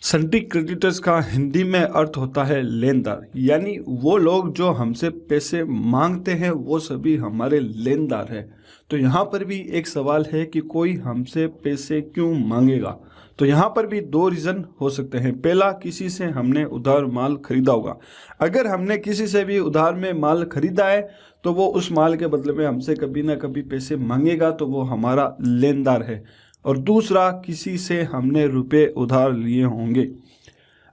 सन्टी क्रेडिटर्स का हिंदी में अर्थ होता है लेनदार, यानी वो लोग जो हमसे पैसे मांगते हैं वो सभी हमारे लेनदार हैं। तो यहाँ पर भी एक सवाल है कि कोई हमसे पैसे क्यों मांगेगा। तो यहाँ पर भी दो रीज़न हो सकते हैं। पहला, किसी से हमने उधार माल खरीदा होगा। अगर हमने किसी से भी उधार में माल खरीदा है तो वो उस माल के बदले में हमसे कभी ना कभी पैसे मांगेगा, तो वो हमारा लेनदार है। और दूसरा, किसी से हमने रुपए उधार लिए होंगे।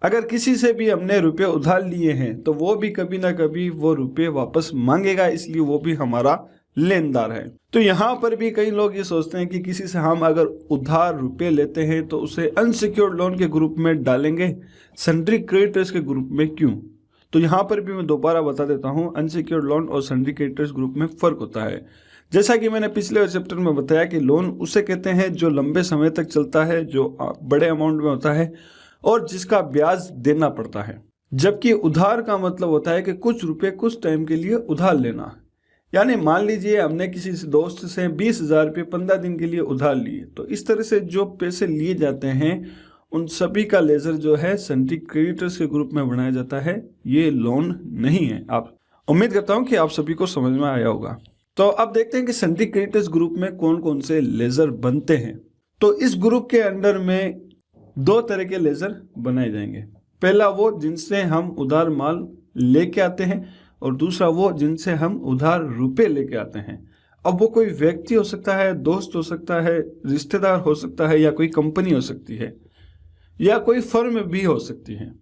अगर किसी से भी हमने रुपए उधार लिए हैं तो वो भी कभी ना कभी वो रुपए वापस मांगेगा, इसलिए वो भी हमारा लेनदार है। तो यहाँ पर भी कई लोग ये सोचते हैं कि किसी से हम अगर उधार रुपए लेते हैं तो उसे अनसिक्योर्ड लोन के ग्रुप में डालेंगे, सन्ड्री क्रेडिटर्स के ग्रुप में क्यों। तो यहाँ पर भी मैं दोबारा बता देता हूँ, अनसिक्योर्ड लोन और सन्ड्री क्रेडिटर्स ग्रुप में फ़र्क होता है। जैसा कि मैंने पिछले चैप्टर में बताया कि लोन उसे कहते हैं जो लंबे समय तक चलता है, जो बड़े अमाउंट में होता है और जिसका ब्याज देना पड़ता है। जबकि उधार का मतलब होता है कि कुछ रुपए कुछ टाइम के लिए उधार लेना। यानी मान लीजिए हमने किसी दोस्त से 20,000 रुपये 15 दिन के लिए उधार लिए, तो इस तरह से जो पैसे लिए जाते हैं उन सभी का लेजर जो है सन्टी क्रेडिटर्स के ग्रुप में बनाया जाता है। ये लोन नहीं है। आप उम्मीद करता हूँ कि आप सभी को समझ में आया होगा। तो अब देखते हैं कि सन्टी क्रेडिटर्स ग्रुप में कौन कौन से लेजर बनते हैं। तो इस ग्रुप के अंडर में दो तरह के लेजर बनाए जाएंगे। पहला, वो जिनसे हम उधार माल लेके आते हैं, और दूसरा वो जिनसे हम उधार रुपए लेके आते हैं। अब वो कोई व्यक्ति हो सकता है, दोस्त हो सकता है, रिश्तेदार हो सकता है, या कोई कंपनी हो सकती है, या कोई फर्म भी हो सकती है।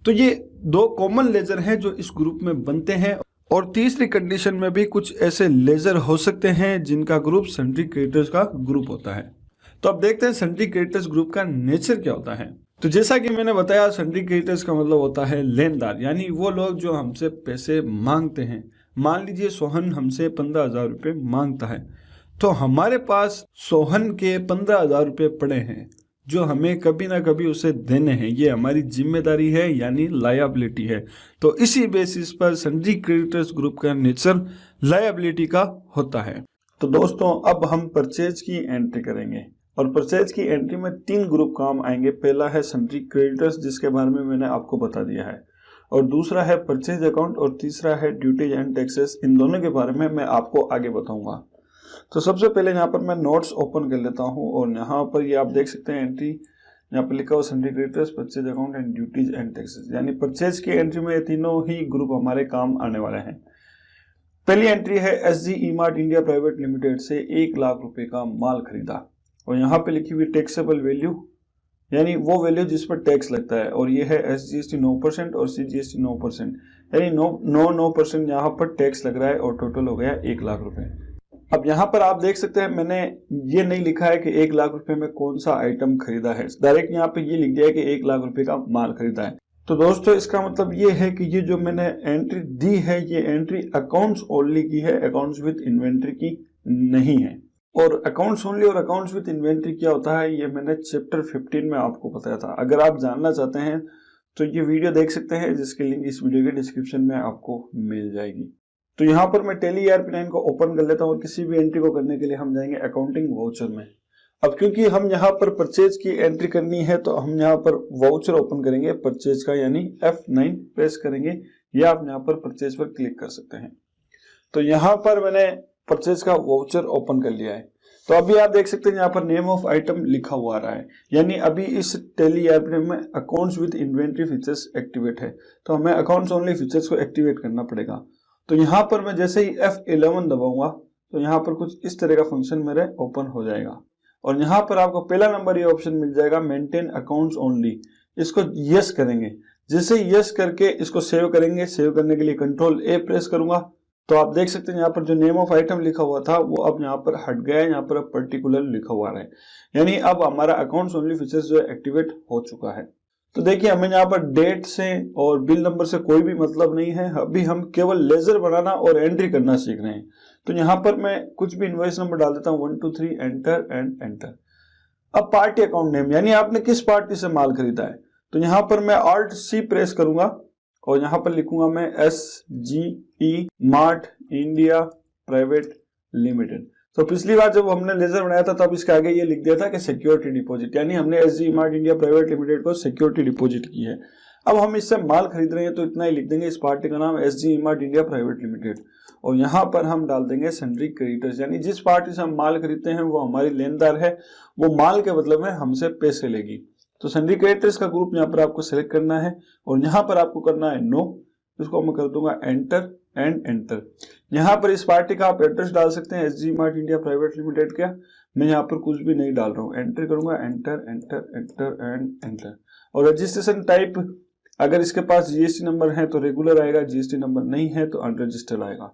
तो ये दो कॉमन लेजर हैं जो इस ग्रुप में बनते हैं। और तीसरी कंडीशन में भी कुछ ऐसे लेजर हो सकते हैं जिनका ग्रुप सन्टी क्रेडिटर्स का ग्रुप होता है। तो अब देखते हैं सन्टी क्रेडिटर्स ग्रुप का नेचर क्या होता है। तो जैसा कि मैंने बताया, सन्टी क्रेडिटर्स का मतलब होता है लेनदार, यानी वो लोग जो हमसे पैसे मांगते हैं। मान लीजिए सोहन हमसे 15,000 रुपये मांगता है, तो हमारे पास सोहन के 15,000 रुपये पड़े हैं जो हमें कभी ना कभी उसे देने हैं। ये हमारी जिम्मेदारी है, यानी लायबिलिटी है। तो इसी बेसिस पर सन्टी क्रेडिटर्स ग्रुप का नेचर लायबिलिटी का होता है। तो दोस्तों, अब हम परचेज की एंट्री करेंगे, और परचेज की एंट्री में तीन ग्रुप काम आएंगे। पहला है सन्टी क्रेडिटर्स, जिसके बारे में मैंने आपको बता दिया है, और दूसरा है परचेज अकाउंट, और तीसरा है ड्यूटीज एंड टैक्सेस। इन दोनों के बारे में मैं आपको आगे बताऊंगा। तो सबसे पहले यहाँ पर मैं नोट्स ओपन कर लेता हूँ, और यहाँ पर ये आप देख सकते हैं एंट्री, यहाँ पर लिखा हुआ सन्टी creditors, purchase account and duties and taxes. यानी परचेज की एंट्री में ये तीनों ही ग्रुप हमारे काम आने वाले हैं। पहली एंट्री है SG E-Mart India private limited से 1 लाख रुपए का माल खरीदा, और यहाँ पे लिखी हुई टैक्सेबल वैल्यू, यानी वो वैल्यू जिस पर टैक्स लगता है, और ये है SGST 9% और CGST 9%, यानी 9% यहाँ पर टैक्स लग रहा है, और टोटल हो गया 1 लाख रुपए। अब यहाँ पर आप देख सकते हैं, मैंने ये नहीं लिखा है कि 1 लाख रुपए में कौन सा आइटम खरीदा है, डायरेक्ट यहाँ पे ये लिख दिया है कि 1 लाख रुपए का माल खरीदा है। तो दोस्तों, इसका मतलब ये है कि ये जो मैंने एंट्री दी है, ये एंट्री अकाउंट्स ओनली की है, अकाउंट्स विद इन्वेंट्री की नहीं है। और अकाउंट्स ओनली और अकाउंट्स विद इन्वेंट्री क्या होता है, ये मैंने चैप्टर 15 में आपको बताया था। अगर आप जानना चाहते हैं तो ये वीडियो देख सकते हैं, जिसकी लिंक इस वीडियो के डिस्क्रिप्शन में आपको मिल जाएगी। तो यहाँ पर मैं टैली ERP9 को ओपन कर लेता हूँ, और किसी भी एंट्री को करने के लिए हम जाएंगे अकाउंटिंग वाउचर में। अब क्योंकि हम यहाँ पर परचेज की एंट्री करनी है, तो हम यहाँ पर वाउचर ओपन करेंगे परचेज का, यानी F9 प्रेस करेंगे, या आप यहाँ पर परचेज पर क्लिक कर सकते हैं। तो यहाँ पर मैंने परचेज का वाउचर ओपन कर लिया है। तो अभी आप देख सकते हैं यहाँ पर नेम ऑफ आइटम लिखा हुआ आ रहा है, यानी अभी इस टैली ERP9 में accounts with inventory features activate है, तो हमें अकाउंट्स ओनली फीचर्स को एक्टिवेट करना पड़ेगा। तो यहाँ पर मैं जैसे ही F11 दबाऊंगा, तो यहाँ पर कुछ इस तरह का फंक्शन मेरे ओपन हो जाएगा, और यहाँ पर आपको पहला नंबर ये ऑप्शन मिल जाएगा, मेंटेन अकाउंट्स ओनली। इसको यस करेंगे। जैसे यस करके इसको सेव करेंगे, सेव करने के लिए कंट्रोल A प्रेस करूंगा, तो आप देख सकते हैं यहाँ पर जो नेम ऑफ आइटम लिखा हुआ था वो अब यहाँ पर हट गया है, यहाँ पर अब पर्टिकुलर लिखा हुआ है, यानी अब हमारा अकाउंट्स ओनली फीचर्स जो है एक्टिवेट हो चुका है। तो देखिए, हमें यहाँ पर डेट से और बिल नंबर से कोई भी मतलब नहीं है, अभी हम केवल लेजर बनाना और एंट्री करना सीख रहे हैं। तो यहाँ पर मैं कुछ भी इनवॉइस नंबर डाल देता हूँ, 1 2 3 एंटर एंड एंटर। अब पार्टी अकाउंट नेम, यानी आपने किस पार्टी से माल खरीदा है, तो यहाँ पर मैं Alt+C प्रेस करूंगा, और यहाँ पर लिखूंगा मैं SG E-Mart India private limited. तो पिछली बार जब हमने लेजर बनाया था तब इसके आगे ये लिख दिया था कि सिक्योरिटी डिपॉजिट, यानी हमने SG mart India private limited को सिक्योरिटी डिपॉजिट की है। अब हम इससे माल खरीद रहे हैं तो इतना ही लिख देंगे, इस पार्टी का नाम SG mart India private limited, और यहाँ पर हम डाल देंगे सन्ड्री क्रेडिटर्स, यानी जिस पार्टी से हम माल खरीदते हैं वो हमारी लेनदार है, वो माल के बदले में हमसे पैसे लेगी। तो सन्ड्री क्रेडिटर्स का ग्रुप यहाँ पर आपको सिलेक्ट करना है और यहाँ पर आपको करना है नो, इसको मैं कर दूंगा एंटर एंड एंटर। यहाँ पर इस पार्टी का आप एड्रेस डाल सकते हैं SG mart India private limited का, मैं यहाँ पर कुछ भी नहीं डाल रहा हूँ, एंटर करूंगा, enter enter enter and enter. और रजिस्ट्रेशन टाइप अगर इसके पास जीएसटी नंबर है तो रेगुलर आएगा, जीएसटी नंबर नहीं है तो अनरजिस्टर्ड आएगा।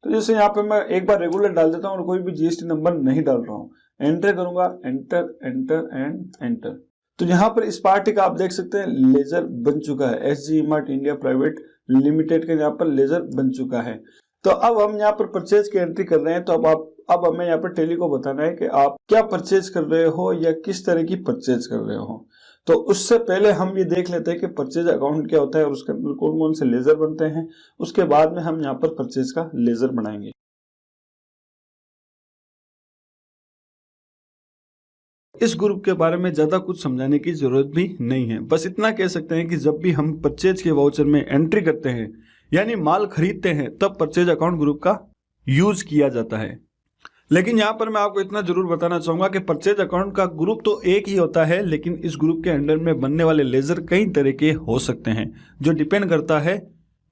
तो जैसे यहाँ पे मैं एक बार रेगुलर डाल देता हूँ और कोई भी जीएसटी नंबर नहीं डाल रहा हूँ, एंटर करूंगा, एंटर एंटर एंड एंटर। तो यहाँ पर इस पार्टी का आप देख सकते हैं लेजर बन चुका है, SG mart India private limited का यहाँ पर लेजर बन चुका है। तो अब हम यहाँ पर परचेज की एंट्री कर रहे हैं, तो अब हमें यहाँ पर टेली को बताना है कि आप क्या परचेज कर रहे हो या किस तरह की परचेज कर रहे हो। तो उससे पहले हम ये देख लेते हैं कि परचेज अकाउंट क्या होता है और उसके अंदर कौन कौन से लेजर बनते हैं, उसके बाद में हम यहाँ पर परचेज का लेजर बनाएंगे। इस ग्रुप के बारे में ज्यादा कुछ समझाने की जरूरत भी नहीं है, बस इतना कह सकते हैं कि जब भी हम परचेज के वाउचर में एंट्री करते हैं यानी माल खरीदते हैं तब परचेज अकाउंट ग्रुप का यूज किया जाता है। लेकिन यहाँ पर मैं आपको इतना जरूर बताना चाहूंगा कि परचेज अकाउंट का ग्रुप तो एक ही होता है, लेकिन इस ग्रुप के अंडर में बनने वाले लेजर कई तरह के हो सकते हैं, जो डिपेंड करता है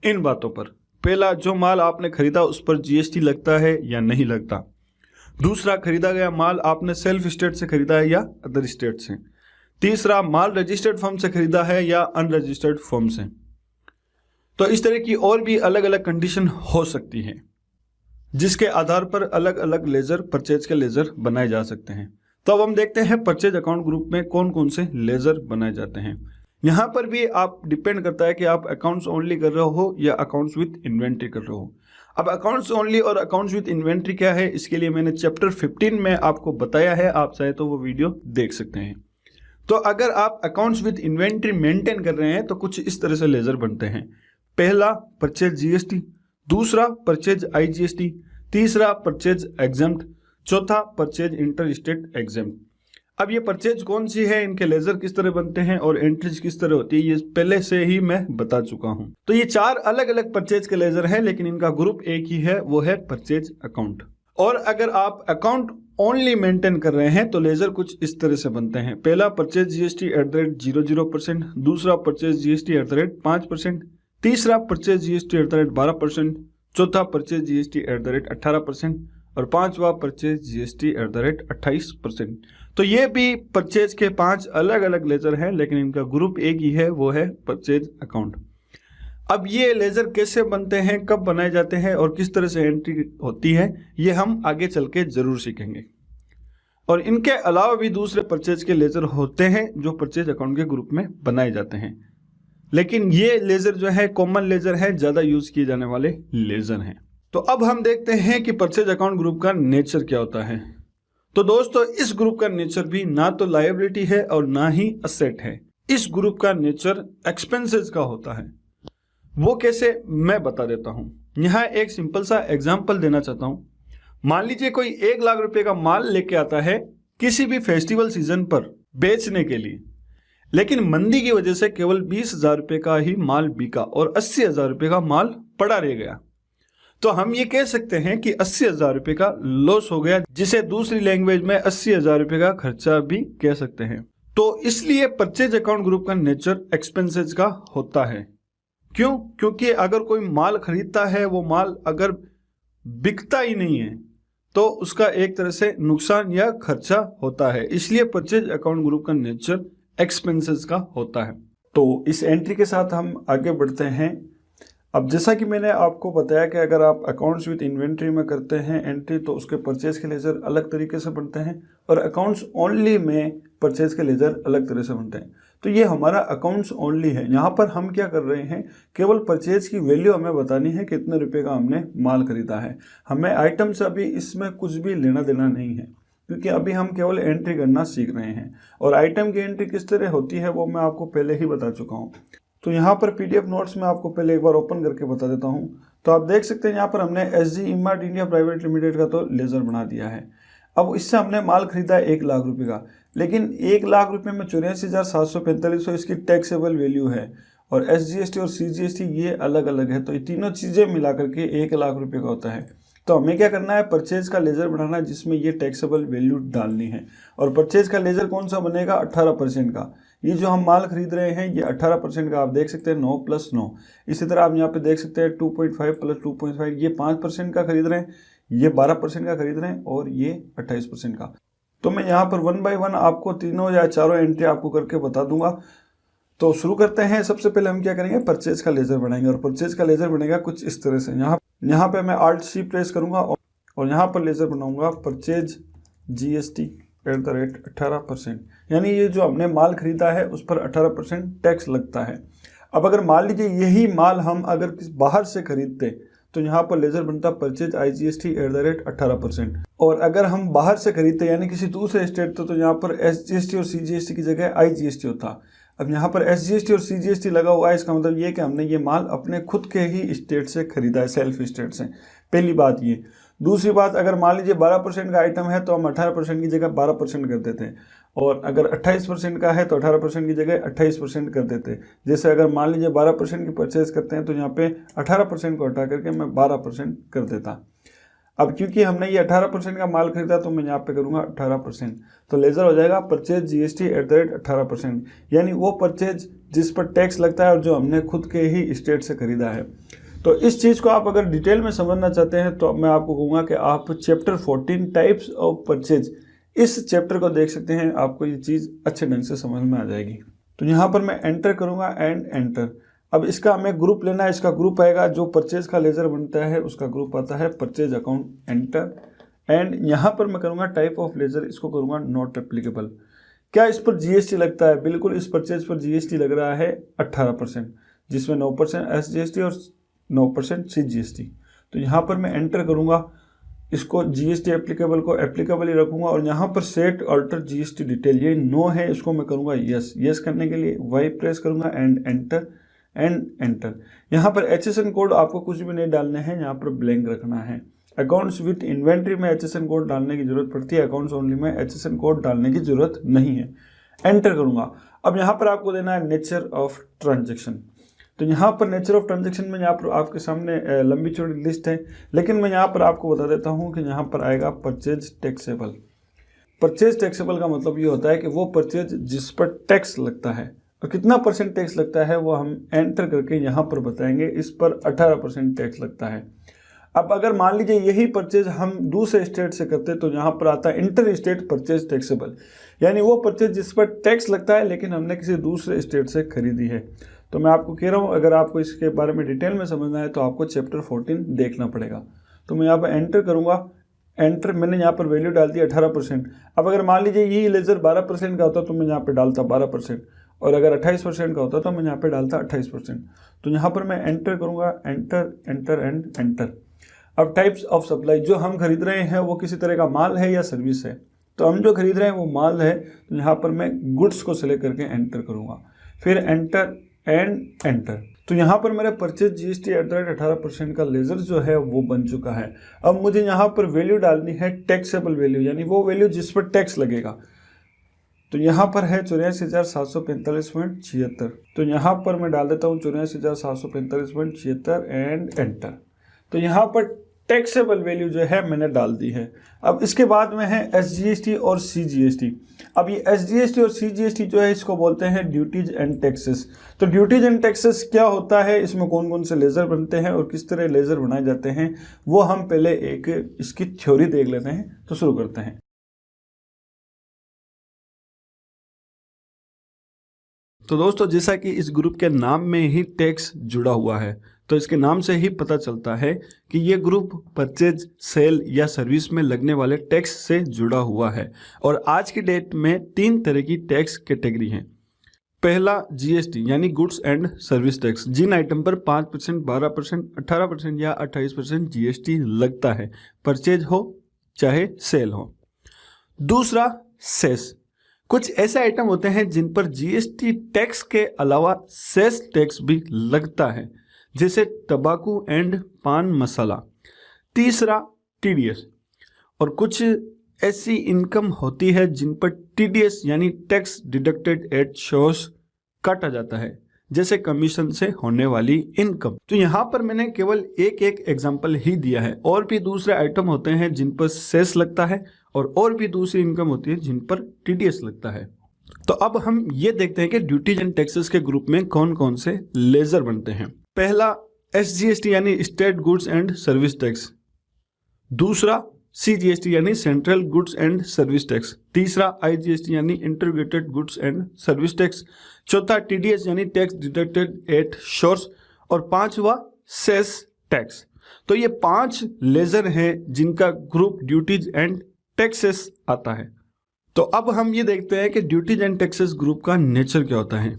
इन बातों पर। पहला, जो माल आपने खरीदा उस पर जीएसटी लगता है या नहीं लगता। दूसरा, खरीदा गया माल आपने सेल्फ स्टेट से खरीदा है या अदर स्टेट से। तीसरा, माल रजिस्टर्ड फर्म से खरीदा है या अनरजिस्टर्ड फर्म से। तो इस तरह की और भी अलग अलग कंडीशन हो सकती है, जिसके आधार पर अलग अलग लेजर, परचेज के लेजर बनाए जा सकते हैं। तो अब हम देखते हैं परचेज अकाउंट ग्रुप में कौन कौन से लेजर बनाए जाते हैं। यहाँ पर भी आप डिपेंड करता है कि आप अकाउंट्स ओनली कर रहे हो या अकाउंट्स विद इन्वेंट्री कर रहे हो। अब अकाउंट्स ओनली और अकाउंट्स विद इन्वेंट्री क्या है, इसके लिए मैंने चैप्टर 15 में आपको बताया है, आप चाहे तो वो वीडियो देख सकते हैं। तो अगर आप अकाउंट्स विद इन्वेंट्री मेंटेन कर रहे हैं तो कुछ इस तरह से लेजर बनते हैं। पहला, परचेज जीएसटी। दूसरा, परचेज आईजीएसटी। तीसरा, परचेज एग्जम्प्ट। चौथा, परचेज इंटर स्टेट एग्जम्प्ट। अब ये परचेज कौन सी है, इनके लेजर किस तरह बनते हैं और एंट्रीज किस तरह होती है, ये पहले से ही मैं बता चुका हूं। तो ये 4 अलग अलग परचेज के लेजर हैं, लेकिन इनका ग्रुप एक ही है, वो है परचेज अकाउंट। और अगर आप अकाउंट ओनली मेंटेन कर रहे हैं तो लेजर कुछ इस तरह से बनते हैं। पहला, परचेज जीएसटी @00%। दूसरा, परचेज जीएसटी @5%। तीसरा, परचेज जीएसटी @12%। चौथा, परचेज जीएसटी @18%। और पांचवा, परचेज जीएसटी @28%। तो ये भी परचेज के 5 अलग अलग लेजर हैं, लेकिन इनका ग्रुप एक ही है, वो है परचेज अकाउंट। अब ये लेजर कैसे बनते हैं, कब बनाए जाते हैं और किस तरह से एंट्री होती है, ये हम आगे चल के जरूर सीखेंगे। और इनके अलावा भी दूसरे परचेज के लेजर होते हैं जो परचेज अकाउंट के ग्रुप में बनाए जाते हैं, लेकिन ये लेजर जो है कॉमन लेजर है, ज्यादा यूज किए जाने वाले लेजर हैं। तो अब हम देखते हैं कि परचेज अकाउंट ग्रुप का नेचर क्या होता है। तो दोस्तों, इस ग्रुप का नेचर भी ना तो लायबिलिटी है और ना ही असेट है। इस ग्रुप का नेचर एक्सपेंसेस का होता है। वो कैसे, मैं बता देता हूं। यहां एक सिंपल सा एग्जांपल देना चाहता हूं। मान लीजिए कोई 1 लाख रुपए का माल लेके आता है किसी भी फेस्टिवल सीजन पर बेचने के लिए, लेकिन मंदी की वजह से केवल 20,000 रुपए का ही माल बिका और 80,000 रुपए का माल पड़ा रह गया। तो हम ये कह सकते हैं कि 80,000 रुपए का लॉस हो गया, जिसे दूसरी लैंग्वेज में 80,000 रुपए का खर्चा भी कह सकते हैं। तो इसलिए परचेज अकाउंट ग्रुप का नेचर एक्सपेंसेस का होता है। क्यों? क्योंकि अगर कोई माल खरीदता है, वो माल अगर बिकता ही नहीं है तो उसका एक तरह से नुकसान या खर्चा होता है। इसलिए परचेज अकाउंट ग्रुप का नेचर एक्सपेंसेस का होता है। तो इस एंट्री के साथ हम आगे बढ़ते हैं। अब जैसा कि मैंने आपको बताया कि अगर आप अकाउंट्स विद इन्वेंट्री में करते हैं एंट्री तो उसके परचेज के लेजर अलग तरीके से बनते हैं, और अकाउंट्स ओनली में परचेज के लेजर अलग तरह से बनते हैं। तो ये हमारा अकाउंट्स ओनली है। यहाँ पर हम क्या कर रहे हैं, केवल परचेज की वैल्यू हमें बतानी है, कितने रुपए का हमने माल खरीदा है। हमें आइटम से अभी इसमें कुछ भी लेना देना नहीं है, क्योंकि अभी हम केवल एंट्री करना सीख रहे हैं। और आइटम की एंट्री किस तरह होती है वो मैं आपको पहले ही बता चुका हूँ। तो यहाँ पर पीडीएफ नोट्स में आपको पहले एक बार ओपन करके बता देता हूँ। तो आप देख सकते हैं यहाँ पर हमने SG emart India private limited का तो लेज़र बना दिया है। अब इससे हमने माल खरीदा 1 लाख रुपए का, लेकिन 1 लाख रुपए में 84,745 इसकी टैक्सेबल वैल्यू है और एसजीएसटी और सीजीएसटी ये अलग अलग है। तो ये तीनों चीज़ें मिला करके 1 लाख रुपए का होता है। तो हमें क्या करना है, परचेज का लेज़र बनाना है जिसमें ये टैक्सेबल वैल्यू डालनी है। और परचेज का लेज़र कौन सा बनेगा, 18% का। ये जो हम माल खरीद रहे हैं ये 18% का, आप देख सकते हैं 9 + 9। इसी तरह आप यहाँ पे देख सकते हैं 2.5 + 2.5, ये 5% का खरीद रहे हैं, ये 12% का खरीद रहे हैं और ये 28% का। तो मैं यहाँ पर 1 बाय 1 आपको तीनों या चारों एंट्री आपको करके बता दूंगा। तो शुरू करते हैं। सबसे पहले हम क्या करेंगे, परचेज का लेज़र बनाएंगे और परचेज का लेज़र बनेगा कुछ इस तरह से। यहाँ पे मैं Alt+C प्रेस करूंगा और यहाँ पर लेज़र बनाऊंगा परचेज GST @ 18%, यानी ये जो हमने माल खरीदा है उस पर 18% टैक्स लगता है। अब अगर मान लीजिए यही माल हम अगर बाहर से खरीदते तो यहाँ पर लेज़र बनता परचेज IGST @ 18%। और अगर हम बाहर से खरीदते यानी किसी दूसरे स्टेट तो यहाँ पर SGST और CGST की जगह IGST होता। अब यहाँ पर SGST और CGST लगा हुआ है, इसका मतलब ये कि हमने ये माल अपने खुद के ही स्टेट से खरीदा है, सेल्फ स्टेट से। पहली बात ये। दूसरी बात, अगर मान लीजिए 12% का आइटम है तो हम 18% की जगह 12% कर देते हैं, और अगर 28% का है तो 18% की जगह 28% कर देते हैं। जैसे अगर मान लीजिए 12% की परचेज करते हैं तो यहाँ पे 18% को हटा करके मैं 12% कर देता। अब क्योंकि हमने ये 18% का माल खरीदा तो मैं यहाँ पे करूँगा 18%, तो लेज़र हो जाएगा परचेज GST @ 18%, यानी वो परचेज जिस पर टैक्स लगता है और जो हमने खुद के ही स्टेट से खरीदा है। तो इस चीज़ को आप अगर डिटेल में समझना चाहते हैं तो मैं आपको कहूँगा कि आप चैप्टर 14 टाइप्स ऑफ परचेज, इस चैप्टर को देख सकते हैं, आपको ये चीज़ अच्छे ढंग से समझ में आ जाएगी। तो यहाँ पर मैं एंटर करूँगा एंड एंटर। अब इसका हमें ग्रुप लेना है, इसका ग्रुप आएगा जो परचेज का लेज़र बनता है उसका ग्रुप आता है परचेज अकाउंट, एंटर। एंड यहाँ पर मैं करूँगा टाइप ऑफ लेज़र, इसको करूँगा नॉट एप्लीकेबल। क्या इस पर GST लगता है? बिल्कुल, इस परचेज पर GST लग रहा है 18%, जिसमें 9% SGST और 9% CGST। तो यहाँ पर मैं एंटर करूँगा, इसको GST एप्लीकेबल को एप्लीकेबल ही रखूँगा और यहाँ पर सेट अल्टर GST डिटेल, ये नो है, इसको मैं करूँगा यस। यस करने के लिए Y प्रेस करूँगा एंड एंटर एंड एंटर। यहाँ पर HSN कोड आपको कुछ भी नहीं डालने हैं, यहाँ पर ब्लैंक रखना है। अकाउंट्स विथ इन्वेंट्री में HSN कोड डालने की जरूरत पड़ती है, अकाउंट्स ओनली में HSN कोड डालने की जरूरत नहीं है। एंटर करूँगा। अब यहाँ पर आपको देना है नेचर ऑफ ट्रांजेक्शन। तो यहाँ पर नेचर ऑफ ट्रांजेक्शन में यहाँ पर आपके सामने लंबी चौड़ी लिस्ट है, लेकिन मैं यहाँ पर आपको बता देता हूँ कि यहाँ पर आएगा परचेज टैक्सेबल। परचेज टैक्सेबल का मतलब ये होता है कि वो परचेज जिस पर टैक्स लगता है, और कितना % टैक्स लगता है वो हम एंटर करके यहाँ पर बताएंगे। इस पर 18% टैक्स लगता है। अब अगर मान लीजिए यही परचेज हम दूसरे स्टेट से करते तो यहाँ पर आता है इंटर स्टेट परचेज टैक्सेबल, यानी वो परचेज जिस पर टैक्स लगता है लेकिन हमने किसी दूसरे स्टेट से खरीदी है। तो मैं आपको कह रहा हूँ, अगर आपको इसके बारे में डिटेल में समझना है तो आपको चैप्टर 14 देखना पड़ेगा। तो मैं यहाँ पर एंटर करूँगा, एंटर। मैंने यहाँ पर वैल्यू डाल दी 18%। अब अगर मान लीजिए यही लेज़र 12% का होता तो मैं यहाँ पर डालता 12%, और अगर 28% का होता तो मैं यहाँ पे डालता 28%। तो यहाँ पर मैं एंटर करूँगा, एंटर एंटर एंड एंटर। अब टाइप्स ऑफ सप्लाई, जो हम खरीद रहे हैं वो किसी तरह का माल है या सर्विस है। तो हम जो खरीद रहे हैं वो माल है, तो यहाँ पर मैं गुड्स को सिलेक्ट करके एंटर करूँगा, फिर एंटर एंड एंटर। तो यहाँ पर मेरे परचेज GST @ 18% का लेज़र जो है वो बन चुका है। अब मुझे यहाँ पर वैल्यू डालनी है टैक्सेबल वैल्यू, यानी वो वैल्यू जिस पर टैक्स लगेगा। तो यहाँ पर है 84,745.76। तो यहाँ पर मैं डाल देता हूँ 84,745.76 एंड एंटर। तो यहाँ पर टैक्सेबल वैल्यू जो है मैंने डाल दी है। अब इसके बाद में है SGST और CGST। अब ये SGST और CGST जो है इसको बोलते हैं ड्यूटीज एंड टैक्सेस। तो ड्यूटीज एंड टैक्सेस क्या होता है, इसमें कौन कौन से लेज़र बनते हैं और किस तरह लेज़र बनाए जाते हैं, वो हम पहले एक इसकी थ्योरी देख लेते हैं। तो शुरू करते हैं। तो दोस्तों, जैसा कि इस ग्रुप के नाम में ही टैक्स जुड़ा हुआ है, तो इसके नाम से ही पता चलता है कि ये ग्रुप परचेज, सेल या सर्विस में लगने वाले टैक्स से जुड़ा हुआ है। और आज की डेट में 3 तरह की टैक्स कैटेगरी हैं। पहला GST यानी गुड्स एंड सर्विस टैक्स, जिन आइटम पर 5%, 12%, 18% या 28% GST लगता है, परचेज हो चाहे सेल हो। दूसरा सेस, कुछ ऐसे आइटम होते हैं जिन पर जीएसटी टैक्स के अलावा सेस टैक्स भी लगता है, जैसे तंबाकू एंड पान मसाला। तीसरा, टीडीएस। और कुछ ऐसी इनकम होती है जिन पर टीडीएस यानी टैक्स डिडक्टेड एट सोर्स काटा जाता है, जैसे कमीशन से होने वाली इनकम। तो यहाँ पर मैंने केवल एक एक एग्जांपल ही दिया है। और भी दूसरे आइटम होते हैं जिन पर सेस लगता है और भी दूसरी इनकम होती है जिन पर टीडीएस लगता है। तो अब हम ये देखते हैं कि ड्यूटीज एंड टैक्सेस के ग्रुप में कौन कौन से लेजर बनते हैं। पहला, एसजीएसटी यानी state goods and service tax. दूसरा, सीजीएसटी यानी central goods and service tax. तीसरा, आईजीएसटी यानी integrated goods and service tax. चौथा, टीडीएस यानी टैक्स डिडक्टेड एट सोर्स। और पांचवा, सेस टैक्स। तो ये 5 लेजर हैं जिनका ग्रुप ड्यूटीज एंड टैक्सेस आता है। तो अब हम ये देखते हैं कि ड्यूटीज एंड टैक्सेस ग्रुप का नेचर क्या होता है।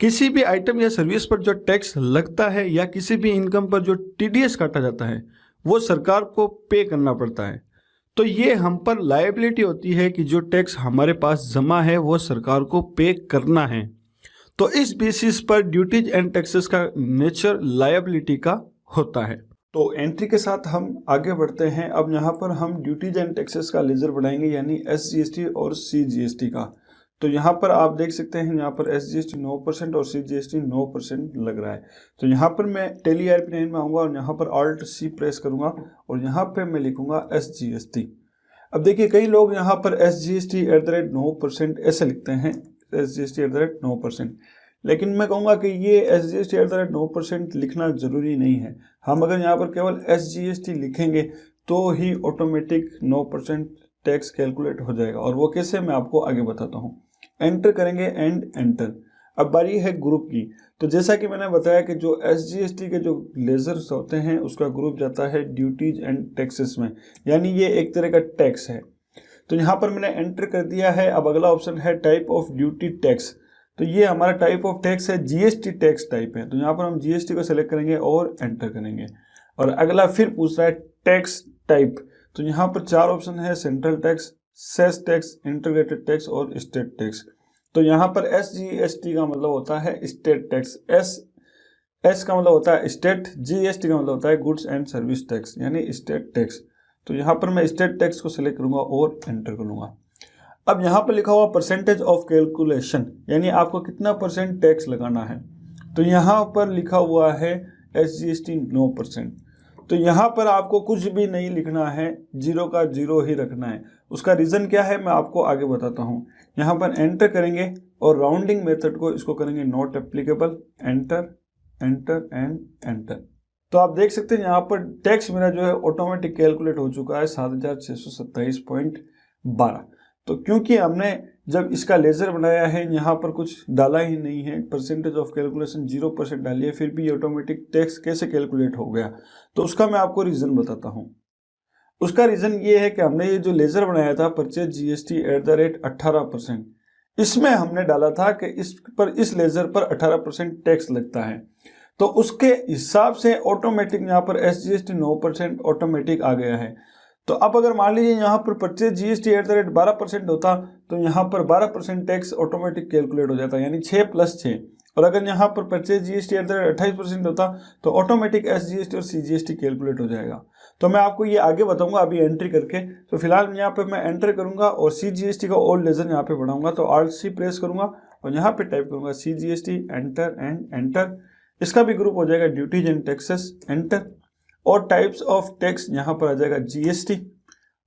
किसी भी आइटम या सर्विस पर जो टैक्स लगता है या किसी भी इनकम पर जो टीडीएस काटा जाता है वो सरकार को पे करना पड़ता है। तो ये हम पर लायबिलिटी होती है कि जो टैक्स हमारे पास जमा है वो सरकार को पे करना है। तो इस बेसिस पर ड्यूटीज एंड टैक्सेस का नेचर लायबिलिटी का होता है। तो एंट्री के साथ हम आगे बढ़ते हैं। अब यहाँ पर हम ड्यूटीज एंड टैक्सेस का लेजर बनाएंगे, यानी एसजीएसटी और सीजीएसटी का। तो यहाँ पर आप देख सकते हैं, यहाँ पर एसजीएसटी 9% और सीजीएसटी 9% लग रहा है। तो यहाँ पर मैं टेली IRP9 में आऊँगा और यहाँ पर Alt C प्रेस करूँगा और यहाँ पर मैं लिखूँगा एसजीएसटी। अब देखिए, कई लोग यहाँ पर SGST @ 9% ऐसे लिखते हैं, SGST @ 9%। लेकिन मैं कहूँगा कि ये SGST @ 9% लिखना ज़रूरी नहीं है। हम अगर यहाँ पर केवल SGST लिखेंगे तो ही ऑटोमेटिक 9% टैक्स कैलकुलेट हो जाएगा। और वो कैसे, मैं आपको आगे बताता हूँ। एंटर करेंगे एंड एंटर। अब बारी है ग्रुप की। तो जैसा कि मैंने बताया कि जो SGST के जो लेजर्स होते हैं उसका ग्रुप जाता है ड्यूटीज एंड टैक्सेस में, यानी ये एक तरह का टैक्स है। तो यहाँ पर मैंने एंटर कर दिया है। अब अगला ऑप्शन है टाइप ऑफ ड्यूटी टैक्स। तो ये हमारा टाइप ऑफ टैक्स है, जीएसटी टैक्स टाइप है। तो यहाँ पर हम जीएसटी को सेलेक्ट करेंगे और एंटर करेंगे। और अगला फिर पूछ रहा है टैक्स टाइप। तो यहाँ पर 4 ऑप्शन है, central tax, cess tax, integrated tax और स्टेट टैक्स। तो यहाँ पर SGST का मतलब होता है स्टेट टैक्स, एस का मतलब होता है स्टेट, GST का मतलब होता है गुड्स एंड सर्विस टैक्स यानी स्टेट टैक्स। तो यहाँ पर मैं स्टेट टैक्स को सिलेक्ट करूँगा और एंटर करूँगा। अब यहाँ पर लिखा हुआ परसेंटेज ऑफ कैलकुलेशन, यानी आपको कितना % टैक्स लगाना है। तो यहाँ पर लिखा हुआ है SGST 9%। तो यहाँ पर आपको कुछ भी नहीं लिखना है, 0 का 0 ही रखना है। उसका रीज़न क्या है मैं आपको आगे बताता हूँ। यहाँ पर एंटर करेंगे और राउंडिंग मेथड को इसको करेंगे not applicable, enter enter and enter. तो आप देख सकते हैं यहाँ पर टैक्स मेरा जो है ऑटोमेटिक कैलकुलेट हो चुका है 7627.12। तो क्योंकि हमने जब इसका लेजर बनाया है यहाँ पर कुछ डाला ही नहीं है, परसेंटेज ऑफ कैलकुलेशन 0% डाली है, फिर भी ऑटोमेटिक टैक्स कैसे कैलकुलेट हो गया, तो उसका मैं आपको रीज़न बताता हूँ। उसका रीज़न ये है कि हमने ये जो लेजर बनाया था परचेज GST @ 18%, इसमें हमने डाला था कि इस लेजर पर 18% टैक्स लगता है। तो उसके हिसाब से ऑटोमेटिक यहाँ पर SGST 9% ऑटोमेटिक आ गया है। तो अब अगर मान लीजिए यहाँ पर परचेज GST @ 12% होता तो यहाँ पर 12% टैक्स ऑटोमेटिक कैलकुलेट हो जाता, यानी 6 + 6। और अगर यहाँ पर परचेज GST @ 28% होता तो ऑटोमेटिक SGST और CGST कैलकुलेट हो जाएगा। तो मैं आपको ये आगे बताऊंगा अभी एंट्री करके। तो फिलहाल यहाँ पे मैं एंटर करूंगा और CGST का ओल्ड लेजर यहाँ पे बढ़ाऊंगा। तो Alt C प्रेस करूंगा और यहाँ पे टाइप करूंगा CGST, एंटर एंड एंटर। इसका भी ग्रुप हो जाएगा ड्यूटीज एंड टैक्सेस, एंटर। और टाइप्स ऑफ टैक्स यहाँ पर आ जाएगा GST।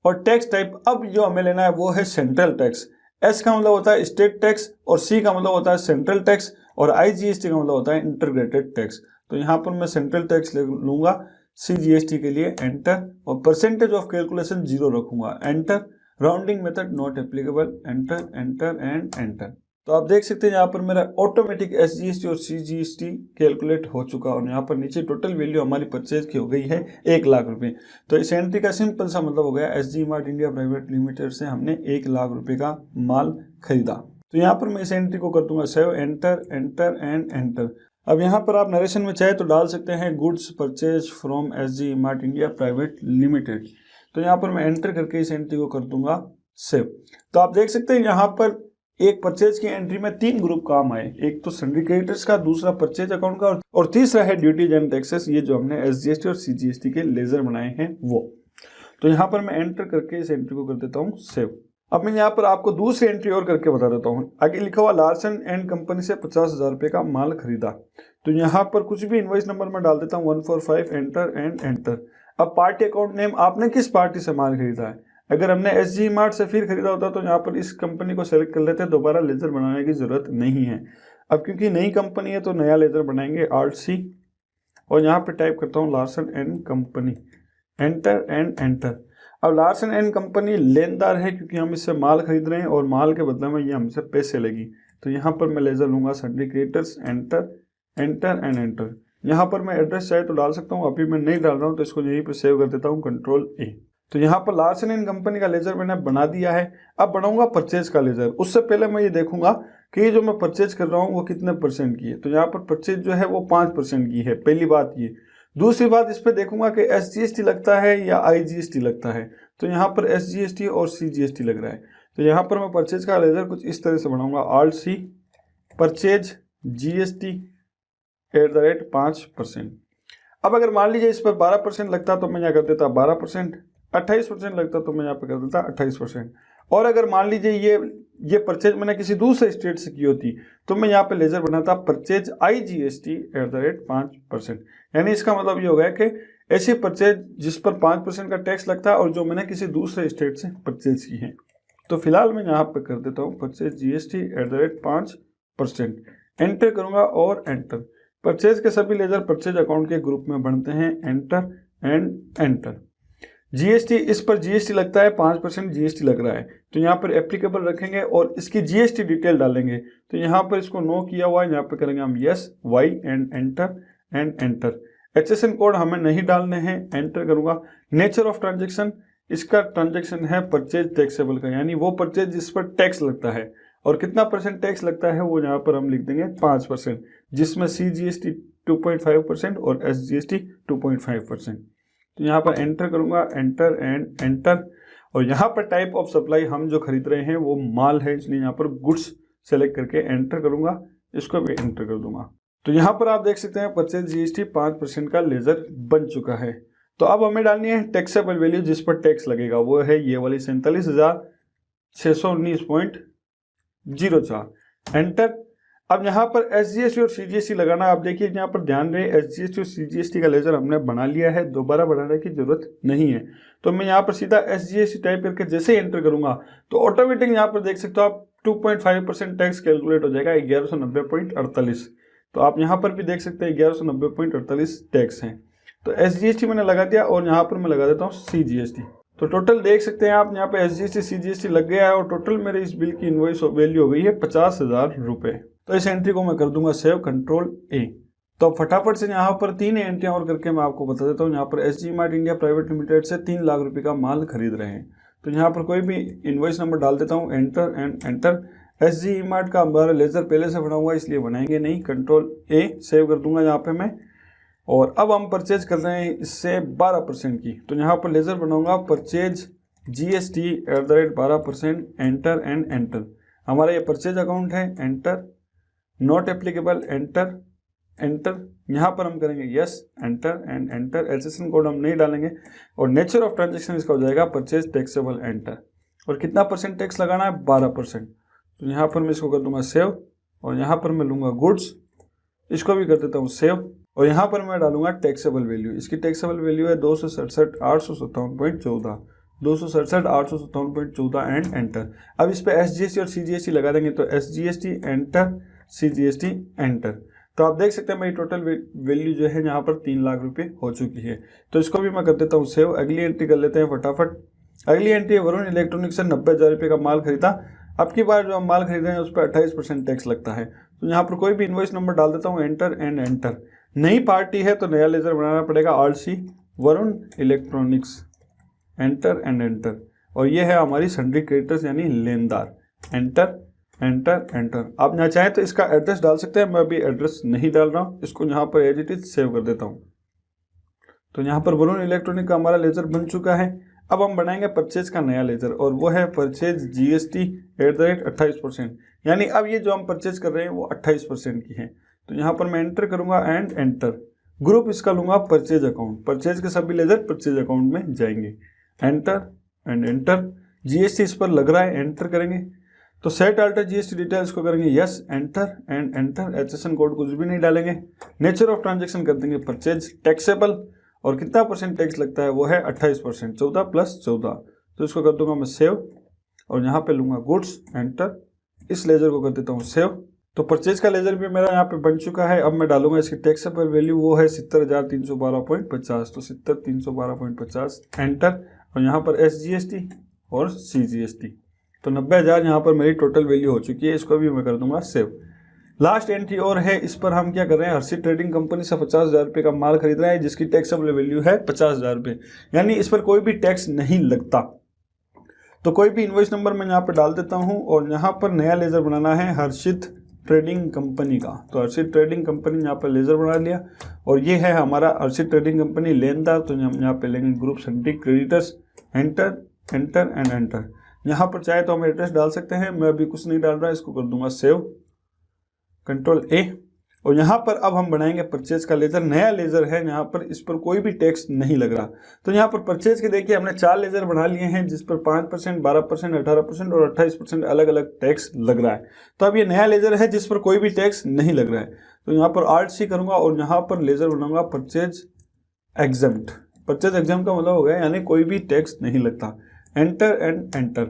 और टैक्स टाइप अब जो हमें लेना है वो है सेंट्रल टैक्स। S का मतलब होता है स्टेट टैक्स और C का मतलब होता है सेंट्रल टैक्स और IGST का मतलब होता है इंटीग्रेटेड टैक्स। तो यहाँ पर मैं सेंट्रल टैक्स लूंगा, CGST के लिए एंटर और परसेंटेज ऑफ कैलकुलेशन 0 रखूंगा, enter. Rounding method not applicable, enter enter and enter. तो आप देख सकते हैं यहाँ पर मेरा ऑटोमेटिक SGST और CGST कैलकुलेट हो चुका और यहाँ पर नीचे टोटल वैल्यू हमारी परचेज की हो गई है 1 लाख रुपए। तो इस एंट्री का सिंपल सा मतलब हो गया SG mart India private limited से हमने 1 लाख रुपए का माल खरीदा। तो यहाँ पर मैं इस एंट्री को कर दूंगा save, enter enter and enter. अब यहाँ पर आप नरेशन में चाहे तो डाल सकते हैं goods purchase from SG mart India private limited. तो यहाँ पर मैं एंटर करके इस एंट्री को कर दूंगा सेव। तो आप देख सकते हैं यहाँ पर एक परचेज की एंट्री में 3 ग्रुप काम आए, एक तो सन्ड्री क्रेडिटर्स का, दूसरा परचेज अकाउंट का और तीसरा है ड्यूटीज एंड टैक्सेस, ये जो हमने एसजीएसटी और सीजीएसटी के लेजर बनाए हैं वो। तो यहाँ पर मैं एंटर करके इस एंट्री को कर देता हूँ सेव। अब मैं यहाँ पर आपको दूसरी एंट्री और करके बता देता हूँ। आगे लिखा हुआ लार्सन एंड कंपनी से 50,000 रुपये का माल खरीदा, तो यहाँ पर कुछ भी इनवॉइस नंबर में डाल देता हूँ 145 एंटर एंड एंटर। अब पार्टी अकाउंट नेम, आपने किस पार्टी से माल खरीदा है। अगर हमने एसजी मार्ट से फिर खरीदा होता तो यहाँ पर इस कंपनी को सेलेक्ट कर लेते, दोबारा लेजर बनाने की जरूरत नहीं है। अब क्योंकि नई कंपनी है तो नया लेजर बनाएंगे आर्ट सी, और यहाँ पे टाइप करता हूँ Larsen and company, enter and enter. अब लार्सन एंड कंपनी लेनदार है क्योंकि हम इससे माल खरीद रहे हैं और माल के बदले में ये हमसे पैसे लेगी। तो यहाँ पर मैं लेजर लूंगा sundry creditors, enter enter and enter. यहाँ पर मैं एड्रेस चाहे तो डाल सकता हूँ, अभी मैं नहीं डाल रहा हूँ तो इसको यहीं पर सेव कर देता हूँ, कंट्रोल ए। तो यहाँ पर लार्सन एंड कंपनी का लेजर मैंने बना दिया है। अब बनाऊंगा परचेज का लेजर। उससे पहले मैं ये देखूंगा कि ये जो मैं परचेज कर रहा हूँ वो कितने परसेंट की है। तो यहाँ पर परचेज जो है वो 5% की है, पहली बात ये। दूसरी बात, इस पर देखूंगा कि एसजीएसटी लगता है या आईजीएसटी लगता है। तो यहाँ पर एसजीएसटी और सीजीएसटी लग रहा है। तो यहाँ पर मैं परचेज का लेजर कुछ इस तरह से बनाऊंगा, आल्ट सी परचेज जीएसटी @5%। अब अगर मान लीजिए इस पर 12% लगता तो मैं यहाँ कर देता 12%, 28% लगता तो मैं यहाँ पे कर देता 28%। और अगर मान लीजिए ये परचेज मैंने किसी दूसरे स्टेट से की होती तो मैं यहाँ पे लेजर बनाता परचेज आईजीएसटी @5%। यानी इसका मतलब ये होगा कि ऐसी परचेज जिस पर 5% का टैक्स लगता है और जो मैंने किसी दूसरे स्टेट से परचेज की है। तो फिलहाल मैं यहाँ पे कर देता हूँ परचेज जीएसटी @5%, एंटर करूंगा और एंटर। परचेज के सभी लेजर परचेज अकाउंट के ग्रुप में बनते हैं, एंटर एंड एंटर। जीएसटी, इस पर जीएसटी लगता है, 5% जीएसटी लग रहा है तो यहाँ पर एप्लीकेबल रखेंगे और इसकी जीएसटी डिटेल डालेंगे। तो यहाँ पर इसको नो किया हुआ है, यहाँ पे करेंगे हम yes y and enter. HSN code हमें नहीं डालने हैं, एंटर करूंगा। नेचर ऑफ ट्रांजेक्शन, इसका ट्रांजेक्शन है परचेज टैक्सेबल का, यानी वो परचेज जिस पर टैक्स लगता है। और कितना परसेंट टैक्स लगता है वो यहाँ पर हम लिख देंगे 5%, जिसमें CGST 2.5% और SGST 2.5%। तो यहाँ पर एंटर करूंगा, एंटर एंड एंटर। और यहाँ पर टाइप ऑफ सप्लाई हम जो खरीद रहे हैं वो माल है, इसलिए यहाँ पर गुड्स सेलेक्ट करके एंटर करूंगा, इसको भी एंटर कर दूंगा। तो यहाँ पर आप देख सकते हैं परचेज जीएसटी 5% का लेजर बन चुका है। तो अब हमें डालनी है टैक्सेबल वैल्यू जिस पर टैक्स लगेगा, वो है ये वाली 47,619.04, एंटर। अब यहाँ पर एसजीएसटी और सीजीएसटी लगाना, आप देखिए यहाँ पर ध्यान रहे एसजीएसटी और सीजीएसटी का लेजर हमने बना लिया है, दोबारा बनाने की जरूरत नहीं है। तो मैं यहाँ पर सीधा एसजीएसटी टाइप करके जैसे ही एंटर करूंगा तो ऑटोमेटिक यहाँ पर देख सकते हो आप 2.5% टैक्स कैलकुलेट हो जाएगा 1190.48। तो आप यहाँ पर भी देख सकते हैं 1190.48 टैक्स हैं। तो एसजीएसटी मैंने लगा दिया और यहाँ पर मैं लगा देता हूँ सीजीएसटी। तो टोटल देख सकते हैं आप यहाँ पे एसजीएसटी सीजीएसटी लग गया है और टोटल मेरे इस बिल की इनवॉइस वैल्यू हो गई है 50,000 रुपये। तो इस एंट्री को मैं कर दूंगा सेव, कंट्रोल ए। तो फटाफट से यहाँ पर 3 एंट्रियां और करके मैं आपको बता देता हूँ। यहाँ पर SG mart India private limited से 3 लाख रुपए का माल खरीद रहे हैं। तो यहाँ पर कोई भी इनवॉइस नंबर डाल देता हूँ, enter and enter. SG mart का हमारा लेजर पहले से बना हुआ है इसलिए बनाएंगे नहीं, कंट्रोल ए सेव कर दूंगा यहाँ पे मैं। और अब हम परचेज कर रहे हैं इससे 12% की, तो यहाँ पर लेजर बनाऊंगा purchase GST @12%, enter and enter. हमारा ये परचेज अकाउंट है, enter, not applicable, enter enter. यहाँ पर हम करेंगे yes, enter and enter. HSN code हम नहीं डालेंगे और नेचर ऑफ ट्रांजेक्शन इसका हो जाएगा परचेज टैक्सेबल, एंटर। और कितना परसेंट टैक्स लगाना है, 12%। तो यहाँ पर मैं इसको कर दूंगा सेव और यहाँ पर मैं लूंगा गुड्स, इसको भी कर देता हूँ सेव। और यहाँ पर मैं डालूंगा टैक्सेबल वैल्यू, इसकी टैक्सेबल वैल्यू है 267,857.14, 267,857.14 एंड एंटर। अब इस पे SGST और CGST लगा देंगे तो SGST एंटर, CGST एंटर। तो आप देख सकते हैं मेरी टोटल वैल्यू जो है यहाँ पर 3 लाख रुपए हो चुकी है। तो इसको भी मैं कर देता हूँ सेव। अगली एंट्री कर लेते हैं फटाफट। अगली एंट्री है वरुण इलेक्ट्रॉनिक्स से 90,000 रुपये का माल खरीदा। अब की बार जो हम माल खरीद रहे हैं उस पर 28% टैक्स लगता है। तो यहाँ पर कोई भी इनवॉइस नंबर डाल देता हूँ, एंटर एंड एंटर। नई पार्टी है तो नया लेजर बनाना पड़ेगा, RC Varun electronics, enter and enter. और ये है हमारी सन्ड्री क्रेडिटर्स यानी लेनदार, एंटर एंटर एंटर। आप यहाँ चाहें तो इसका एड्रेस डाल सकते हैं, मैं अभी एड्रेस नहीं डाल रहा हूँ, इसको यहाँ पर एज इट इज सेव कर देता हूँ। तो यहाँ पर वरुण इलेक्ट्रॉनिक का हमारा लेजर बन चुका है। अब हम बनाएंगे परचेज का नया लेजर और वो है परचेज GST 28%, यानी अब ये जो हम परचेज कर रहे हैं वो 28% की है। तो यहाँ पर मैं एंटर करूंगा एंड एंटर। ग्रुप इसका लूंगा परचेज अकाउंट, परचेज के सभी लेजर परचेज अकाउंट में जाएंगे। Enter and enter. जीएसटी इस पर लग रहा है, एंटर करेंगे। तो सेट अल्टर जीएसटी डिटेल्स को करेंगे yes, enter and enter. HSN code कुछ भी नहीं डालेंगे। नेचर ऑफ ट्रांजेक्शन कर देंगे परचेज टैक्सेबल, और कितना परसेंट टैक्स लगता है वो है 28%, 14 + 14। तो इसको कर दूंगा मैं सेव, और यहाँ पे लूंगा गुड्स, एंटर। इस लेजर को कर देता हूँ सेव। तो परचेज का लेजर भी मेरा यहाँ पे बन चुका है। अब मैं डालूंगा इसकी टैक्सेबल वैल्यू, वो है 70,312.50। तो 70,312.50, एंटर। और यहाँ पर SGST और CGST, तो 90,000 यहाँ पर मेरी टोटल वैल्यू हो चुकी है। इसको भी मैं कर दूंगा सेव। लास्ट एंट्री और है, इस पर हम क्या कर रहे हैं, हर्षित ट्रेडिंग कंपनी से 50,000 रुपये का माल खरीद रहे हैं, जिसकी टैक्सेबल वैल्यू है 50,000 रुपये, यानी इस पर कोई भी टैक्स नहीं लगता। तो कोई भी इनवॉइस नंबर मैं यहाँ पर डाल देता हूँ, और यहाँ पर नया लेजर बनाना है हर्षित ट्रेडिंग कंपनी का। तो हर्षित ट्रेडिंग कंपनी यहाँ पर लेजर बना लिया, और ये है हमारा हर्षित ट्रेडिंग कंपनी लेनदार। तो हम यहाँ पे लेंगे ग्रुप सन्टी creditors, enter enter and enter. यहाँ पर चाहे तो हम एड्रेस डाल सकते हैं, मैं अभी कुछ नहीं डाल रहा, इसको कर दूंगा सेव, कंट्रोल A। और यहाँ पर अब हम बनाएंगे परचेज का लेजर। नया लेजर है यहाँ पर, इस पर कोई भी टैक्स नहीं लग रहा। तो यहाँ पर परचेज के देखिए हमने 4 लेजर बना लिए हैं, जिस पर 5%, 12%, 18% और 28% अलग अलग टैक्स लग रहा है। तो अब ये नया लेजर है जिस पर कोई भी टैक्स नहीं लग रहा है। तो यहाँ पर Alt+C करूंगा, और यहाँ पर लेजर बनाऊंगा परचेज एग्जेम्प्ट। परचेज एग्जाम का मतलब हो गया यानी कोई भी टैक्स नहीं लगता। Enter and enter.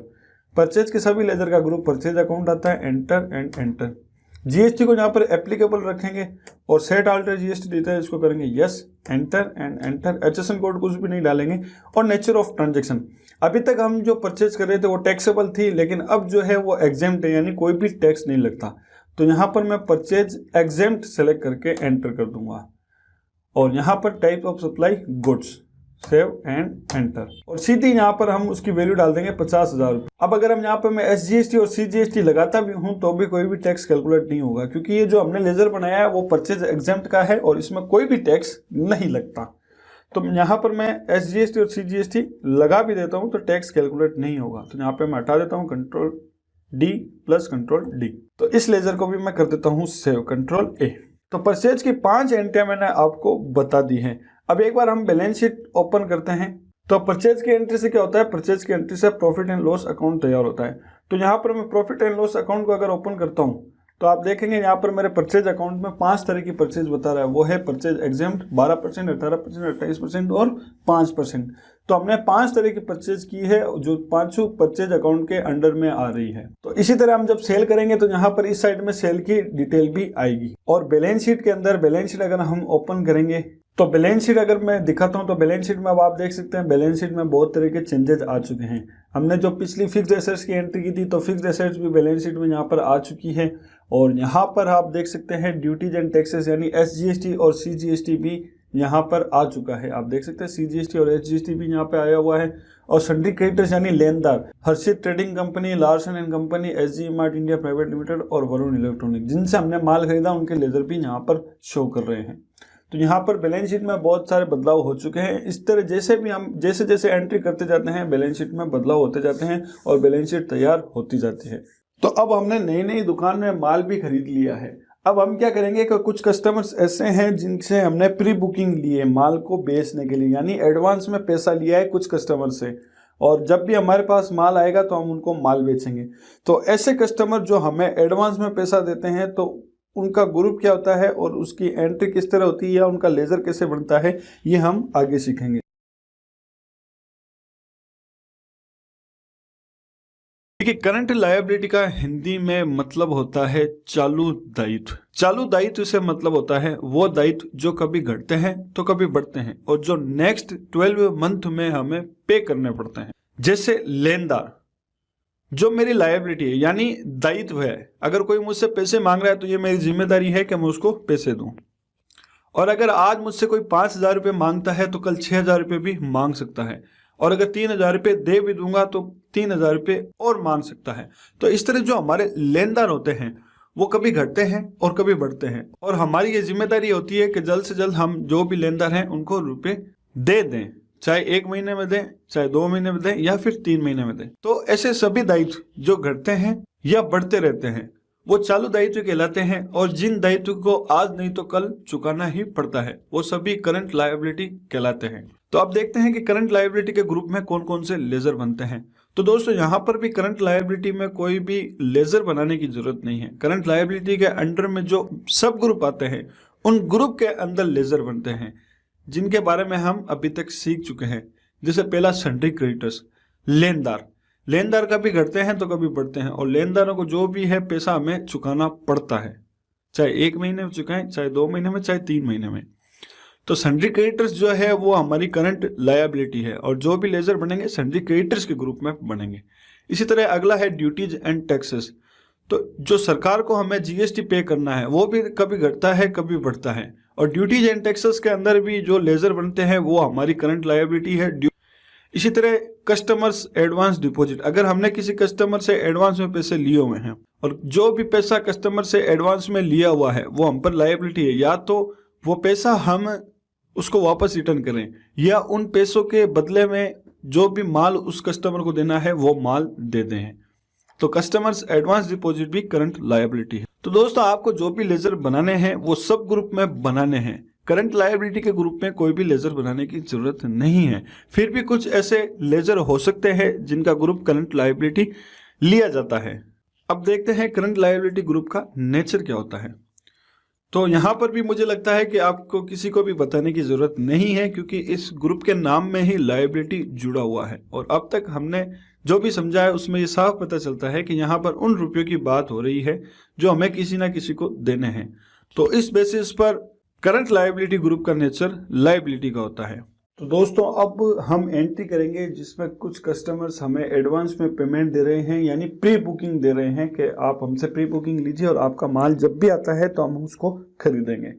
परचेज के सभी लेजर का ग्रुप परचेज अकाउंट आता है, एंटर एंड एंटर। जीएसटी को यहाँ पर एप्लीकेबल रखेंगे, और सेट अल्टर जीएसटी डिटेल इसको करेंगे yes, enter and enter. HSN code कुछ भी नहीं डालेंगे। और नेचर ऑफ ट्रांजेक्शन, अभी तक हम जो परचेज कर रहे थे वो टैक्सेबल थी, लेकिन अब जो है वो एग्जेम्प्ट है, यानी कोई भी टैक्स नहीं लगता। तो यहाँ पर मैं परचेज एग्जेम्प्ट सेलेक्ट करके एंटर कर दूंगा, और यहाँ पर type of supply goods, save and enter. और सीधी यहाँ पर हम उसकी वैल्यू डाल देंगे 50,000 रुपये। अब अगर हम यहाँ पर मैं SGST और CGST लगाता भी हूँ तो भी कोई भी टैक्स कैलकुलेट नहीं होगा, क्योंकि ये जो हमने लेजर बनाया है वो परचेज एग्जेम्प्ट का है, और इसमें कोई भी टैक्स नहीं लगता। तो यहाँ पर मैं SGST और CGST लगा भी देता हूँ तो टैक्स कैलकुलेट नहीं होगा। तो यहाँ पे मैं हटा देता हूँ, कंट्रोल D + कंट्रोल D। तो इस लेजर को भी मैं कर देता हूँ सेव, कंट्रोल A। तो परचेज की 5 एंट्रियां मैंने आपको बता दी हैं। अब एक बार हम बैलेंस शीट ओपन करते हैं। तो परचेज की एंट्री से क्या होता है, परचेज की एंट्री से प्रॉफिट एंड लॉस अकाउंट तैयार होता है। तो यहाँ पर मैं प्रॉफिट एंड लॉस अकाउंट को अगर ओपन करता हूँ तो आप देखेंगे यहाँ पर मेरे परचेज अकाउंट में 5 तरह की परचेज बता रहा है। वो है परचेज एग्जेम्प्ट 12%, 18%, 28% और 5%। तो हमने 5 तरह की परचेज की है जो 5 परचेज अकाउंट के अंडर में आ रही है। तो इसी तरह हम जब सेल करेंगे तो यहाँ पर इस साइड में सेल की डिटेल भी आएगी। और बैलेंस शीट के अंदर बैलेंस शीट अगर हम ओपन करेंगे तो बैलेंस शीट अगर मैं दिखाता हूं तो बैलेंस शीट में अब आप देख सकते हैं बैलेंस शीट में बहुत तरह के चेंजेस आ चुके हैं। हमने जो पिछली फिक्स्ड एसेट्स की एंट्री की थी तो फिक्स्ड एसेट्स भी बैलेंस शीट में यहाँ पर आ चुकी है। और यहाँ पर आप देख सकते हैं ड्यूटीज एंड टैक्सेस यानी SGST और CGST भी यहाँ पर आ चुका है। आप देख सकते हैं CGST और SGST भी यहाँ पे आया हुआ है। और सन्ड्री क्रेडिटर्स यानी लेनदार Harshit trading company, Larsen and company, SG mart India private limited और वरुण इलेक्ट्रॉनिक, जिनसे हमने माल खरीदा उनके लेजर भी यहाँ पर शो कर रहे हैं। तो यहाँ पर बैलेंस शीट में बहुत सारे बदलाव हो चुके हैं। इस तरह जैसे भी हम जैसे जैसे एंट्री करते जाते हैं बैलेंस शीट में बदलाव होते जाते हैं और बैलेंस शीट तैयार होती जाती है। तो अब हमने नई नई दुकान में माल भी खरीद लिया है। अब हम क्या करेंगे कि कुछ कस्टमर्स ऐसे हैं जिनसे हमने प्री बुकिंग ली है माल को बेचने के लिए, यानी एडवांस में पैसा लिया है कुछ कस्टमर से, और जब भी हमारे पास माल आएगा तो हम उनको माल बेचेंगे। तो ऐसे कस्टमर जो हमें एडवांस में पैसा देते हैं तो उनका ग्रुप क्या होता है और उसकी एंट्री किस तरह होती है या उनका लेजर कैसे बनता है, ये हम आगे सीखेंगे। देखिए, करंट लायबिलिटी का हिंदी में मतलब होता है चालू दायित्व। चालू दायित्व से मतलब होता है वो दायित्व जो कभी घटते हैं तो कभी बढ़ते हैं और जो नेक्स्ट 12 मंथ में हमें पे करने पड़ते हैं। जैसे लेनदार जो मेरी लायबिलिटी है यानी दायित्व है, अगर कोई मुझसे पैसे मांग रहा है तो ये मेरी जिम्मेदारी है कि मैं उसको पैसे दूं। और अगर आज मुझसे कोई 5,000 रुपये मांगता है तो कल 6,000 रुपये भी मांग सकता है, और अगर 3,000 रुपये दे भी दूंगा तो 3,000 रुपये और मांग सकता है। तो इस तरह जो हमारे लेनदार होते हैं वो कभी घटते हैं और कभी बढ़ते हैं, और हमारी ये जिम्मेदारी होती है कि जल्द से जल्द हम जो भी लेनदार हैं उनको रुपये दे दें, चाहे 1 महीने में दें, चाहे 2 महीने में दें या फिर 3 महीने में दें। तो ऐसे सभी दायित्व जो घटते हैं या बढ़ते रहते हैं वो चालू दायित्व कहलाते हैं, और जिन दायित्व को आज नहीं तो कल चुकाना ही पड़ता है वो सभी करंट लायबिलिटी कहलाते हैं। तो अब देखते हैं कि करंट लायबिलिटी के ग्रुप में कौन कौन से लेजर बनते हैं। तो दोस्तों यहाँ पर भी करंट लायबिलिटी में कोई भी लेजर बनाने की जरूरत नहीं है। करंट लायबिलिटी के अंडर में जो सब ग्रुप आते हैं उन ग्रुप के अंदर लेजर बनते हैं, जिनके बारे में हम अभी तक सीख चुके हैं। जैसे पहला सन्ड्री क्रेडिटर्स, लेनदार। लेनदार कभी घटते हैं तो कभी बढ़ते हैं, और लेनदारों को जो भी है पैसा हमें चुकाना पड़ता है, चाहे 1 महीने में चुकाएं, चाहे 2 महीने में, चाहे 3 महीने में। तो सन्ड्री क्रेडिटर्स जो है वो हमारी करंट लायबिलिटी है, और जो भी लेजर बनेंगे सन्ड्री क्रेडिटर्स के ग्रुप में बनेंगे। इसी तरह अगला है ड्यूटीज एंड टैक्सेस। तो जो सरकार को हमें जीएसटी पे करना है वो भी कभी घटता है कभी बढ़ता है, और ड्यूटीज एंड टैक्सेस के अंदर भी जो लेजर बनते हैं वो हमारी करंट लायबिलिटी है। इसी तरह कस्टमर्स एडवांस डिपॉजिट, अगर हमने किसी कस्टमर से एडवांस में पैसे लिए हुए हैं और जो भी पैसा कस्टमर से एडवांस में लिया हुआ है वो हम पर लायबिलिटी है, या तो वो पैसा हम उसको वापस रिटर्न करें या उन पैसों के बदले में जो भी माल उस कस्टमर को देना है वो माल दे दें। तो कस्टमर्स एडवांस डिपॉजिट भी करंट लायबिलिटी है। तो दोस्तों आपको जो भी लेजर बनाने हैं वो सब ग्रुप में बनाने हैं। करंट लायबिलिटी के ग्रुप में कोई भी लेजर बनाने की जरूरत नहीं है। फिर भी कुछ ऐसे लेजर हो सकते हैं जिनका ग्रुप करंट लायबिलिटी लिया जाता है। अब देखते हैं करंट लायबिलिटी ग्रुप का नेचर क्या होता है। तो यहाँ पर भी मुझे लगता है कि आपको किसी को भी बताने की जरूरत नहीं है, क्योंकि इस ग्रुप के नाम में ही लायबिलिटी जुड़ा हुआ है, और अब तक हमने जो भी समझा है उसमें ये साफ पता चलता है कि यहाँ पर उन रुपयों की बात हो रही है जो हमें किसी ना किसी को देने हैं। तो इस बेसिस पर करंट लायबिलिटी ग्रुप का नेचर लायबिलिटी का होता है। तो दोस्तों अब हम एंट्री करेंगे जिसमें कुछ कस्टमर्स हमें एडवांस में पेमेंट दे रहे हैं, यानी प्री बुकिंग दे रहे हैं कि आप हमसे प्री बुकिंग लीजिए और आपका माल जब भी आता है तो हम उसको खरीदेंगे।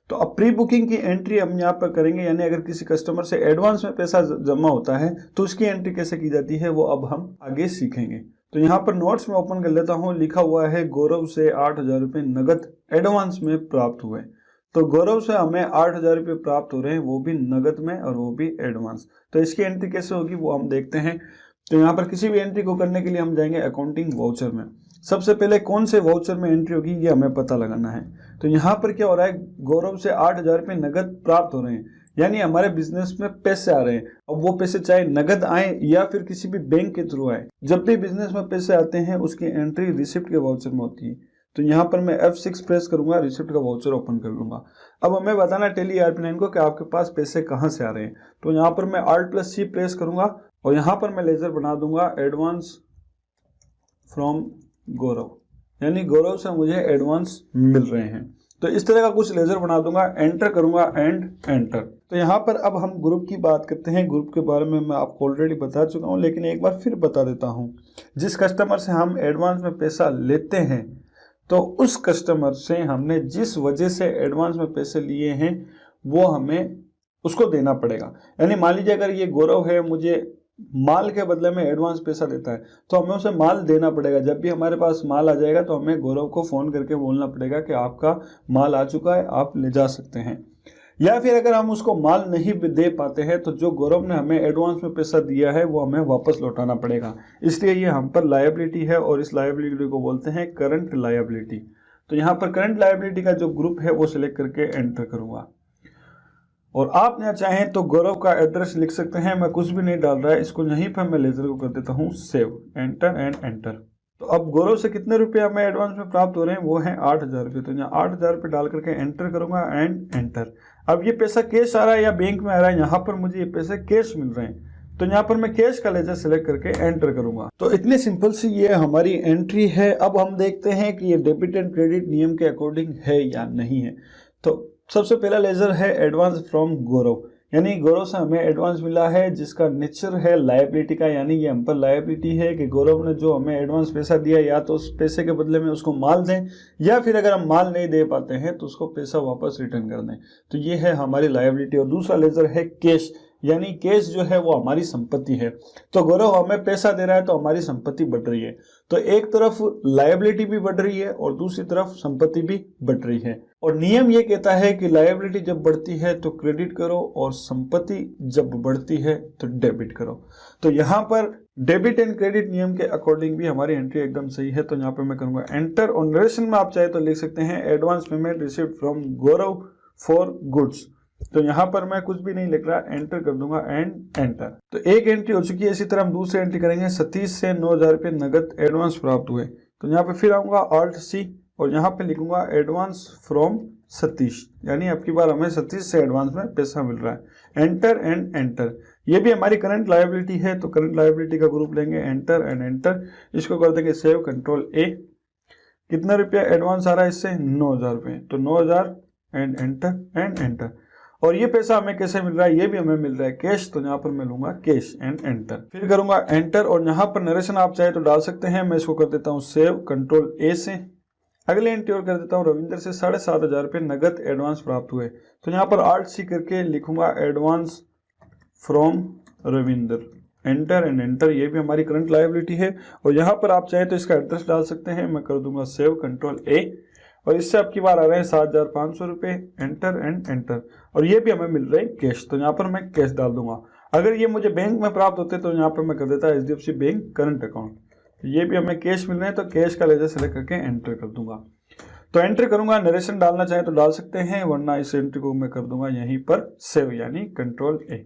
तो अब प्री बुकिंग की एंट्री हम यहाँ पर करेंगे, यानी अगर किसी कस्टमर से एडवांस में पैसा जमा होता है तो उसकी एंट्री कैसे की जाती है वो अब हम आगे सीखेंगे। तो यहाँ पर नोट्स में ओपन कर लेता हूँ, लिखा हुआ है गौरव से 8,000 रुपये नगद एडवांस में प्राप्त हुए। तो गौरव से हमें 8,000 रुपये प्राप्त हो रहे हैं, वो भी नगद में और वो भी एडवांस। तो इसकी एंट्री कैसे होगी वो हम देखते हैं। तो यहाँ पर किसी भी एंट्री को करने के लिए हम जाएंगे अकाउंटिंग वाउचर में। सबसे पहले कौन से वाउचर में एंट्री होगी ये हमें पता लगाना है। तो यहाँ पर क्या हो रहा है, गौरव से 8,000 रुपये नगद प्राप्त हो रहे हैं, यानी हमारे बिजनेस में पैसे आ रहे हैं। अब वो पैसे चाहे नगद आए या फिर किसी भी बैंक के थ्रू आए, जब भी बिजनेस में पैसे आते हैं उसकी एंट्री रिसिप्ट के वाउचर में होती है। तो यहाँ पर मैं F6 प्रेस करूंगा, रिसिप्ट का वाउचर ओपन कर लूंगा। अब हमें बताना टैली ERP9 को कि आपके पास पैसे कहाँ से आ रहे हैं। तो यहाँ पर मैं Alt+C प्रेस करूंगा और यहाँ पर मैं लेजर बना दूंगा एडवांस फ्रॉम गौरव, यानी गौरव से मुझे एडवांस मिल रहे हैं। तो इस तरह का कुछ लेजर बना दूंगा, एंटर करूंगा एंड एंटर। तो यहाँ पर अब हम ग्रुप की बात करते हैं। ग्रुप के बारे में मैं आपको ऑलरेडी बता चुका हूँ, लेकिन एक बार फिर बता देता हूँ। जिस कस्टमर से हम एडवांस में पैसा लेते हैं तो उस कस्टमर से हमने जिस वजह से एडवांस में पैसे लिए हैं वो हमें उसको देना पड़ेगा। यानी मान लीजिए अगर ये गौरव है, मुझे माल के बदले में एडवांस पैसा देता है तो हमें उसे माल देना पड़ेगा। जब भी हमारे पास माल आ जाएगा तो हमें गौरव को फ़ोन करके बोलना पड़ेगा कि आपका माल आ चुका है, आप ले जा सकते हैं। या फिर अगर हम उसको माल नहीं भी दे पाते हैं तो जो गौरव ने हमें एडवांस में पैसा दिया है वो हमें वापस लौटाना पड़ेगा। इसलिए ये हम पर लायबिलिटी है और इस लायबिलिटी को बोलते हैं करंट लायबिलिटी। तो यहाँ पर करंट लायबिलिटी का जो ग्रुप है वो सिलेक्ट करके एंटर करूँगा। और आप यहाँ चाहें तो गौरव का एड्रेस लिख सकते हैं, मैं कुछ भी नहीं डाल रहा है इसको। यहीं पर मैं लेजर को कर देता हूँ सेव, एंटर एंड एंटर। तो अब गौरव से कितने रुपए हमें एडवांस में प्राप्त हो रहे हैं वो हैं 8,000 रुपये। तो यहाँ 8,000 रुपये डाल करके एंटर करूँगा एंड एंटर। अब ये पैसा कैश आ रहा है या बैंक में आ रहा है, यहाँ पर मुझे ये पैसे कैश मिल रहे हैं तो यहाँ पर मैं कैश का लेजर सेलेक्ट करके एंटर करूँगा। तो इतनी सिंपल सी ये हमारी एंट्री है। अब हम देखते हैं कि ये डेबिट एंड क्रेडिट नियम के अकॉर्डिंग है या नहीं है। तो सबसे पहला लेजर है एडवांस फ्रॉम गौरव, यानी गौरव से हमें एडवांस मिला है जिसका नेचर है लायबिलिटी का, यानी ये हम पर लायबिलिटी है कि गौरव ने जो हमें एडवांस पैसा दिया या तो उस पैसे के बदले में उसको माल दें या फिर अगर हम माल नहीं दे पाते हैं तो उसको पैसा वापस रिटर्न कर दें। तो ये है हमारी लायबिलिटी। और दूसरा लेजर है कैश, यानी कैश जो है वो हमारी संपत्ति है। तो गौरव हमें पैसा दे रहा है तो हमारी संपत्ति बढ़ रही है। तो एक तरफ लायबिलिटी भी बढ़ रही है और दूसरी तरफ संपत्ति भी बढ़ रही है। और नियम ये कहता है कि लायबिलिटी जब बढ़ती है तो क्रेडिट करो और संपत्ति जब बढ़ती है तो डेबिट करो। तो यहाँ पर डेबिट एंड क्रेडिट नियम के अकॉर्डिंग भी हमारी एंट्री एकदम सही है। तो यहाँ पे मैं करूंगा एंटर और नरेशन में आप चाहे तो लिख सकते हैं advance payment received from Gaurav for goods. तो यहाँ पर मैं कुछ भी नहीं लिख रहा, एंटर कर दूंगा एंड एंटर। तो एक एंट्री हो चुकी है। इसी तरह हम दूसरी एंट्री करेंगे, सतीश से 9,000 रुपये नगद एडवांस प्राप्त हुए। तो यहाँ पे फिर आऊंगा Alt C और यहाँ पे लिखूंगा एडवांस फ्रॉम सतीश, यानी अब की बार हमें सतीश से एडवांस में पैसा मिल रहा है। Enter and enter. ये भी हमारी करंट लायबिलिटी है तो करंट लायबिलिटी का ग्रुप लेंगे, एंटर एंड एंटर। इसको कर देंगे सेव, कंट्रोल A। कितना रुपया एडवांस आ रहा है इससे? 9,000 रुपये। तो 9,000 एंड एंटर। और ये पैसा हमें कैसे मिल रहा है? ये भी हमें मिल रहा है कैश। तो यहाँ पर मैं लूंगा कैश एंड एंटर। फिर करूंगा एंटर और यहाँ पर नरेशन आप चाहे तो डाल सकते हैं। मैं इसको कर देता हूँ सेव, कंट्रोल A से। अगले एंट्री और कर देता हूँ, रविंदर से 7,500 रुपये नगद एडवांस प्राप्त हुए। तो यहाँ पर Alt C करके लिखूंगा advance from Ravinder, enter and enter. ये भी हमारी करंट लायबिलिटी है। और यहाँ पर आप चाहे तो इसका एड्रेस डाल सकते हैं। मैं कर दूंगा सेव, कंट्रोल A। और इससे अब की बार आ रहे हैं 7,500 रुपये, एंटर एंड एंटर। और ये भी हमें मिल रहे हैं कैश। तो यहाँ पर मैं कैश डाल दूंगा। अगर ये मुझे बैंक में प्राप्त होते तो यहाँ पर मैं कर देता HDFC बैंक करंट अकाउंट। तो ये भी हमें कैश मिल रहे हैं तो कैश का लेजर सेलेक्ट करके एंटर कर दूंगा। तो एंटर करूंगा, नरेशन डालना चाहे तो डाल सकते हैं, वरना इस एंट्री को मैं कर दूंगा यहीं पर सेव, यानी कंट्रोल A।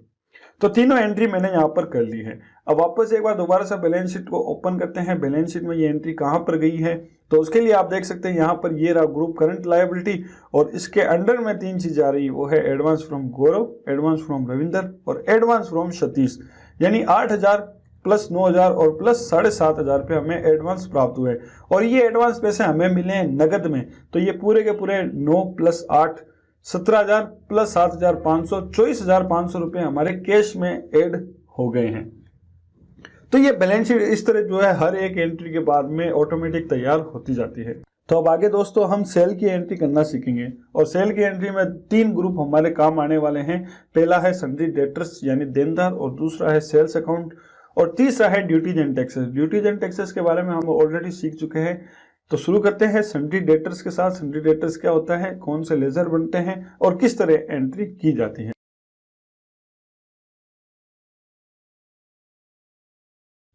तो तीनों एंट्री मैंने यहाँ पर कर ली है। अब वापस एक बार दोबारा से बैलेंस शीट को ओपन करते हैं। बैलेंस शीट में ये एंट्री कहाँ पर गई है? तो उसके लिए आप देख सकते हैं यहाँ पर ये रहा ग्रुप करंट लायबिलिटी और इसके अंडर में 3 चीजें आ रही है। वो है advance from Gaurav, advance from Ravinder और एडवांस फ्रॉम सतीश। यानी 8,000 प्लस 9,000 और प्लस 7,500 रुपये हमें एडवांस प्राप्त हुए। और ये एडवांस पैसे हमें मिले हैं नगद में। तो ये पूरे के पूरे 9 + 8 17,000 प्लस 7,500 24,500 रुपये हमारे कैश में ऐड हो गए हैं। तो ये बैलेंस शीट इस तरह जो है हर एक एंट्री के बाद में ऑटोमेटिक तैयार होती जाती है। तो अब आगे दोस्तों हम सेल की एंट्री करना सीखेंगे। और सेल की एंट्री में 3 ग्रुप हमारे काम आने वाले हैं। पहला है सन्ड्री डेटर्स यानी देनदार, और दूसरा है सेल्स अकाउंट, और तीसरा है duties and taxes. Duties and taxes के बारे में हम ऑलरेडी सीख चुके हैं। तो शुरू करते हैं सन्ड्री डेटर्स के साथ। सन्ड्री डेटर्स क्या होता है, कौन से लेजर बनते हैं और किस तरह एंट्री की जाती है।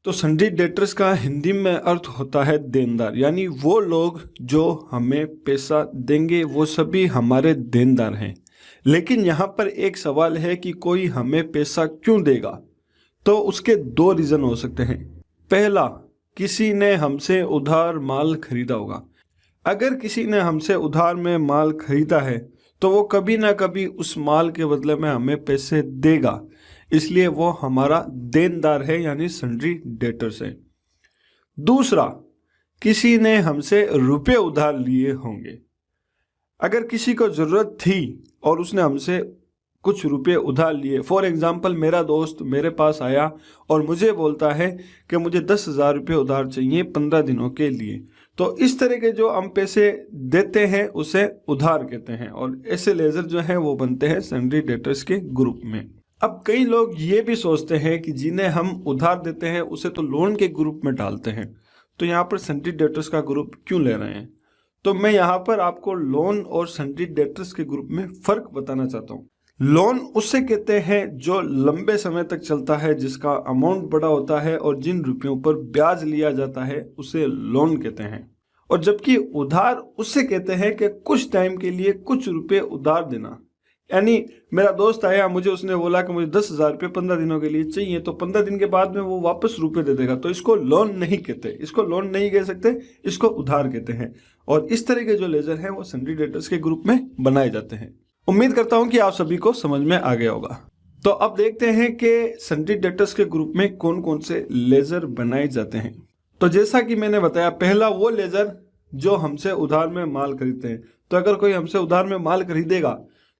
तो सन्ड्री डेटर्स का हिंदी में अर्थ होता है देनदार, यानी वो लोग जो हमें पैसा देंगे वो सभी हमारे देनदार हैं। लेकिन यहाँ पर एक सवाल है कि कोई हमें पैसा क्यों देगा? तो उसके 2 रीज़न हो सकते हैं। पहला, किसी ने हमसे उधार माल खरीदा होगा। अगर किसी ने हमसे उधार में माल खरीदा है तो वो कभी ना कभी उस माल के बदले में हमें पैसे देगा, इसलिए वो हमारा देनदार है, यानी सन्ड्री डेटर्स है। दूसरा, किसी ने हमसे रुपए उधार लिए होंगे। अगर किसी को जरूरत थी और उसने हमसे कुछ रुपए उधार लिए, फॉर एग्जाम्पल मेरा दोस्त मेरे पास आया और मुझे बोलता है कि मुझे 10,000 रुपये उधार चाहिए 15 दिनों के लिए, तो इस तरह के जो हम पैसे देते हैं उसे उधार कहते हैं। और ऐसे लेजर जो हैं वो बनते हैं सन्ड्री डेटर्स के ग्रुप में। अब कई लोग ये भी सोचते हैं कि जिन्हें हम उधार देते हैं उसे तो लोन के ग्रुप में डालते हैं, तो यहाँ पर सन्ड्री डेटर्स का ग्रुप क्यों ले रहे हैं? तो मैं यहाँ पर आपको लोन और सन्ड्री डेटर्स के ग्रुप में फर्क बताना चाहता हूँ। लोन उससे कहते हैं जो लंबे समय तक चलता है, जिसका अमाउंट बड़ा होता है और जिन रुपयों पर ब्याज लिया जाता है उसे लोन कहते हैं। और जबकि उधार उससे कहते हैं कि कुछ टाइम के लिए कुछ रुपए उधार देना। यानी मेरा दोस्त आया, मुझे उसने बोला कि मुझे 10,000 रुपये 15 दिनों के लिए चाहिए, तो 15 दिन के बाद में वो वापस रुपए दे देगा। तो इसको लोन नहीं कहते, इसको लोन नहीं कह सकते, इसको उधार कहते हैं। और इस तरह के जो लेजर हैं वो सन्ड्री डेटर्स के ग्रुप में बनाए जाते हैं। उम्मीद करता हूं कि आप सभी को समझ में आ गया होगा। तो अब देखते हैं कि सन्ड्री डेटर्स के ग्रुप में कौन कौन से लेजर बनाए जाते हैं। तो जैसा कि मैंने बताया, पहला वो लेजर जो हमसे उधार में माल खरीदते हैं। तो अगर कोई हमसे उधार में माल खरीदेगा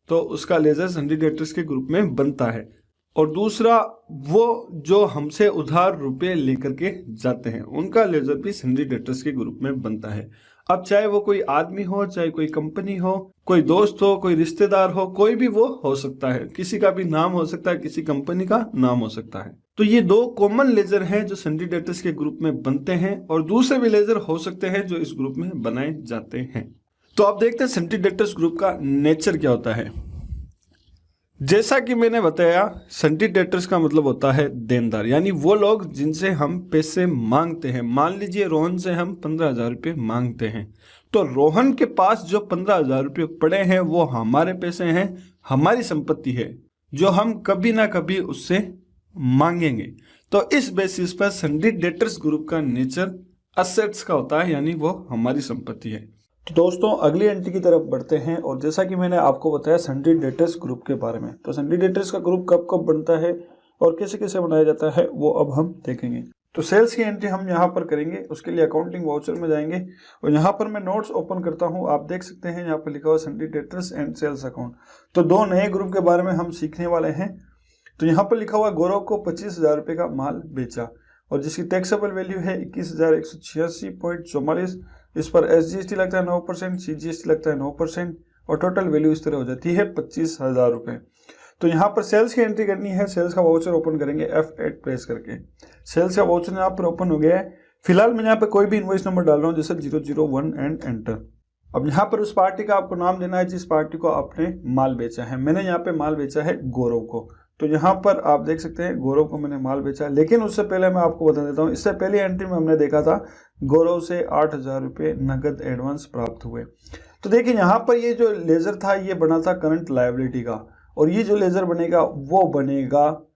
तो उसका लेजर सन्ड्री डेटर्स के ग्रुप में बनता है। और दूसरा, वो जो हमसे उधार रुपए लेकर के जाते हैं, उनका लेजर भी सन्ड्री डेटर्स के ग्रुप में बनता है। अब चाहे वो कोई आदमी हो, चाहे कोई कंपनी हो, कोई दोस्त हो, कोई रिश्तेदार हो, कोई भी वो हो सकता है, किसी का भी नाम हो सकता है, किसी कंपनी का नाम हो सकता है। तो ये दो कॉमन लेजर हैं जो सन्डी डेटर्स के ग्रुप में बनते हैं, और दूसरे भी लेजर हो सकते हैं जो इस ग्रुप में बनाए जाते हैं। तो आप देखते हैं सन्डी डेटर्स ग्रुप का नेचर क्या होता है। जैसा कि मैंने बताया, सन्डी डेटर्स का मतलब होता है देनदार, यानी वो लोग जिनसे हम पैसे मांगते हैं। मान लीजिए रोहन से हम 15,000 रुपये मांगते हैं, तो रोहन के पास जो 15,000 रुपये पड़े हैं वो हमारे पैसे हैं, हमारी संपत्ति है, जो हम कभी ना कभी उससे मांगेंगे। तो इस बेसिस पर सन्डी डेटर्स ग्रुप का नेचर असेट्स का होता है, यानी वो हमारी संपत्ति है। तो दोस्तों अगली एंट्री की तरफ बढ़ते हैं, और जैसा कि मैंने आपको बताया सन्डी डेटर्स ग्रुप के बारे में, तो सन्डी डेटर्स का ग्रुप कब कब बनता है और कैसे कैसे बनाया जाता है वो अब हम देखेंगे। तो सेल्स की एंट्री हम यहाँ पर करेंगे, उसके लिए अकाउंटिंग वाउचर में जाएंगे, और यहाँ पर मैं नोट्स ओपन करता हूँ। आप देख सकते हैं यहाँ पर लिखा हुआ sundry debtors and sales account. तो दो नए ग्रुप के बारे में हम सीखने वाले हैं। तो यहाँ पर लिखा हुआ गौरव को 25,000 रुपये का माल बेचा, और जिसकी टैक्सेबल वैल्यू है 21,186.44। इस पर SGST लगता है 9%, CGST लगता है 9%, और टोटल वैल्यू इस तरह हो जाती है 25,000 रुपये। तो यहाँ पर सेल्स की एंट्री करनी है। सेल्स का वाउचर ओपन करेंगे F8 प्रेस करके। सेल्स का वाउचर यहाँ पर ओपन हो गया है। फिलहाल मैं यहाँ पे कोई भी इनवॉइस नंबर डाल रहा हूँ, जैसे 001 एंड एंटर। अब यहाँ पर उस पार्टी का आपको नाम देना है जिस पार्टी को आपने माल बेचा है। मैंने यहाँ पे माल बेचा है गौरव को, तो यहाँ पर आप देख सकते हैं गौरव को मैंने माल बेचा। लेकिन उससे पहले मैं आपको बता देता हूँ, इससे पहली एंट्री में हमने देखा था गौरव से 8,000 रुपये नगद एडवांस प्राप्त हुए। तो देखिए यहाँ पर ये जो लेजर था ये बना था करंट लायबिलिटी का, और ये जो लेजर बनेगा वो बनेगा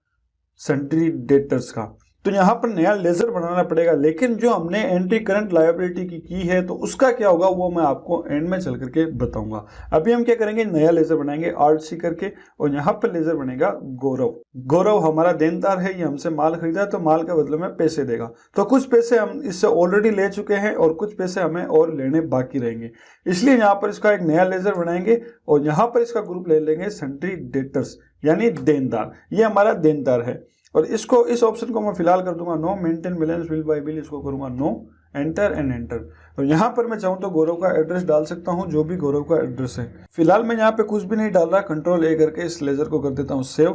सन्डी डेटर्स का। तो यहाँ पर नया लेजर बनाना पड़ेगा, लेकिन जो हमने एंट्री करंट लायबिलिटी की है तो उसका क्या होगा वो मैं आपको एंड में चल करके बताऊंगा। अभी हम क्या करेंगे, नया लेजर बनाएंगे RC करके, और यहाँ पर लेजर बनेगा गौरव। गौरव हमारा देनदार है, ये हमसे माल खरीदा है, तो माल के बदले में पैसे देगा। तो कुछ पैसे हम इससे ऑलरेडी ले चुके हैं और कुछ पैसे हमें और लेने बाकी रहेंगे, इसलिए यहाँ पर इसका एक नया लेजर बनाएंगे, और यहाँ पर इसका ग्रुप ले लेंगे सन्डी डेटर्स, यानी देनदार। ये हमारा देनदार है, और इसको इस ऑप्शन को मैं फिलहाल कर दूंगा no, maintain balance bill by bill, इसको करूंगा नो, एंटर एंड एंटर। तो यहाँ पर मैं चाहूँ तो गौरव का एड्रेस डाल सकता हूँ, जो भी गौरव का एड्रेस है। फिलहाल मैं यहाँ पे कुछ भी नहीं डाल रहा, कंट्रोल A करके इस लेजर को कर देता हूँ सेव।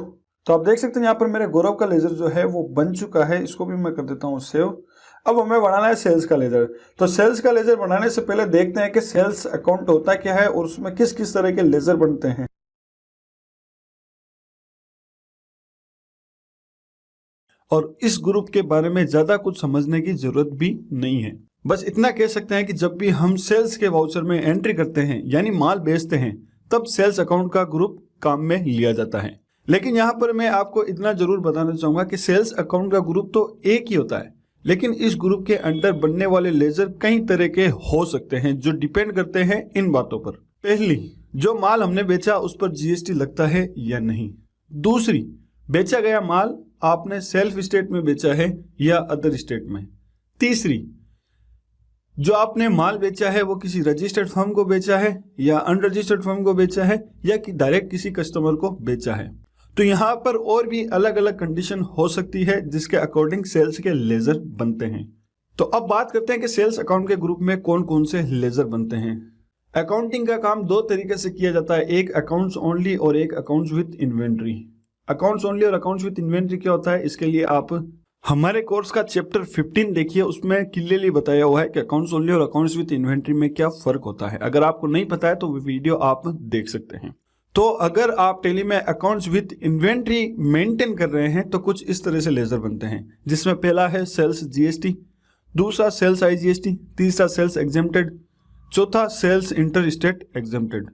तो आप देख सकते हैं यहाँ पर मेरे गौरव का लेजर जो है वो बन चुका है, इसको भी मैं कर देता हूँ सेव। अब हमें बनाना है सेल्स का लेजर। तो सेल्स का लेजर बनाने से पहले देखते हैं कि सेल्स अकाउंट होता क्या है और उसमें किस किस तरह के लेजर बनते हैं। और इस ग्रुप के बारे में ज्यादा कुछ समझने की जरूरत भी नहीं है, बस इतना कह सकते हैं कि जब भी हम सेल्स के वाउचर में एंट्री करते हैं यानी माल बेचते हैं, तब सेल्स अकाउंट का ग्रुप काम में लिया जाता है। लेकिन यहाँ पर मैं आपको इतना जरूर बताना चाहूंगा कि सेल्स अकाउंट का ग्रुप तो एक ही होता है, लेकिन इस ग्रुप के अंदर बनने वाले लेजर कई तरह के हो सकते हैं, जो डिपेंड करते हैं इन बातों पर। पहली, जो माल हमने बेचा उस पर GST लगता है या नहीं। दूसरी, बेचा गया माल आपने सेल्फ स्टेट में बेचा है या अदर स्टेट में। तीसरी, जो आपने माल बेचा है वो किसी रजिस्टर्ड फर्म को बेचा है या अनरजिस्टर्ड फर्म को बेचा है या कि डायरेक्ट किसी कस्टमर को बेचा है। तो यहाँ पर और भी अलग अलग कंडीशन हो सकती है जिसके अकॉर्डिंग सेल्स के लेजर बनते हैं। तो अब बात करते हैं कि सेल्स अकाउंट के ग्रुप में कौन कौन से लेजर बनते हैं। अकाउंटिंग का काम दो तरीके से किया जाता है, एक अकाउंट्स ओनली और एक accounts with inventory. Accounts only और अकाउंट्स विद इन्वेंट्री क्या होता है, इसके लिए आप हमारे कोर्स का चैप्टर 15 देखिए, उसमें क्लियरली बताया हुआ है कि अकाउंट्स ओनली और अकाउंट्स विद इन्वेंट्री में क्या फर्क होता है। अगर आपको नहीं पता है तो वो वीडियो आप देख सकते हैं। तो अगर आप टेली में अकाउंट्स विद इन्वेंट्री मेंटेन कर रहे हैं तो कुछ इस तरह से लेजर बनते हैं, जिसमें पहला है सेल्स GST, दूसरा सेल्स IGST, तीसरा सेल्स एग्जेम्प्टेड, चौथा सेल्स इंटर स्टेट एग्जेम्प्टेड।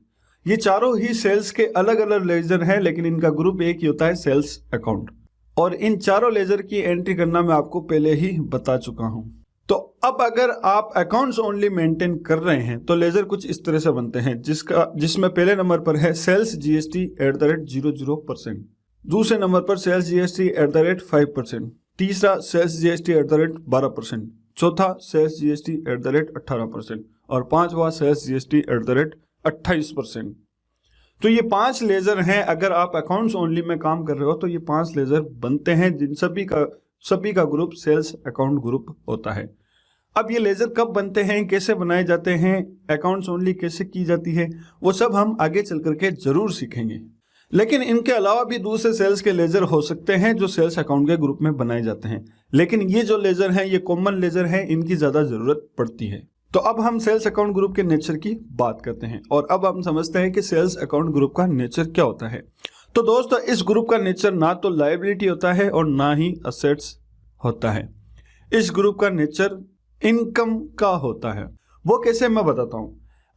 ये चारों ही सेल्स के अलग अलग लेजर हैं, लेकिन इनका ग्रुप एक ही होता है, सेल्स अकाउंट। और इन चारों लेजर की एंट्री करना मैं आपको पहले ही बता चुका हूं। तो अब अगर आप अकाउंट्स ओनली मेंटेन कर रहे हैं तो लेजर कुछ इस तरह से बनते हैं, जिसमें पहले नंबर पर है सेल्स GST @00%, दूसरे नंबर पर सेल्स GST @5%, तीसरा सेल्स GST @12%, चौथा सेल्स GST @18% और पांचवा सेल्स GST @28%। तो ये 5 लेजर हैं। अगर आप अकाउंट्स ओनली में काम कर रहे हो तो ये 5 लेजर बनते हैं, जिन सभी का ग्रुप सेल्स अकाउंट ग्रुप होता है। अब ये लेजर कब बनते हैं, कैसे बनाए जाते हैं, अकाउंट्स ओनली कैसे की जाती है, वो सब हम आगे चल करके जरूर सीखेंगे। लेकिन इनके अलावा भी दूसरे सेल्स के लेजर हो सकते हैं जो सेल्स अकाउंट के ग्रुप में बनाए जाते हैं, लेकिन ये जो लेजर हैं ये कॉमन लेजर हैं, इनकी ज्यादा जरूरत पड़ती है। तो अब हम सेल्स अकाउंट ग्रुप के नेचर की बात करते हैं और अब हम समझते हैं कि सेल्स अकाउंट ग्रुप का नेचर क्या होता है। तो दोस्तों, इस ग्रुप का नेचर ना तो लायबिलिटी होता है और ना ही असेट्स होता है। इस ग्रुप का नेचर इनकम का होता है। वो कैसे, मैं बताता हूं।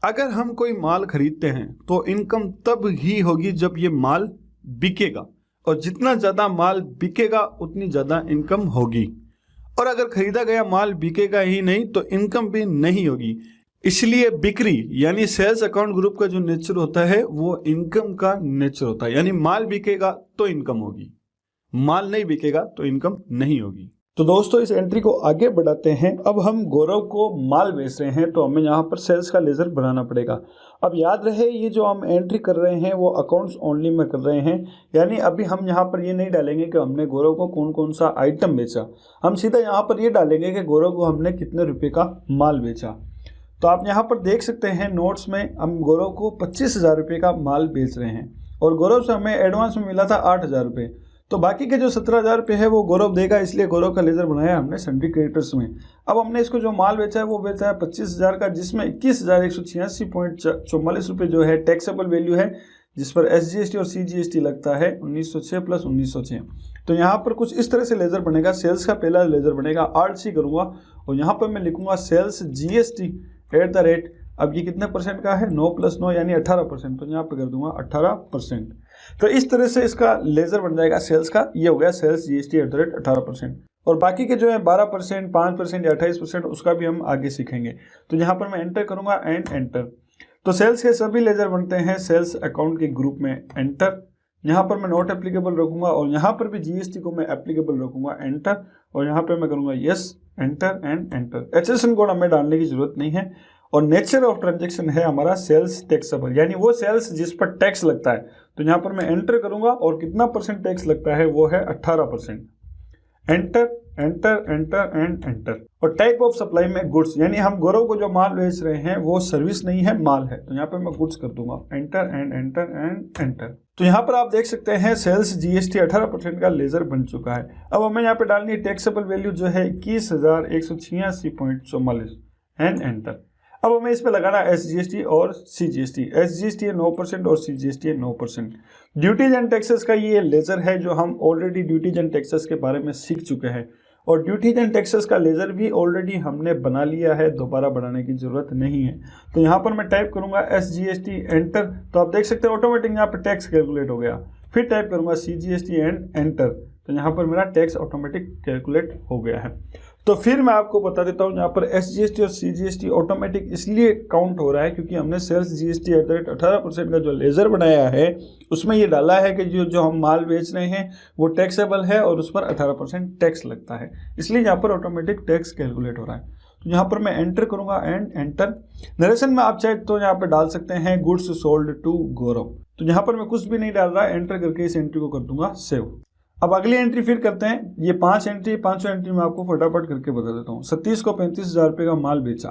अगर हम कोई माल खरीदते हैं तो इनकम तब ही होगी जब ये माल बिकेगा, और जितना ज्यादा माल बिकेगा उतनी ज्यादा इनकम होगी। और अगर खरीदा गया माल बिकेगा ही नहीं तो इनकम भी नहीं होगी। इसलिए बिक्री यानी सेल्स अकाउंट ग्रुप का जो नेचर होता है वो इनकम का नेचर होता है। यानी माल बिकेगा तो इनकम होगी, माल नहीं बिकेगा तो इनकम नहीं होगी। तो दोस्तों, इस एंट्री को आगे बढ़ाते हैं। अब हम गौरव को माल बेच रहे हैं तो हमें यहाँ पर सेल्स का लेजर बनाना पड़ेगा। अब याद रहे, ये जो हम एंट्री कर रहे हैं वो अकाउंट्स ओनली में कर रहे हैं। यानी अभी हम यहाँ पर ये नहीं डालेंगे कि हमने गौरव को कौन कौन सा आइटम बेचा, हम सीधा यहाँ पर ये डालेंगे कि गौरव को हमने कितने रुपये का माल बेचा। तो आप यहाँ पर देख सकते हैं नोट्स में हम गौरव को 25,000 रुपये का माल बेच रहे हैं और गौरव से हमें एडवांस में मिला था 8,000 रुपये। तो बाकी के जो 17,000 रुपये है वो गौरव देगा, इसलिए गौरव का लेजर बनाया हमने सन्ड्री क्रेडिटर्स में। अब हमने इसको जो माल बेचा है वो बेचा है 25,000 का, जिसमें 21,186.44 रुपये जो है टैक्सेबल वैल्यू है, जिस पर SGST और CGST लगता है 1906 प्लस 1906। तो यहाँ पर कुछ इस तरह से लेजर बनेगा। सेल्स का पहला लेजर बनेगा, RC करूँगा और यहाँ पर मैं लिखूंगा sales GST at the rate, अब ये कितने परसेंट का है, 9 + 9 यानी 18%। तो यहाँ पे कर दूंगा 18%। तो इस तरह से इसका लेजर बन जाएगा सेल्स का। ये हो गया sales GST at the rate 18%। और बाकी के जो है 12%, 5% या 28%, उसका भी हम आगे सीखेंगे। तो यहाँ पर मैं एंटर करूंगा एंड एंटर। तो सेल्स के सभी लेजर बनते हैं सेल्स अकाउंट के ग्रुप में, एंटर। यहाँ पर मैं नॉट एप्लीकेबल रखूंगा और यहाँ पर भी GST को मैं एप्लीकेबल रखूंगा, एंटर। और यहाँ पर मैं करूंगा yes, enter and enter. HSN code हमें डालने की जरूरत नहीं है। और नेचर ऑफ ट्रांजैक्शन है हमारा सेल्स टैक्सेबल, यानी वो सेल्स जिस पर टैक्स लगता है। तो यहाँ पर मैं एंटर करूंगा और कितना परसेंट टैक्स लगता है वो है 18%। Enter enter enter and enter. और टाइप ऑफ सप्लाई में गुड्स, यानी हम गौरव को जो माल बेच रहे हैं वो सर्विस नहीं है, माल है। तो यहाँ पर मैं गुड्स कर दूंगा, enter and enter and enter. तो यहाँ पर आप देख सकते हैं सेल्स GST 18% का लेजर बन चुका है। अब हमें यहाँ पे डालनी है टैक्सेबल वैल्यू जो है 21,186.44 एंड एंटर। अब हमें इस पे लगाना है SGST और CGST। SGST है 9% और CGST है 9%। ड्यूटीज एंड टैक्सेस का ये लेजर है जो हम ऑलरेडी ड्यूटीज एंड टैक्सेस के बारे में सीख चुके हैं, और ड्यूटीज एंड टैक्सेस का लेजर भी ऑलरेडी हमने बना लिया है, दोबारा बनाने की जरूरत नहीं है। तो यहाँ पर मैं टाइप करूंगा SGST एंटर। तो आप देख सकते हैं ऑटोमेटिक यहाँ पर टैक्स कैलकुलेट हो गया। फिर टाइप करूंगा CGST एंड एंटर। तो यहाँ पर मेरा टैक्स ऑटोमेटिक कैलकुलेट हो गया है। तो फिर मैं आपको बता देता हूँ, यहाँ पर SGST और CGST ऑटोमेटिक इसलिए काउंट हो रहा है क्योंकि हमने sales GST at the rate 18% का जो लेजर बनाया है उसमें ये डाला है कि जो हम माल बेच रहे हैं वो टैक्सेबल है और उस पर 18% टैक्स लगता है, इसलिए यहाँ पर ऑटोमेटिक टैक्स कैलकुलेट हो रहा है। तो यहाँ पर मैं एंटर करूंगा एंड एंटर। नरेशन में आप चाहे तो यहाँ पर डाल सकते हैं गुड्स सोल्ड टू गौरव। तो यहाँ पर मैं कुछ भी नहीं डाल रहा, एंटर करके इस एंट्री को कर दूंगा सेव। अब अगली एंट्री फिर करते हैं। ये 5 एंट्री, पांचों एंट्री मैं आपको फटाफट करके बता देता हूँ। 37 को 35,000 रुपये का माल बेचा।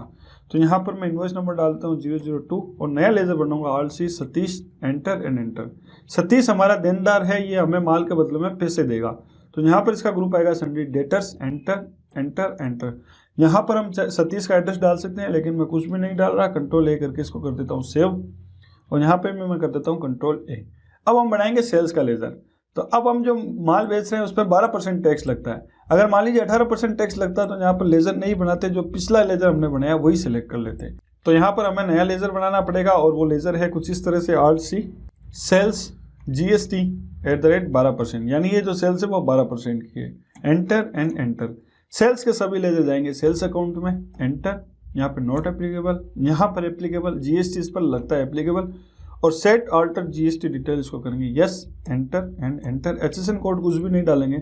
तो यहाँ पर मैं इनवॉइस नंबर डालता हूँ 002 और नया लेजर बनाऊंगा RC Satish, enter and enter. Satish हमारा देनदार है, ये हमें माल के बदले में पैसे देगा। तो यहाँ पर इसका ग्रुप आएगा sundry debtors, enter enter enter. यहाँ पर हम सतीश का एड्रेस डाल सकते हैं, लेकिन मैं कुछ भी नहीं डाल रहा। कंट्रोल A करके इसको कर देता हूँ सेव और यहाँ पर मैं कर देता हूँ कंट्रोल A। अब हम बनाएंगे सेल्स का लेजर। तो अब हम जो माल बेच रहे हैं उस पर 12% टैक्स लगता है। अगर मान लीजिए 18% टैक्स लगता है तो यहाँ पर लेजर नहीं बनाते, जो पिछला लेजर हमने बनाया वही सिलेक्ट कर लेते। तो यहाँ पर हमें नया लेजर बनाना पड़ेगा और वो लेजर है कुछ इस तरह से, RC sales GST at the rate 12%, यानी ये जो सेल्स है वो 12% की है। Enter and enter. सेल्स के सभी लेजर जाएंगे सेल्स अकाउंट में, एंटर। यहाँ पर नॉट एप्लीकेबल, यहाँ पर एप्लीकेबल, GST इस पर लगता है एप्लीकेबल, और सेट अल्टर GST डिटेल इसको करेंगे yes, enter and enter. HSN code कुछ भी नहीं डालेंगे।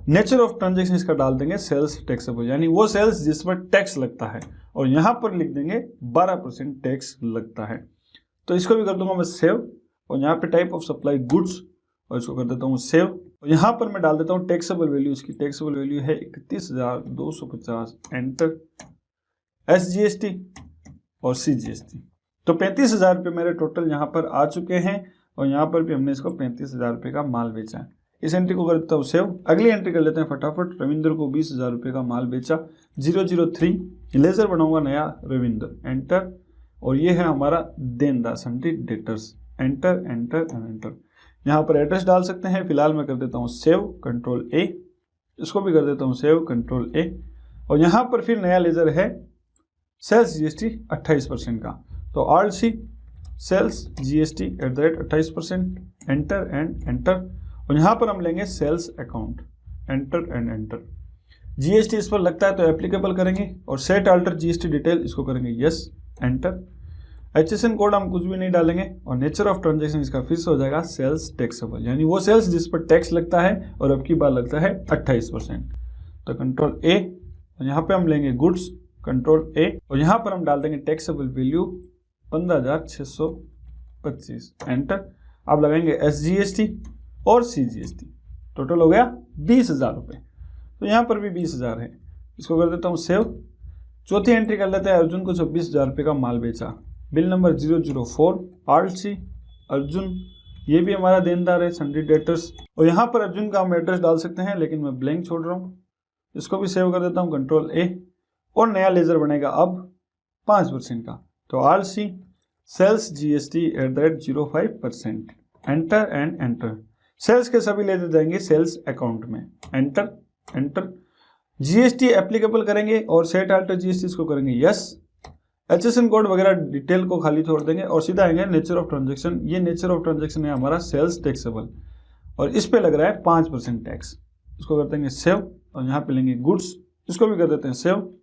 नेचर ऑफ ट्रांजैक्शन इसका डाल देंगे सेल्स टैक्सेबल, यानी वो सेल्स जिस पर टैक्स लगता है, और यहाँ पर लिख देंगे 12% टैक्स लगता है। तो इसको भी कर दूंगा मैं सेव और यहाँ पे टाइप ऑफ सप्लाई गुड्स और इसको कर देता हूँ सेव। और यहाँ पर मैं डाल देता हूँ टैक्सेबल वैल्यू, इसकी टैक्सेबल वैल्यू है 31,250, एंटर। SGST और CGST। तो 35,000 रुपये मेरे टोटल यहाँ पर आ चुके हैं और यहाँ पर भी हमने इसको 35,000 रुपये का माल बेचा है। इस एंट्री को कर देता हूँ सेव। अगली एंट्री कर लेते हैं फटाफट। रविंद्र को 20,000 रुपये का माल बेचा 003, लेजर बनाऊंगा नया रविंद्र, एंटर। और ये है हमारा देनदार sundry debtors, enter enter enter. यहाँ पर एड्रेस डाल सकते हैं, फिलहाल मैं कर देता हूँ सेव, कंट्रोल A। इसको भी कर देता हूँ सेव, कंट्रोल A। और यहाँ पर फिर नया लेजर है सेल्स GST 28% का, तो alt c sales GST @ 28%, enter and enter. और यहाँ पर हम लेंगे sales account, enter and enter. GST इस पर लगता है तो एप्लीकेबल करेंगे और सेट अल्टर GST डिटेल इसको करेंगे यस, एंटर। HSN कोड हम कुछ भी नहीं डालेंगे और नेचर ऑफ ट्रांजैक्शन इसका फिर से हो जाएगा सेल्स टैक्सेबल, यानी वो सेल्स जिस पर टैक्स लगता है और अब की बार लगता है 28%। तो कंट्रोल A और यहाँ पे हम लेंगे गुड्स, कंट्रोल A और यहाँ पर हम डाल देंगे टैक्सेबल वैल्यू 15,625, एंटर। अब लगाएंगे SGST और CGST, टोटल हो गया 20,000 रुपये। तो यहाँ पर भी 20,000 है, इसको कर देता हूँ सेव। चौथी एंट्री कर लेते हैं, अर्जुन को 26,000 रुपये का माल बेचा, बिल नंबर 004, आल्ट सी अर्जुन, ये भी हमारा देनदार है सन्ड्री डेटर्स। और यहाँ पर अर्जुन का हम एड्रेस डाल सकते हैं लेकिन मैं ब्लैंक छोड़ रहा हूँ, इसको भी सेव कर देता हूँ, कंट्रोल A। और नया लेजर बनेगा अब 5% का, तो alt c sales GST @ 05%, enter and enter. Sales के सभी लेते जाएंगे सेल्स अकाउंट में, एंटर एंटर। GST एप्लीकेबल करेंगे और सेट अल्टर GST इसको करेंगे यस। HSN कोड वगैरह डिटेल को खाली छोड़ देंगे और सीधा आएंगे नेचर ऑफ ट्रांजैक्शन। ये नेचर ऑफ ट्रांजैक्शन है हमारा सेल्स टैक्सेबल और इस पे लग रहा है 5% टैक्स, इसको कर देंगे सेव। और यहाँ पे लेंगे गुड्स, इसको भी कर देते हैं सेव।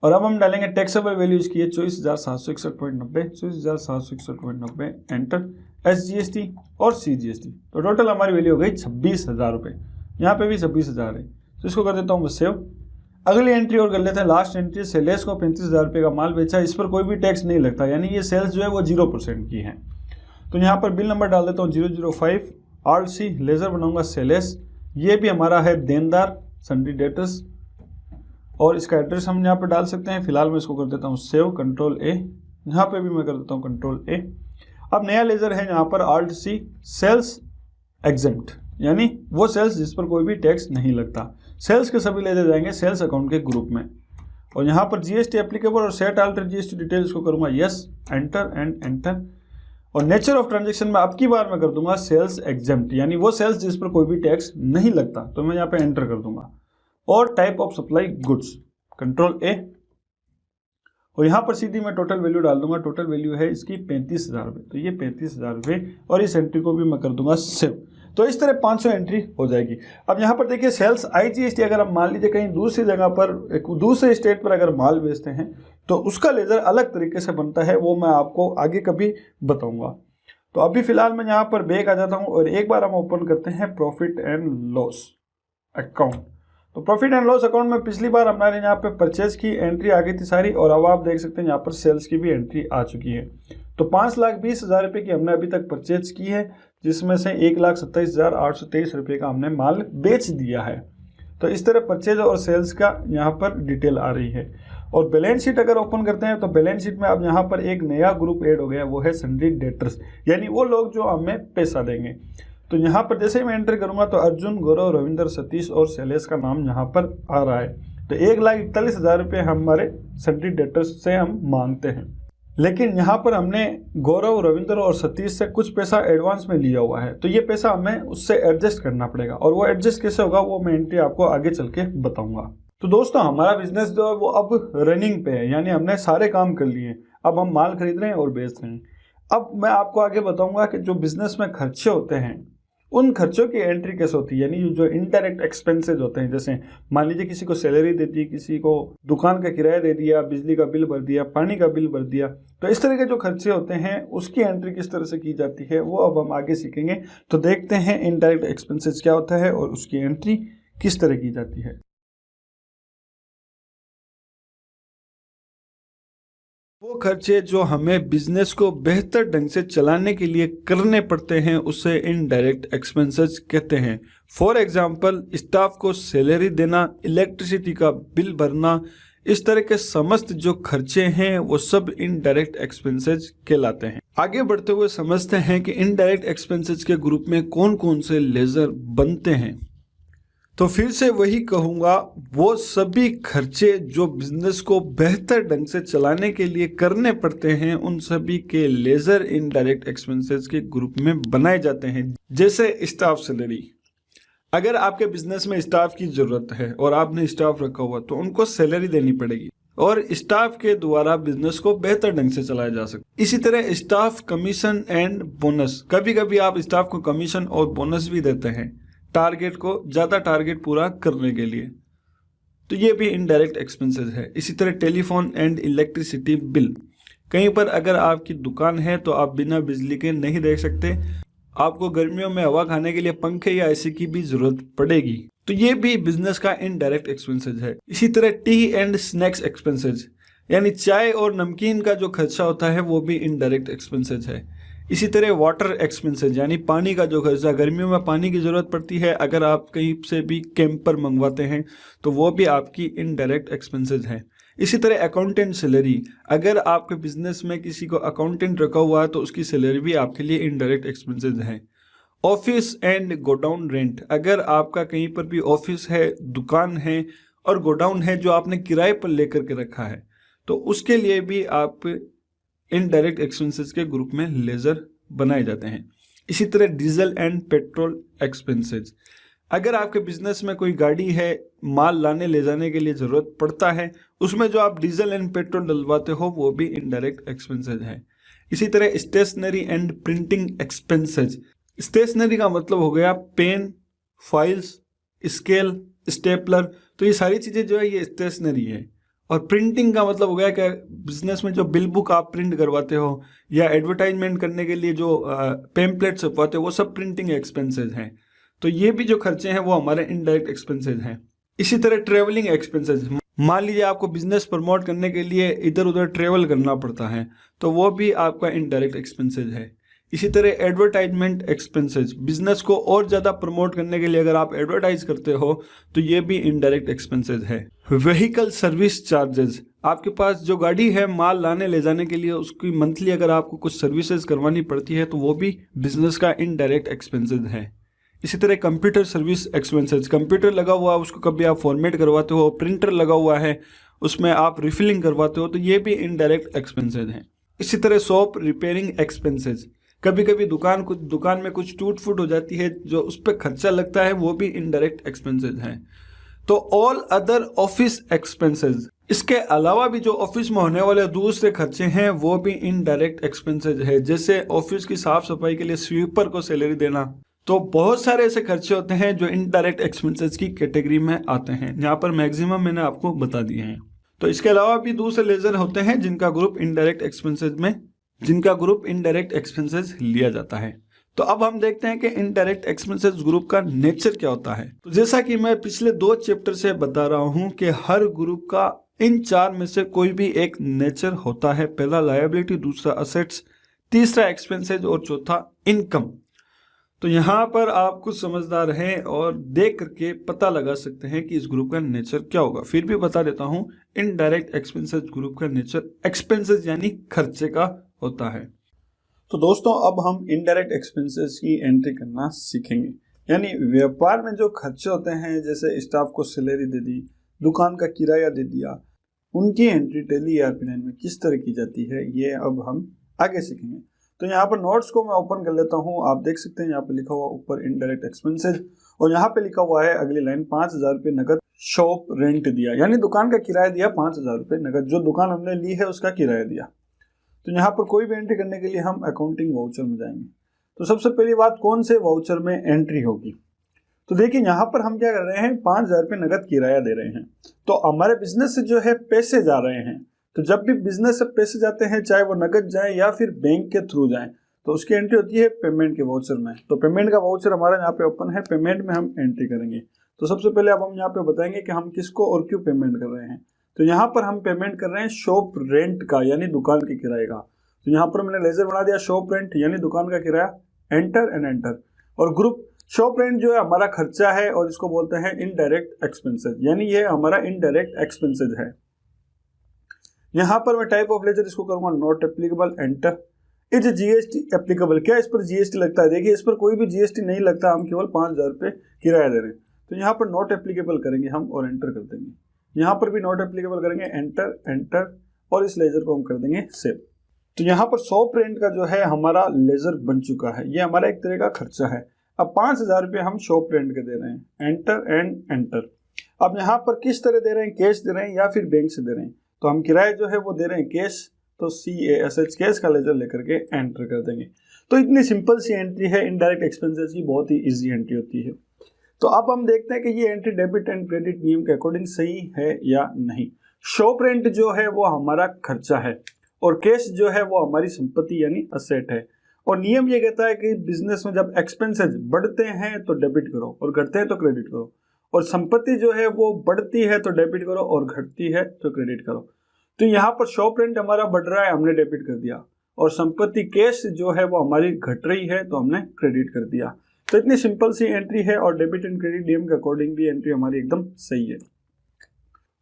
और अब हम डालेंगे टैक्सेबल वैल्यू इसकी है 24,761.90, 24,761.90, एंटर। SGST और CGST, तो टोटल हमारी वैल्यू हो गई 26,000 रुपये। यहाँ पे भी 26,000 है, तो इसको कर देता हूँ मैं सेव। अगली एंट्री और कर लेते हैं, लास्ट एंट्री। सेल्स को 35,000 रुपये का माल बेचा, इस पर कोई भी टैक्स नहीं लगता, यानी ये सेल्स जो है वो 0% की है। तो यहाँ पर बिल नंबर डाल देता हूँ 005, आल्ट सी लेजर बनाऊंगा सेलेस, ये भी हमारा है देनदार सन्ड्री डेटर्स और इसका एड्रेस हम यहाँ पर डाल सकते हैं। फिलहाल मैं इसको कर देता हूँ सेव, कंट्रोल A। यहाँ पे भी मैं कर देता हूँ कंट्रोल A। अब नया लेजर है यहाँ पर आल्ट सी सेल्स एग्जेम्प्ट, यानी वो सेल्स जिस पर कोई भी टैक्स नहीं लगता। सेल्स के सभी लेते जाएंगे सेल्स अकाउंट के ग्रुप में और यहाँ पर GST एप्लीकेबल और सेट अल्टर GST डिटेल इसको करूँगा यस, एंटर एंड एंटर। और नेचर ऑफ ट्रांजैक्शन में अब की बार मैं कर दूंगा सेल्स एग्जेम्प्ट, यानी वो सेल्स जिस पर कोई भी टैक्स नहीं लगता, तो मैं यहाँ पे एंटर कर दूंगा। और type of supply goods, control A। और यहाँ पर सीधी मैं टोटल वैल्यू डाल दूंगा, टोटल वैल्यू है इसकी 35,000 रुपये, तो ये 35,000 रुपये और इस एंट्री को भी मैं कर दूंगा सेव। तो इस तरह 500 एंट्री हो जाएगी। अब यहाँ पर देखिए सेल्स IGST, अगर आप मान लीजिए कहीं दूसरी जगह पर दूसरे स्टेट पर अगर माल बेचते हैं तो उसका लेजर अलग तरीके से बनता है, वो मैं आपको आगे कभी बताऊंगा। तो अभी फिलहाल मैं यहाँ पर बैक आ जाता हूँ और एक बार हम ओपन करते हैं प्रॉफिट एंड लॉस अकाउंट। तो प्रॉफिट एंड लॉस अकाउंट में पिछली बार हमारे यहाँ पे परचेज की एंट्री आ गई थी सारी और अब आप देख सकते हैं यहाँ पर सेल्स की भी एंट्री आ चुकी है। तो 5,20,000 रुपये की हमने अभी तक परचेज की है, जिसमें से 1,27,823 रुपये का हमने माल बेच दिया है। तो इस तरह परचेज और सेल्स का यहाँ पर डिटेल आ रही है। और बैलेंस शीट अगर ओपन करते हैं तो बैलेंस शीट में अब यहाँ पर एक नया ग्रुप ऐड हो गया, वो है सन्ड्री डेटर्स, यानी वो लोग जो हमें पैसा देंगे। तो यहाँ पर जैसे ही मैं एंटर करूँगा तो अर्जुन, गौरव, रविंद्र, सतीश और शैलेश का नाम यहाँ पर आ रहा है। तो 1,41,000 रुपये हमारे सन्ड्री डेटर्स से हम मांगते हैं, लेकिन यहाँ पर हमने गौरव, रविंद्र और सतीश से कुछ पैसा एडवांस में लिया हुआ है, तो ये पैसा हमें उससे एडजस्ट करना पड़ेगा। और वो एडजस्ट कैसे होगा वो मैं एंट्री आपको आगे चल के बताऊंगा। तो दोस्तों हमारा बिजनेस जो है वो अब रनिंग पे है, यानी हमने सारे काम कर लिए, अब हम माल खरीद रहे हैं और बेच रहे हैं। अब मैं आपको आगे बताऊंगा कि जो बिजनेस में खर्चे होते हैं उन खर्चों की एंट्री कैसे होती है, यानी जो इनडायरेक्ट एक्सपेंसेस होते हैं, जैसे मान लीजिए किसी को सैलरी दे दी, किसी को दुकान का किराया दे दिया, बिजली का बिल भर दिया, पानी का बिल भर दिया, तो इस तरह के जो खर्चे होते हैं उसकी एंट्री किस तरह से की जाती है वो अब हम आगे सीखेंगे। तो देखते हैं इनडायरेक्ट एक्सपेंसेस क्या होता है और उसकी एंट्री किस तरह की जाती है। वो खर्चे जो हमें बिजनेस को बेहतर ढंग से चलाने के लिए करने पड़ते हैं उसे इनडायरेक्ट एक्सपेंसेस कहते हैं। फॉर एग्जांपल स्टाफ को सैलरी देना, इलेक्ट्रिसिटी का बिल भरना, इस तरह के समस्त जो खर्चे हैं वो सब इनडायरेक्ट एक्सपेंसेस कहलाते हैं। आगे बढ़ते हुए समझते हैं कि इनडायरेक्ट एक्सपेंसेस के ग्रुप में कौन कौन से लेजर बनते हैं। तो फिर से वही कहूँगा, वो सभी खर्चे जो बिजनेस को बेहतर ढंग से चलाने के लिए करने पड़ते हैं, उन सभी के लेजर इनडायरेक्ट एक्सपेंसेस के ग्रुप में बनाए जाते हैं। जैसे स्टाफ सैलरी, अगर आपके बिजनेस में स्टाफ की जरूरत है और आपने स्टाफ रखा हुआ तो उनको सैलरी देनी पड़ेगी और स्टाफ के द्वारा बिजनेस को बेहतर ढंग से चलाया जा सकता। इसी तरह स्टाफ कमीशन एंड बोनस, कभी कभी आप स्टाफ को कमीशन और बोनस भी देते हैं टारगेट को ज़्यादा टारगेट पूरा करने के लिए, तो ये भी इनडायरेक्ट एक्सपेंसेस है। इसी तरह टेलीफोन एंड इलेक्ट्रिसिटी बिल, कहीं पर अगर आपकी दुकान है तो आप बिना बिजली के नहीं रह सकते, आपको गर्मियों में हवा खाने के लिए पंखे या एसी की भी जरूरत पड़ेगी, तो ये भी बिजनेस का इनडायरेक्ट एक्सपेंसेस है। इसी तरह टी एंड स्नैक्स एक्सपेंसेस, यानी चाय और नमकीन का जो खर्चा होता है वो भी इनडायरेक्ट एक्सपेंसेस है। इसी तरह वाटर एक्सपेंसेस, यानी पानी का जो खर्चा, गर्मियों में पानी की ज़रूरत पड़ती है, अगर आप कहीं से भी कैंपर मंगवाते हैं तो वो भी आपकी इनडायरेक्ट एक्सपेंसेस है। इसी तरह अकाउंटेंट सैलरी, अगर आपके बिजनेस में किसी को अकाउंटेंट रखा हुआ है तो उसकी सैलरी भी आपके लिए इनडायरेक्ट एक्सपेंसेस है। ऑफिस एंड गोडाउन रेंट, अगर आपका कहीं पर भी ऑफिस है, दुकान है और गोडाउन है जो आपने किराए पर लेकर के रखा है, तो उसके लिए भी आप इनडायरेक्ट एक्सपेंसेस के ग्रुप में लेजर बनाए जाते हैं। इसी तरह डीजल एंड पेट्रोल एक्सपेंसेस, अगर आपके बिजनेस में कोई गाड़ी है, माल लाने ले जाने के लिए ज़रूरत पड़ता है, उसमें जो आप डीजल एंड पेट्रोल डलवाते हो वो भी इनडायरेक्ट एक्सपेंसेस है। इसी तरह stationery and printing expenses, stationery का मतलब हो गया पेन, फाइल्स, स्केल, स्टेपलर, तो ये सारी चीज़ें जो है ये स्टेशनरी है। और प्रिंटिंग का मतलब हो गया कि बिजनेस में जो बिल बुक आप प्रिंट करवाते हो या एडवर्टाइजमेंट करने के लिए जो पेम्पलेट छपवाते हो, वो सब प्रिंटिंग एक्सपेंसेस हैं। तो ये भी जो खर्चे हैं वो हमारे इनडायरेक्ट एक्सपेंसेस हैं। इसी तरह ट्रेवलिंग एक्सपेंसेस, मान लीजिए आपको बिजनेस प्रमोट करने के लिए इधर उधर ट्रेवल करना पड़ता है, तो वो भी आपका इनडायरेक्ट एक्सपेंसेस है। इसी तरह एडवर्टाइजमेंट एक्सपेंसेस, बिजनेस को और ज़्यादा प्रमोट करने के लिए अगर आप एडवर्टाइज करते हो तो ये भी इनडायरेक्ट एक्सपेंसेस है। व्हीकल सर्विस चार्जेस, आपके पास जो गाड़ी है माल लाने ले जाने के लिए, उसकी मंथली अगर आपको कुछ सर्विसेज करवानी पड़ती है तो वो भी बिजनेस का इनडायरेक्ट एक्सपेंसेस है। इसी तरह कंप्यूटर सर्विस एक्सपेंसेस, कंप्यूटर लगा हुआ है उसको कभी आप फॉर्मेट करवाते हो, प्रिंटर लगा हुआ है उसमें आप रिफिलिंग करवाते हो, तो ये भी इनडायरेक्ट एक्सपेंसेस हैं। इसी तरह शॉप रिपेयरिंग एक्सपेंसेस, कभी कभी दुकान में कुछ टूट फूट हो जाती है, जो उस पर खर्चा लगता है वो भी इनडायरेक्ट एक्सपेंसेस हैं। तो ऑल अदर ऑफिस एक्सपेंसेस, इसके अलावा भी जो ऑफिस में होने वाले दूसरे खर्चे हैं वो भी इनडायरेक्ट एक्सपेंसेस है। जैसे ऑफिस की साफ सफाई के लिए स्वीपर को सैलरी देना, तो बहुत सारे ऐसे खर्चे होते हैं जो इनडायरेक्ट एक्सपेंसेस की कैटेगरी में आते हैं। यहाँ पर मैक्सिमम मैंने आपको बता दिए हैं। तो इसके अलावा भी दूसरे लेजर होते हैं जिनका ग्रुप इनडायरेक्ट एक्सपेंसेस लिया जाता है। तो अब हम देखते हैं कि इनडायरेक्ट एक्सपेंसेस ग्रुप का नेचर क्या होता है। तो जैसा कि मैं पिछले 2 चैप्टर से बता रहा हूं कि हर ग्रुप का इन 4 में से कोई भी एक नेचर होता है। पहला लायबिलिटी, दूसरा असेट्स, तीसरा एक्सपेंसेस और चौथा इनकम। तो यहाँ पर आप कुछ समझदार हैं और देख करके पता लगा सकते हैं कि इस ग्रुप का नेचर क्या होगा। फिर भी बता देता हूँ, इनडायरेक्ट एक्सपेंसेस ग्रुप का नेचर एक्सपेंसेस यानी खर्चे का होता है। तो दोस्तों अब हम इनडायरेक्ट एक्सपेंसेस की एंट्री करना सीखेंगे। यानी व्यापार में जो खर्चे होते हैं, जैसे स्टाफ को सैलरी दे दी, दुकान का किराया दे दिया, उनकी एंट्री टैली ERP9 में किस तरह की जाती है, ये अब हम आगे सीखेंगे। तो यहाँ पर नोट्स को मैं ओपन कर लेता हूँ। आप देख सकते हैं यहाँ पे लिखा हुआ ऊपर इनडायरेक्ट एक्सपेंसेस, और यहाँ पे लिखा हुआ है अगली लाइन 5000 रुपये नगद शॉप रेंट दिया, यानी दुकान का किराया दिया 5000 रुपये नगद, जो दुकान हमने ली है उसका किराया दिया। तो यहाँ पर कोई भी एंट्री करने के लिए हम अकाउंटिंग वाउचर में जाएंगे। तो सबसे पहली बात, कौन से वाउचर में एंट्री होगी। तो देखिए यहाँ पर हम क्या कर रहे हैं, 5000 रुपये नगद किराया दे रहे हैं। तो हमारे बिजनेस से जो है पैसे जा रहे हैं। तो जब भी बिजनेस से पैसे जाते हैं, चाहे वो नगद जाए या फिर बैंक के थ्रू जाए, तो उसकी एंट्री होती है पेमेंट के वाउचर में। तो पेमेंट का वाउचर हमारा यहाँ पे ओपन है, पेमेंट में हम एंट्री करेंगे। तो सबसे पहले अब हम यहाँ पे बताएंगे कि हम किसको और क्यों पेमेंट कर रहे हैं। तो यहाँ पर हम पेमेंट कर रहे हैं शॉप रेंट का, यानी दुकान के किराए का। तो यहाँ पर मैंने लेजर बना दिया शॉप रेंट, यानी दुकान का किराया, एंटर एंड एंटर। और ग्रुप शॉप रेंट जो है हमारा खर्चा है और इसको बोलते हैं इनडायरेक्ट एक्सपेंसेस, यानी ये हमारा इनडायरेक्ट एक्सपेंसेस है। यहाँ पर मैं टाइप ऑफ लेजर इसको करूंगा not applicable, enter. Is GST applicable, क्या इस पर जीएसटी लगता है? देखिए इस पर कोई भी जीएसटी नहीं लगता, हम केवल 5,000 रुपये किराया दे रहे हैं। तो यहाँ पर नॉट एप्लीकेबल करेंगे हम और एंटर कर देंगे। यहाँ पर भी नॉट एप्लीकेबल करेंगे, एंटर एंटर, और इस लेजर को हम कर देंगे सेव। तो यहाँ पर 100 प्रिंट का जो है हमारा लेजर बन चुका है। ये हमारा एक तरह का खर्चा है। अब 5,000 रुपये हम 100 प्रिंट के दे रहे हैं, एंटर एंड एंटर। अब यहाँ पर किस तरह दे रहे हैं, कैश दे रहे हैं या फिर बैंक से दे रहे हैं? तो हम किराया जो है वो दे रहे हैं कैश, तो CASH कैश का लेजर लेकर के एंटर कर देंगे। तो इतनी सिंपल सी एंट्री है इनडायरेक्ट एक्सपेंसेस की, बहुत ही इजी एंट्री होती है। तो अब हम देखते हैं कि ये एंट्री डेबिट एंड क्रेडिट नियम के अकॉर्डिंग सही है या नहीं। शॉप रेंट जो है वो हमारा खर्चा है और कैश जो है वो हमारी संपत्ति यानी असेट है। और नियम ये कहता है कि बिजनेस में जब एक्सपेंसेस बढ़ते हैं तो डेबिट करो और घटते हैं तो क्रेडिट करो, और संपत्ति जो है वो बढ़ती है तो डेबिट करो और घटती है तो क्रेडिट करो। तो यहाँ पर शॉप रेंट हमारा बढ़ रहा है, हमने डेबिट कर दिया, और संपत्ति कैश जो है वो हमारी घट रही है तो हमने क्रेडिट कर दिया। तो इतनी सिंपल सी एंट्री है और डेबिट एंड क्रेडिट नियम के अकॉर्डिंग भी एंट्री हमारी एकदम सही है।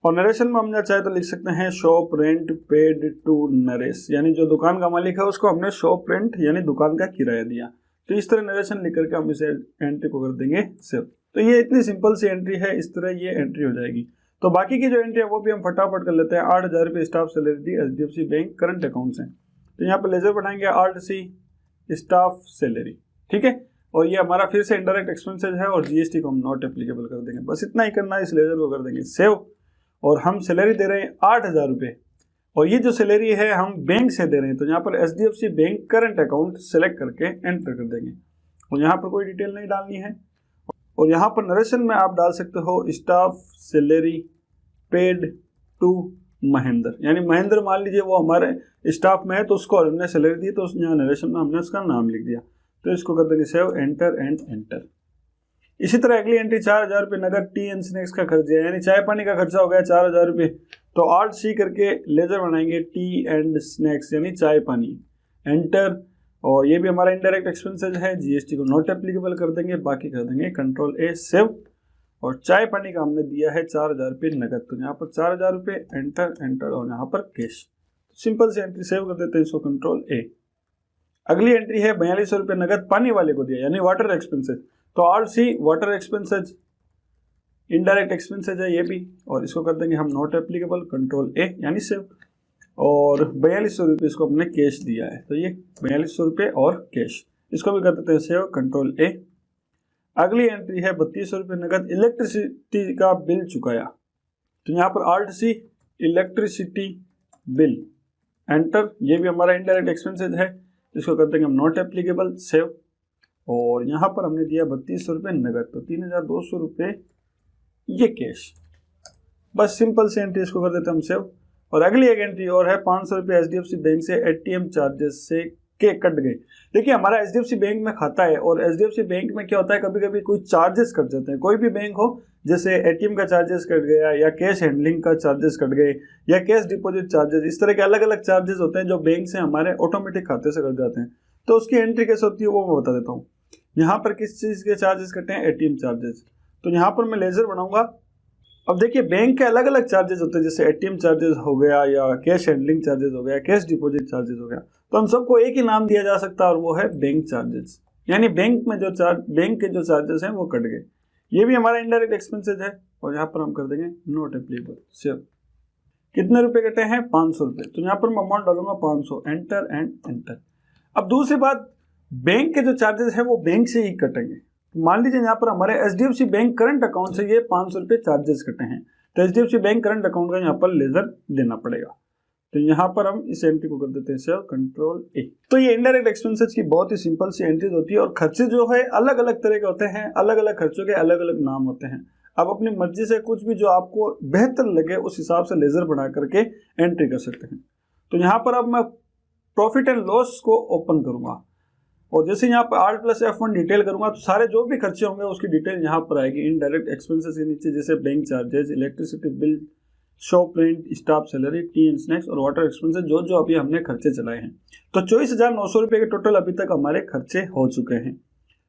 और नरेशन में हमने चाहे तो लिख सकते हैं shop rent paid to Naresh, यानी जो दुकान का मालिक है उसको हमने शॉप रेंट यानी दुकान का किराया दिया। तो इस तरह नरेशन लिख करके हम इसे एंट्री को कर देंगे सेव। तो ये इतनी सिंपल सी एंट्री है, इस तरह ये एंट्री हो जाएगी। तो बाकी की जो एंट्री है वो भी हम फटाफट कर लेते हैं। 8,000 रुपये स्टाफ सैलरी दी HDFC बैंक करंट अकाउंट से। तो यहाँ पर लेजर बनाएंगे आल्ट सी स्टाफ सैलरी, ठीक है। और ये हमारा फिर से इनडायरेक्ट एक्सपेंसेस है और जीएसटी को हम नॉट एप्लीकेबल कर देंगे। बस इतना ही करना है, इस लेजर को कर देंगे सेव। और हम सैलरी दे रहे हैं 8,000 रुपये, और ये जो सैलरी है हम बैंक से दे रहे हैं। तो यहाँ पर HDFC bank current account select करके एंटर कर देंगे, और यहाँ पर कोई डिटेल नहीं डालनी है। और यहाँ पर नरेशन में आप डाल सकते हो staff salary paid to Mahendra, यानी महेंद्र मान लीजिए वो हमारे स्टाफ में है तो उसको हमने सैलरी दी, तो यहाँ नरेशन में हमने उसका नाम लिख दिया। तो इसको कर देंगे सेव, एंटर एंड एंटर। इसी तरह अगली एंट्री 4,000 रुपये नगद टी एंड स्नैक्स का खर्चा है, यानी चाय पानी का खर्चा हो गया 4,000 रुपये। तो आल्ट सी करके लेजर बनाएंगे टी एंड स्नैक्स यानी चाय पानी, एंटर। और ये भी हमारा इनडायरेक्ट एक्सपेंसेस है, जीएसटी को नॉट एप्लीकेबल कर देंगे, बाकी कर देंगे कंट्रोल A सेव। और चाय पानी का हमने दिया है 4,000 रुपये नगद, तो यहाँ पर 4,000 रुपये एंटर एंटर, और यहाँ पर कैश। सिंपल सी एंट्री सेव कर देते हैं, इसको कंट्रोल A। अगली एंट्री है 4200 रुपये नगद पानी वाले को दिया, यानी वाटर एक्सपेंसेस। तो आल्ट सी वाटर एक्सपेंसेस इनडायरेक्ट एक्सपेंसेस है ये भी, और इसको कर देंगे हम नॉट एप्लीकेबल, कंट्रोल A यानी सेव। और 4200 रुपये इसको हमने कैश दिया है, तो ये 4200 रुपये और कैश, इसको भी कर देते हैं सेव, कंट्रोल A। अगली एंट्री है 3200 रुपये नगद इलेक्ट्रिसिटी का बिल चुकाया। तो यहाँ पर आल्ट सी इलेक्ट्रिसिटी बिल, एंटर। ये भी हमारा इनडायरेक्ट एक्सपेंसेस है, इसको कर देंगे हम नॉट एप्लीकेबल सेव। और यहाँ पर हमने दिया 3200 रुपये नगद, तो 3,200 रुपये ये कैश। बस सिंपल से एंट्री इसको कर देते हैं हम सेव। और अगली एक एंट्री और है 500 रुपये HDFC बैंक से ATM चार्जेस से के कट गए। देखिए हमारा HDFC बैंक में खाता है, और HDFC बैंक में क्या होता है कभी कभी कोई चार्जेस कट जाते हैं। कोई भी बैंक हो, जैसे ATM का चार्जेस कट गया, या कैश हैंडलिंग का चार्जेस कट गए, या कैश डिपॉजिट चार्जेस, इस तरह के अलग अलग चार्जेस होते हैं जो बैंक से हमारे ऑटोमेटिक खाते से कट जाते हैं। तो उसकी एंट्री कैसे होती है वो मैं बता देता हूँ। यहाँ पर किस चीज़ के चार्जेस कटे हैं, ATM चार्जेस। तो यहाँ पर मैं लेजर बनाऊंगा। अब देखिए बैंक के अलग अलग चार्जेस होते हैं, जैसे ATM चार्जेस हो गया, या कैश हैंडलिंग चार्जेस हो गया, कैश डिपॉजिट चार्जेस हो गया। तो हम सबको एक ही नाम दिया जा सकता है, और वो है बैंक चार्जेस, यानी बैंक में जो बैंक के जो चार्जेस हैं वो कट गए। ये भी हमारा इनडायरेक्ट एक्सपेंसेस है, और यहाँ पर हम कर देंगे नॉट एप्लीकेबल सेव। कितने रुपए कटे हैं, 500 रुपये। तो यहाँ पर मैं अमाउंट डालूंगा 500, एंटर एंड एंटर। अब दूसरी बात, बैंक के जो चार्जेस हैं वो बैंक से ही कटेंगे। मान लीजिए यहाँ पर हमारे HDFC बैंक करंट अकाउंट से ये 500 रुपये चार्जेस कटे हैं, तो HDFC बैंक करंट अकाउंट का यहाँ पर लेजर देना पड़ेगा। तो यहाँ पर हम इस एंट्री को कर देते हैं सेव, कंट्रोल A। तो ये इनडायरेक्ट एक्सपेंसेस की बहुत ही सिंपल सी एंट्रीज होती है, और खर्चे जो है अलग अलग तरह के होते हैं, अलग अलग खर्चों के अलग अलग नाम होते हैं। आप अपनी मर्जी से कुछ भी जो आपको बेहतर लगे उस हिसाब से लेजर बना करके एंट्री कर सकते हैं। तो यहाँ पर अब मैं प्रॉफिट एंड लॉस को ओपन करूंगा, और जैसे यहाँ पर Alt+F1 डिटेल करूंगा तो सारे जो भी खर्चे होंगे उसकी डिटेल यहाँ पर आएगी इनडायरेक्ट एक्सपेंसेस के नीचे, जैसे bank charges, electricity bill, shop rent, staff salary, T and snacks और वाटर एक्सपेंसेस, जो जो अभी हमने खर्चे चलाए हैं। तो 24,900 रुपये के टोटल अभी तक हमारे खर्चे हो चुके हैं।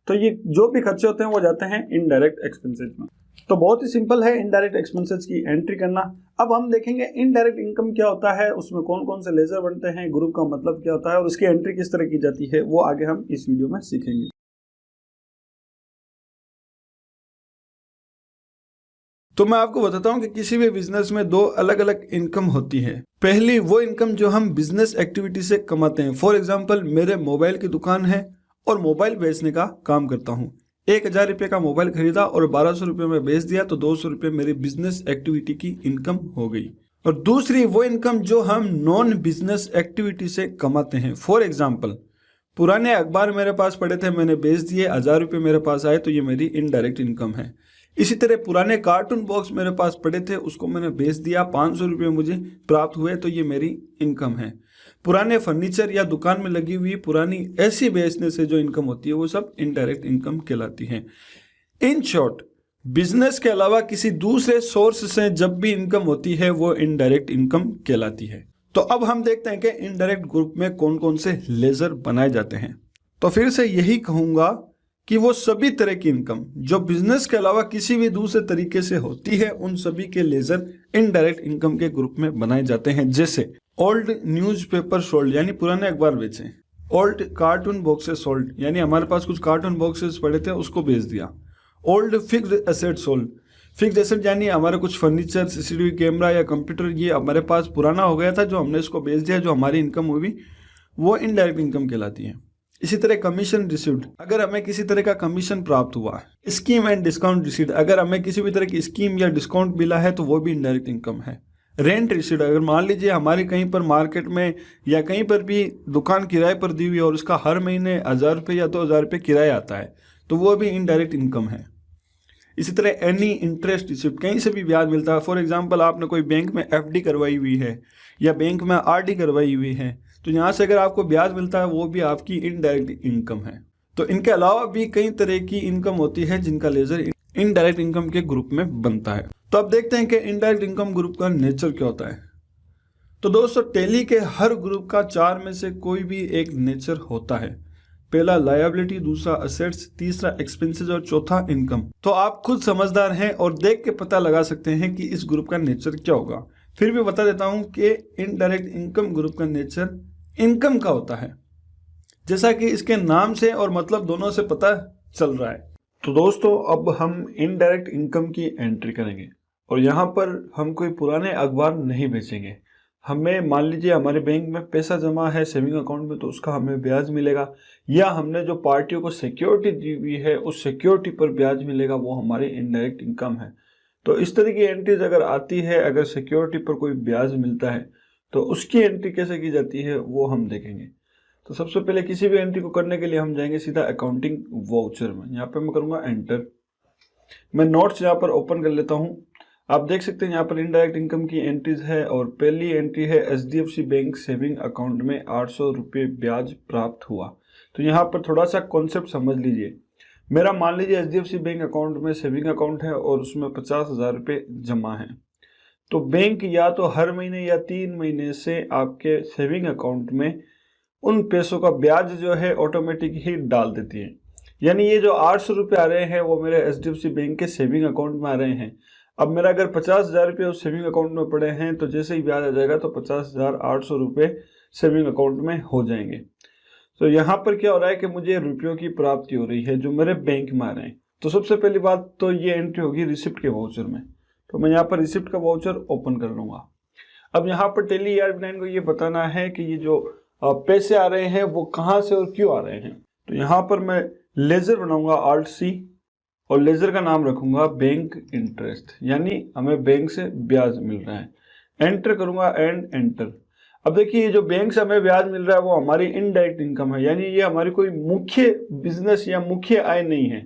तो ये जो भी खर्चे होते हैं वो जाते हैं इनडायरेक्ट एक्सपेंसेस में। तो बहुत ही सिंपल है इनडायरेक्ट एक्सपेंसेस की एंट्री करना। अब हम देखेंगे इनडायरेक्ट इनकम क्या होता है, उसमें कौन कौन से लेजर बनते हैं, ग्रुप का मतलब क्या होता है और उसकी एंट्री किस तरह की जाती है, वो आगे हम इस वीडियो में सीखेंगे। तो मैं आपको बताता हूँ कि किसी भी बिजनेस में दो अलग अलग इनकम होती है। पहली वो इनकम जो हम बिजनेस एक्टिविटी से कमाते हैं। फॉर एग्जाम्पल मेरे मोबाइल की दुकान है और मोबाइल बेचने का काम करता हूँ। 1,000 रुपये का मोबाइल खरीदा और 1,200 रुपये में बेच दिया तो 200 रुपये मेरी बिजनेस एक्टिविटी की इनकम हो गई। और दूसरी वो इनकम जो हम नॉन बिजनेस एक्टिविटी से कमाते हैं। फॉर एग्जाम्पल पुराने अखबार मेरे पास पड़े थे, मैंने बेच दिए, 1,000 रुपये मेरे पास आए तो ये मेरी इनडायरेक्ट इनकम है। इसी तरह पुराने कार्टून बॉक्स मेरे पास पड़े थे, उसको मैंने बेच दिया, 500 रुपये मुझे प्राप्त हुए तो ये मेरी इनकम है। पुराने फर्नीचर या दुकान में लगी हुई पुरानी ऐसी बेचने से जो इनकम होती है वो सब इनडायरेक्ट इनकम कहलाती है। इन शॉर्ट बिजनेस के अलावा किसी दूसरे सोर्स से जब भी इनकम होती है वो इनडायरेक्ट इनकम कहलाती है। तो अब हम देखते हैं कि इनडायरेक्ट ग्रुप में कौन कौन से लेजर बनाए जाते हैं। तो फिर से यही कहूंगा कि वो सभी तरह की इनकम जो बिजनेस के अलावा किसी भी दूसरे तरीके से होती है उन सभी के लेजर इनडायरेक्ट इनकम के ग्रुप में बनाए जाते हैं। जैसे ओल्ड न्यूज़पेपर सोल्ड यानी पुराने अखबार बेचे, ओल्ड कार्टून बॉक्सेस सोल्ड यानी हमारे पास कुछ कार्टून बॉक्सेस पड़े थे उसको बेच दिया। Old fixed asset sold, fixed asset यानी हमारे कुछ फर्नीचर, सीसीटीवी कैमरा या कंप्यूटर ये हमारे पास पुराना हो गया था जो हमने इसको बेच दिया, जो हमारी इनकम हुई वो इनडायरेक्ट इनकम कहलाती है। इसी तरह कमीशन रिसीव्ड, अगर हमें किसी तरह का कमीशन प्राप्त हुआ। स्कीम एंड डिस्काउंट रिसीव्ड, अगर हमें किसी भी तरह की स्कीम या डिस्काउंट मिला है तो वो भी इनडायरेक्ट इनकम है। रेंट रिसीव्ड, अगर मान लीजिए हमारी कहीं पर मार्केट में या कहीं पर भी दुकान किराए पर दी हुई और उसका हर महीने 1,000 रुपये या 2,000 रुपये किराया आता है तो वो भी इनडायरेक्ट इनकम है। इसी तरह एनी इंटरेस्ट रिसीव्ड, कहीं से भी ब्याज मिलता है। फॉर एग्जांपल आपने कोई बैंक में एफडी करवाई हुई है या बैंक में आरडी करवाई हुई है तो यहाँ से अगर आपको ब्याज मिलता है वो भी आपकी इनडायरेक्ट इनकम है। तो इनके अलावा भी कई तरह की इनकम होती है जिनका लेजर इनडायरेक्ट इनकम के ग्रुप में बनता है। तो अब देखते हैं कि इनडायरेक्ट इनकम ग्रुप का नेचर क्या होता है। तो दोस्तों टैली के हर ग्रुप का 4 में से कोई भी एक नेचर होता है। पहला लायबिलिटी, दूसरा असेट्स, तीसरा एक्सपेंसेस और चौथा इनकम। तो आप खुद समझदार हैं और देख के पता लगा सकते हैं कि इस ग्रुप का नेचर क्या होगा। फिर भी बता देता हूं कि इनडायरेक्ट इनकम ग्रुप का नेचर इनकम का होता है, जैसा कि इसके नाम से और मतलब दोनों से पता चल रहा है। तो दोस्तों अब हम इनडायरेक्ट इनकम की एंट्री करेंगे और यहाँ पर हम कोई पुराने अखबार नहीं बेचेंगे। हमें मान लीजिए हमारे बैंक में पैसा जमा है सेविंग अकाउंट में तो उसका हमें ब्याज मिलेगा, या हमने जो पार्टियों को सिक्योरिटी दी हुई है उस सिक्योरिटी पर ब्याज मिलेगा, वो हमारी इनडायरेक्ट इनकम है। तो इस तरह की एंट्रीज अगर आती है, अगर सिक्योरिटी पर कोई ब्याज मिलता है तो उसकी एंट्री कैसे की जाती है वो हम देखेंगे। तो सबसे पहले किसी भी एंट्री को करने के लिए हम जाएंगे सीधा अकाउंटिंग वाउचर में। यहाँ पे मैं करूँगा एंटर। मैं नोट्स यहाँ पर ओपन कर लेता हूँ। आप देख सकते हैं यहाँ पर इनडायरेक्ट इनकम की एंट्रीज है और पहली एंट्री है HDFC बैंक सेविंग अकाउंट में 800 रुपये ब्याज प्राप्त हुआ। तो यहाँ पर थोड़ा सा कॉन्सेप्ट समझ लीजिए। मेरा मान लीजिए HDFC बैंक अकाउंट में सेविंग अकाउंट है और उसमें 50,000 रुपये जमा है। तो बैंक या तो हर महीने या 3 महीने से आपके सेविंग अकाउंट में उन पैसों का ब्याज जो है ऑटोमेटिक ही डाल देती है। यानी ये जो 800 रुपये आ रहे हैं वो मेरे HDFC बैंक के सेविंग अकाउंट में आ रहे हैं। अब मेरा अगर 50,000 रुपये उस सेविंग अकाउंट में पड़े हैं तो जैसे ही ब्याज आ जाएगा तो 50,800 रुपये सेविंग अकाउंट में हो जाएंगे। तो यहाँ पर क्या हो रहा है कि मुझे रुपयों की प्राप्ति हो रही है जो मेरे बैंक में आ रहे हैं। तो सबसे पहली बात तो ये एंट्री होगी रिसिप्ट के वाउचर में। तो मैं यहाँ पर रिसिप्ट का वाउचर ओपन कर लूँगा। अब यहाँ पर टैली ERP9 को ये बताना है कि ये जो पैसे आ रहे हैं वो कहाँ से और क्यों आ रहे हैं। तो यहाँ पर मैं लेजर बनाऊंगा Alt+C और लेजर का नाम रखूंगा बैंक इंटरेस्ट, यानी हमें बैंक से ब्याज मिल रहा है। एंटर करूंगा एंड एंटर। अब देखिए ये जो बैंक से हमें ब्याज मिल रहा है वो हमारी इनडायरेक्ट इनकम है, यानी ये हमारी कोई मुख्य बिजनेस या मुख्य आय नहीं है।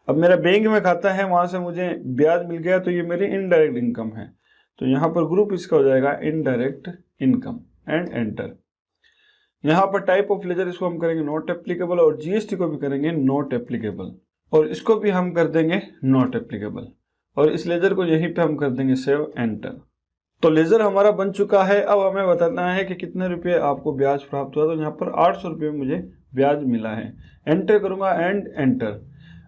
अब मेरा बैंक में खाता है, वहां से मुझे ब्याज मिल गया तो ये मेरी इनडायरेक्ट इनकम है। तो यहाँ पर ग्रुप इसका हो जाएगा इनडायरेक्ट इनकम एंड एंटर। यहाँ पर टाइप ऑफ लेजर इसको हम करेंगे नॉट एप्लीकेबल और GST को भी करेंगे नॉट एप्लीकेबल और इसको भी हम कर देंगे नॉट एप्लीकेबल और इस लेजर को यहीं पे हम कर देंगे सेव एंटर। तो लेजर हमारा बन चुका है। अब हमें बताना है कि कितने रुपये आपको ब्याज प्राप्त हुआ। तो यहाँ पर 800 रुपये मुझे ब्याज मिला है। एंटर करूँगा एंड एंटर।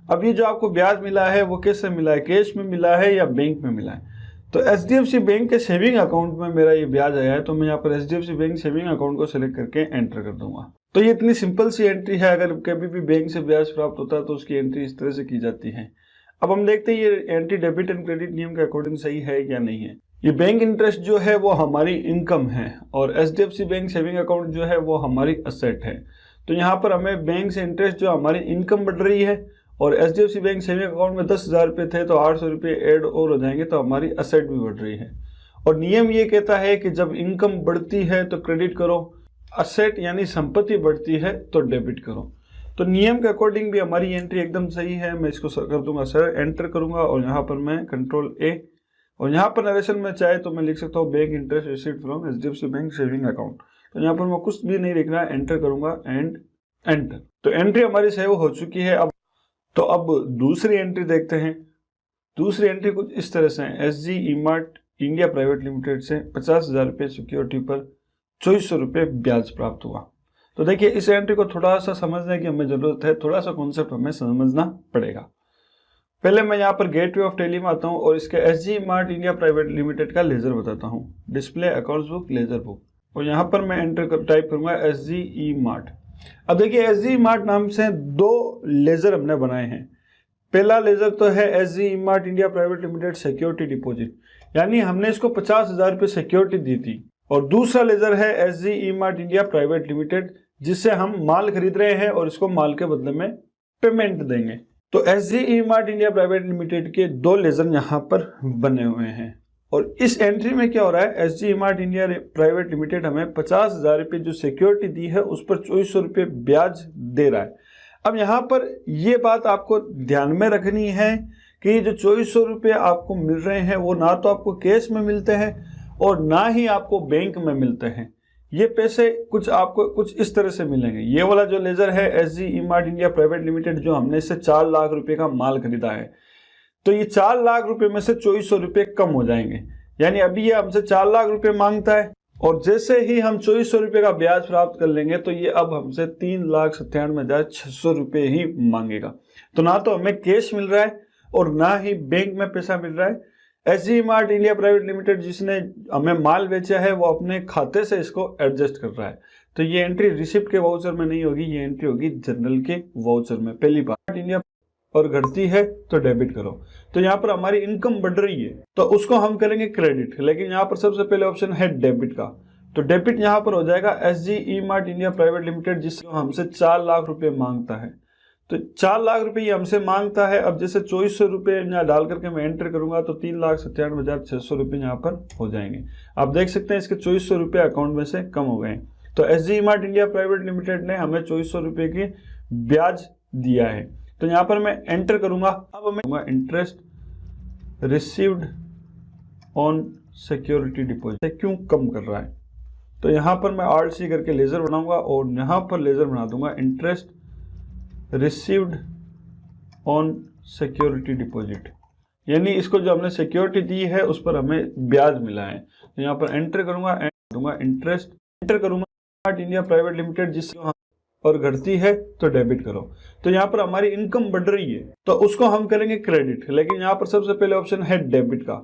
अब ये जो आपको ब्याज मिला है वो कैसे मिला है, कैश में मिला है या बैंक में मिला है? तो HDFC बैंक के सेविंग अकाउंट में मेरा ये ब्याज आया है, तो मैं यहाँ पर HDFC बैंक सेविंग अकाउंट को सिलेक्ट करके एंटर कर दूंगा। तो ये इतनी सिंपल सी एंट्री है। अगर कभी भी बैंक से ब्याज प्राप्त होता है तो उसकी एंट्री इस तरह से की जाती है। अब हम देखते हैं ये एंट्री डेबिट एंड क्रेडिट नियम के अकॉर्डिंग सही है या नहीं है। ये बैंक इंटरेस्ट जो है वो हमारी इनकम है और HDFC बैंक सेविंग अकाउंट जो है वो हमारी असेट है। तो यहाँ पर हमें बैंक से इंटरेस्ट जो हमारी इनकम बढ़ रही है और HDFC बैंक सेविंग अकाउंट में 10,000 रुपये थे तो 800 रुपये ऐड और हो जाएंगे, तो हमारी असेट भी बढ़ रही है। और नियम ये कहता है कि जब इनकम बढ़ती है तो क्रेडिट करो, असेट यानी संपत्ति बढ़ती है तो डेबिट करो। तो नियम के अकॉर्डिंग भी हमारी एंट्री एकदम सही है। मैं इसको कर दूंगा सर, एंटर करूंगा और यहाँ पर मैं कंट्रोल A और यहाँ पर नरेशन में चाहे तो मैं लिख सकता हूँ bank interest received from HDFC bank saving account. तो यहाँ पर मैं कुछ भी नहीं लिखना है, एंटर करूंगा एंड एंटर। तो एंट्री हमारी सेव हो चुकी है। अब दूसरी एंट्री देखते हैं। दूसरी एंट्री कुछ इस तरह से है। SG E-Mart India private limited से 50,000 रुपये सिक्योरिटी पर 2400 रुपये ब्याज प्राप्त हुआ। तो देखिए इस एंट्री को थोड़ा सा समझने की हमें जरूरत है, थोड़ा सा कॉन्सेप्ट हमें समझना पड़ेगा। पहले मैं यहाँ पर गेटवे ऑफ टैली में आता हूँ और इसके SG E-Mart India private limited का लेजर बताता हूँ, display accounts book laser book, और यहाँ पर मैं टाइप करूंगा SG E-Mart। अब देखिए SG E-Mart नाम से 2 लेजर हमने बनाए हैं। पहला लेजर तो है SG E-Mart India private limited security deposit, यानी हमने इसको 50,000 रुपये सिक्योरिटी दी थी। और दूसरा लेजर है SG E-Mart India private limited, जिससे हम माल खरीद रहे हैं और इसको माल के बदले में पेमेंट देंगे। तो SG E-Mart India private limited के 2 लेजर यहाँ पर बने हुए हैं। और इस एंट्री में क्या हो रहा है, SG E-Mart India private limited हमें 50,000 रुपये जो सिक्योरिटी दी है उस पर 2400 रुपये ब्याज दे रहा है। अब यहाँ पर ये बात आपको ध्यान में रखनी है कि ये जो 2400 रुपये आपको मिल रहे हैं वो ना तो आपको कैश में मिलते हैं और ना ही आपको बैंक में मिलते हैं। ये पैसे आपको कुछ इस तरह से मिलेंगे। ये वाला जो लेजर है SG E-Mart India private limited, जो हमने इससे 4 लाख रुपए का माल खरीदा है, तो ये 4 लाख रुपए में से 2400 रुपये कम हो जाएंगे। यानी अभी ये हमसे 4 लाख रुपए मांगता है और जैसे ही हम 2400 रुपये का ब्याज प्राप्त कर लेंगे तो ये अब हमसे 3,97,600 रुपये ही मांगेगा। तो ना तो हमें कैश मिल रहा है और ना ही बैंक में पैसा मिल रहा है। SG E-Mart India private limited जिसने हमें माल बेचा है वो अपने खाते से इसको एडजस्ट कर रहा है। तो ये एंट्री रिसिप्ट के वाउचर में नहीं होगी, ये एंट्री होगी जनरल के वाउचर में। पहली बात, इंडिया और घटती है तो डेबिट करो। तो यहाँ पर हमारी इनकम बढ़ रही है तो उसको हम करेंगे क्रेडिट, लेकिन यहाँ पर सबसे पहले ऑप्शन है डेबिट का। तो डेबिट यहाँ पर हो जाएगा SG E-Mart India private limited, जिसको हमसे 4 लाख रुपए मांगता है। तो 4 लाख रुपए ये हमसे मांगता है। अब जैसे 2400 रुपये यहाँ डाल करके मैं एंटर करूंगा तो 3,97,600 रुपये यहाँ पर हो जाएंगे। आप देख सकते हैं इसके 2400 रुपये अकाउंट में से कम हो गए। तो SG E-Mart India private limited ने हमें 2400 रुपये की ब्याज दिया है। तो यहाँ पर मैं एंटर करूंगा। अब मैं interest received on security deposit क्यों कम कर रहा है, तो यहाँ पर मैं RC करके लेजर बनाऊंगा और यहाँ पर लेजर बना दूंगा interest received on security deposit, यानी इसको जो हमने सिक्योरिटी दी है उस पर हमें ब्याज मिला है। तो यहाँ पर एंटर करूंगा, दूंगा इंटरेस्ट, एंटर करूंगा इंडिया प्राइवेट लिमिटेड, जिसको और घटती है तो डेबिट करो। तो यहाँ पर हमारी इनकम बढ़ रही है तो उसको हम करेंगे क्रेडिट, लेकिन यहाँ पर सबसे पहले ऑप्शन है डेबिट का।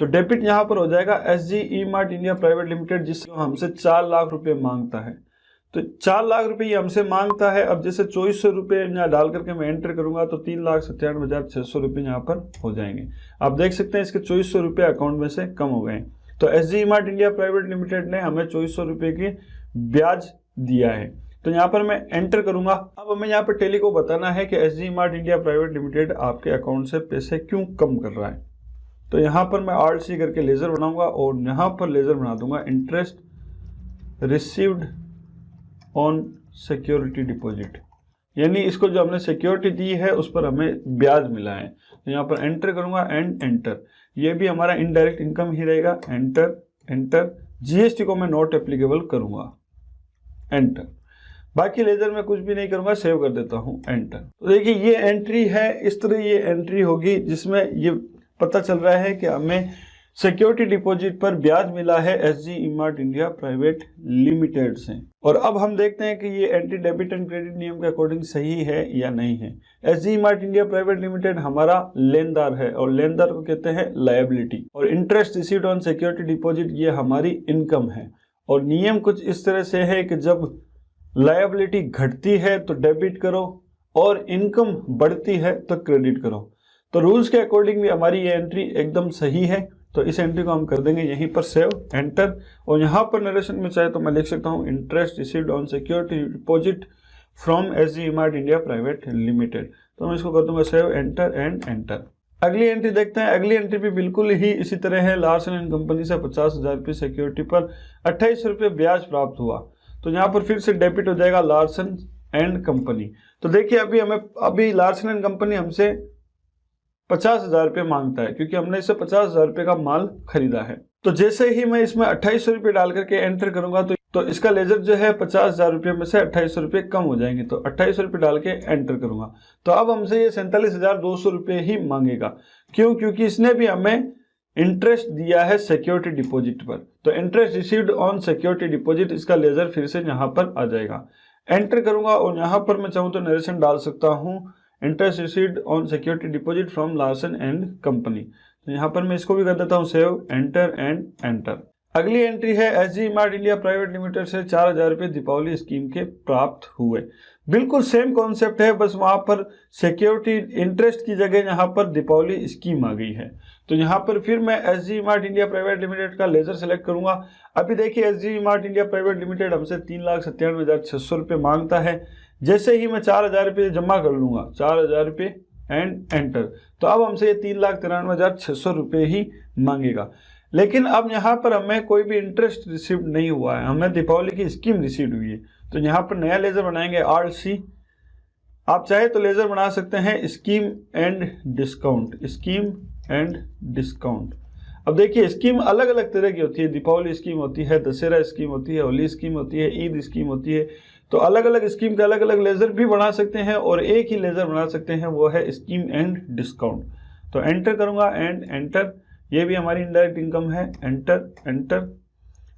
तो डेबिट यहाँ पर हो जाएगा SG E-Mart India private limited, जिसको हमसे 4 लाख रुपए मांगता है। तो 4 लाख रुपए ये हमसे मांगता है। अब जैसे 2400 रुपये यहाँ डाल करके मैं एंटर करूंगा तो 3,97,600 रुपये यहाँ पर हो जाएंगे। आप देख सकते हैं इसके 2400 रुपये अकाउंट में से कम हो गए। तो SG E-Mart India private limited ने हमें 2400 रुपये की ब्याज दिया है। तो यहाँ पर मैं एंटर करूंगा। अब हमें यहाँ पर टैली को बताना है कि SG E-Mart India private limited आपके अकाउंट से पैसे क्यों कम कर रहा है। तो यहाँ पर मैं RC करके लेजर बनाऊंगा और यहाँ पर लेजर बना दूंगा interest received on security deposit, यानी इसको जो हमने सिक्योरिटी दी है उस पर हमें ब्याज मिला है। तो यहाँ पर एंटर करूंगा एंड एंटर। ये भी हमारा इनडायरेक्ट इनकम ही रहेगा। Enter enter. GST को मैं नॉट एप्लीकेबल करूंगा, एंटर। बाकी लेजर में कुछ भी नहीं करूंगा, सेव कर देता हूं, एंटर। तो देखिए ये एंट्री है, इस तरह ये एंट्री होगी जिसमें ये पता चल रहा है कि हमें सिक्योरिटी डिपॉजिट पर ब्याज मिला है SG emart India private limited से। और अब हम देखते हैं कि ये एंटी डेबिट एंड क्रेडिट नियम के अकॉर्डिंग सही है या नहीं है। SG emart India private limited हमारा लेनदार है और लेनदार को कहते हैं लायबिलिटी, और interest received on security deposit ये हमारी इनकम है। और नियम कुछ इस तरह से है कि जब लायबिलिटी घटती है तो डेबिट करो और इनकम बढ़ती है तो क्रेडिट करो। तो रूल्स के अकॉर्डिंग भी हमारी ये एंट्री एकदम सही है, तो इस एंट्री को हम कर देंगे यहीं पर सेव, एंटर। और यहाँ पर नरेशन में चाहे तो मैं लिख सकता हूँ interest received on security deposit from SG emart India private limited. तो मैं इसको कर दूंगा सेव, एंटर एंड एंटर। अगली एंट्री देखते हैं। अगली एंट्री भी बिल्कुल ही इसी तरह है। लार्सन एंड कंपनी से 50,000 रुपये सिक्योरिटी पर 28 रुपये ब्याज प्राप्त हुआ। तो यहाँ पर फिर से डेबिट हो जाएगा लार्सन एंड कंपनी। तो देखिए अभी लार्सन एंड कंपनी हमसे 50,000 रुपये मांगता है क्योंकि हमने इससे 50,000 रुपये का माल खरीदा है। तो जैसे ही मैं इसमें 2800 रुपये डाल करके एंटर करूंगा तो इसका लेजर जो है 50,000 रुपये में से 2800 रुपये कम हो जाएंगे। तो 2800 रुपये डाल के एंटर करूंगा तो अब हमसे ये 47,200 रुपये ही मांगेगा। क्यों? क्योंकि इसने भी हमें इंटरेस्ट दिया है सिक्योरिटी डिपॉजिट पर। तो interest received on security deposit, इसका लेजर फिर से यहाँ पर आ जाएगा। एंटर करूंगा और यहाँ पर मैं चाहूँ तो नरेशन डाल सकता हूँ interest received on security deposit from Larsen and company. तो यहाँ पर मैं इसको भी कर देता हूँ सेव, एंटर एंड एंटर। अगली एंट्री है SG emart India private limited से 4,000 रुपये दीपावली स्कीम के प्राप्त हुए। बिल्कुल सेम कॉन्सेप्ट है, बस वहाँ पर सिक्योरिटी इंटरेस्ट की जगह यहाँ पर दीपावली स्कीम आ गई है। तो यहाँ पर फिर मैं SG emart India private limited का लेजर सेलेक्ट करूंगा। अभी देखिए SG emart India private limited हमसे 3,97,600 रुपये मांगता है। जैसे ही मैं 4,000 रुपये जमा कर लूंगा, 4,000 रुपये एंड एंटर, तो अब हमसे ये 3,93,600 रुपये ही मांगेगा। लेकिन अब यहाँ पर हमें कोई भी इंटरेस्ट रिसीव नहीं हुआ है, हमें दीपावली की स्कीम रिसीव हुई है। तो यहाँ पर नया लेजर बनाएंगे RC। आप चाहे तो लेजर बना सकते हैं scheme and discount, scheme and discount. अब देखिए स्कीम अलग अलग तरह की होती है। दीपावली स्कीम होती है, दशहरा स्कीम होती है, होली स्कीम होती है, ईद स्कीम होती है। तो अलग अलग स्कीम के अलग अलग लेजर भी बना सकते हैं और एक ही लेजर बना सकते हैं, वो है स्कीम एंड डिस्काउंट। तो एंटर करूंगा एंड एंटर। ये भी हमारी इनडायरेक्ट इनकम है, एंटर एंटर।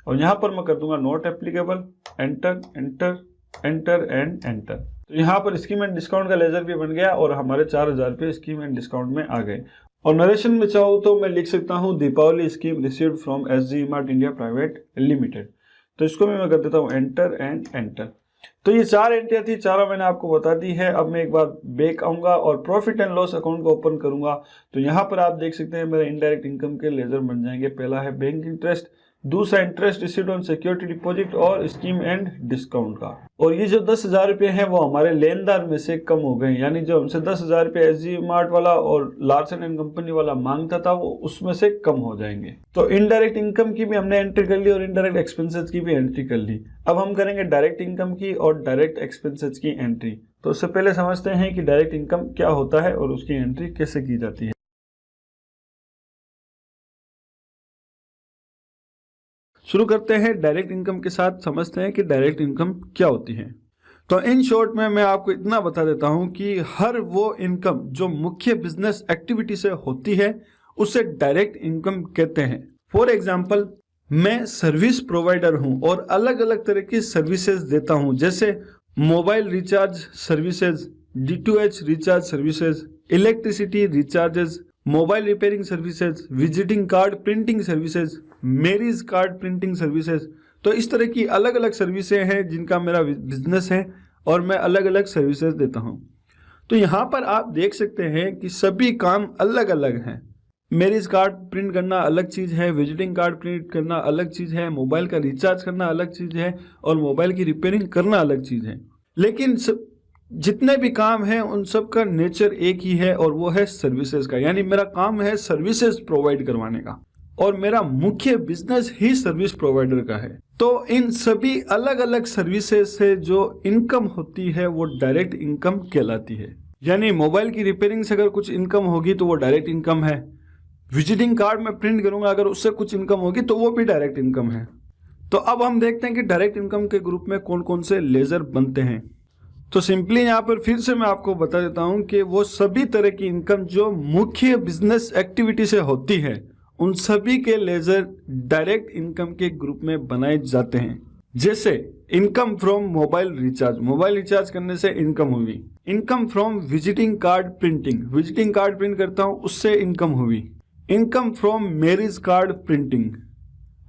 और यहाँ पर मैं कर दूंगा not applicable, enter enter enter and enter. तो यहाँ पर स्कीम एंड डिस्काउंट का लेजर भी बन गया और हमारे 4,000 रुपये स्कीम एंड डिस्काउंट में आ गए। और नरेशन में चाहूँ तो मैं लिख सकता हूँ Deepavali scheme received from SG emart India private limited. तो इसको भी मैं कर देता हूँ एंटर एंड एंटर। तो ये 4 एंट्रियाँ थी, चारों मैंने आपको बता दी है। अब मैं एक बार बैक आऊँगा और प्रॉफिट एंड लॉस अकाउंट को ओपन करूँगा। तो यहाँ पर आप देख सकते हैं मेरे इनडायरेक्ट इनकम के लेजर बन जाएंगे। पहला है बैंक इंटरेस्ट, दूसरा interest received on security deposit और स्कीम एंड डिस्काउंट का। और ये जो 10,000 रुपये हैं वो हमारे लेनदार में से कम हो गए, यानी जो हमसे 10,000 रुपये एसजी मार्ट वाला और लार्सन एंड कंपनी वाला मांगता था वो उसमें से कम हो जाएंगे। तो इनडायरेक्ट इनकम की भी हमने एंट्री कर ली और इनडायरेक्ट एक्सपेंसेस की भी एंट्री कर ली। अब हम करेंगे डायरेक्ट इनकम की और डायरेक्ट एक्सपेंसेस की एंट्री। तो उससे पहले समझते हैं कि डायरेक्ट इनकम क्या होता है और उसकी एंट्री कैसे की जाती है। शुरू करते हैं डायरेक्ट इनकम के साथ, समझते हैं कि डायरेक्ट इनकम क्या होती है। तो इन शॉर्ट में मैं आपको इतना बता देता हूं कि हर वो इनकम जो मुख्य बिजनेस एक्टिविटी से होती है उसे डायरेक्ट इनकम कहते हैं। फॉर एग्जाम्पल, मैं सर्विस प्रोवाइडर हूं और अलग अलग तरह की सर्विसेज देता हूं, जैसे mobile recharge services, D2H recharge services, electricity recharges, mobile repairing services, visiting card printing services, marriage card printing services. तो इस तरह की अलग अलग सर्विसेज हैं जिनका मेरा बिजनेस है और मैं अलग अलग सर्विसेज देता हूं। तो यहाँ पर आप देख सकते हैं कि सभी काम अलग अलग हैं। मैरिज कार्ड प्रिंट करना अलग चीज़ है, विजिटिंग कार्ड प्रिंट करना अलग चीज़ है, मोबाइल का रिचार्ज करना अलग चीज़ है और मोबाइल की रिपेयरिंग करना अलग चीज़ है। लेकिन जितने भी काम हैं उन सब का नेचर एक ही है और वो है सर्विसेज का। यानी मेरा काम है सर्विसेज प्रोवाइड करवाने का और मेरा मुख्य बिजनेस ही सर्विस प्रोवाइडर का है। तो इन सभी अलग अलग सर्विसेज से जो इनकम होती है वो डायरेक्ट इनकम कहलाती है। यानी मोबाइल की रिपेयरिंग से अगर कुछ इनकम होगी तो वो डायरेक्ट इनकम है। विजिटिंग कार्ड में प्रिंट करूंगा, अगर उससे कुछ इनकम होगी तो वो भी डायरेक्ट इनकम है। तो अब हम देखते हैं कि डायरेक्ट इनकम के ग्रुप में कौन कौन से लेजर बनते हैं। तो सिंपली यहाँ पर फिर से मैं आपको बता देता हूँ कि वो सभी तरह की इनकम जो मुख्य बिजनेस एक्टिविटी से होती है उन सभी के लेजर डायरेक्ट इनकम के ग्रुप में बनाए जाते हैं। जैसे इनकम फ्रॉम मोबाइल रिचार्ज करने से इनकम हुई, income from visiting card print करता हूं उससे इनकम हुई, income from marriage card printing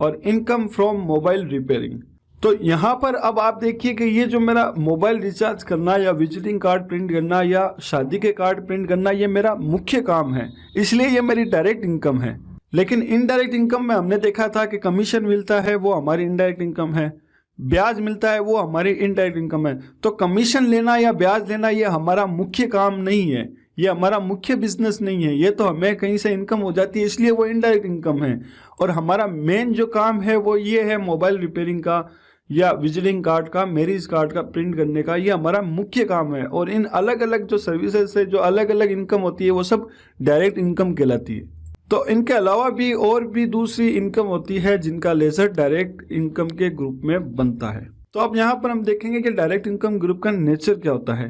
और इनकम फ्रॉम मोबाइल रिपेयरिंग। तो यहाँ पर अब आप देखिए कि ये जो मेरा मोबाइल रिचार्ज करना या विजिटिंग कार्ड प्रिंट करना या शादी के कार्ड प्रिंट करना ये मेरा मुख्य काम है, इसलिए ये मेरी डायरेक्ट इनकम है। लेकिन इनडायरेक्ट इनकम में हमने देखा था कि कमीशन मिलता है वो हमारी इनडायरेक्ट इनकम है, ब्याज मिलता है वो हमारी इनडायरेक्ट इनकम है। तो कमीशन लेना या ब्याज लेना ये हमारा मुख्य काम नहीं है, ये हमारा मुख्य बिजनेस नहीं है, ये तो हमें कहीं से इनकम हो जाती है इसलिए वो इनडायरेक्ट इनकम है। और हमारा मेन जो काम है वो ये है मोबाइल रिपेयरिंग का या विजिटिंग कार्ड का, मैरिज कार्ड का प्रिंट करने का, ये हमारा मुख्य काम है। और इन अलग अलग जो सर्विसेज से जो अलग अलग इनकम होती है वो सब डायरेक्ट इनकम कहलाती है। तो इनके अलावा भी और भी दूसरी इनकम होती है जिनका लेजर डायरेक्ट इनकम के ग्रुप में बनता है। तो अब यहाँ पर हम देखेंगे कि डायरेक्ट इनकम ग्रुप का नेचर क्या होता है।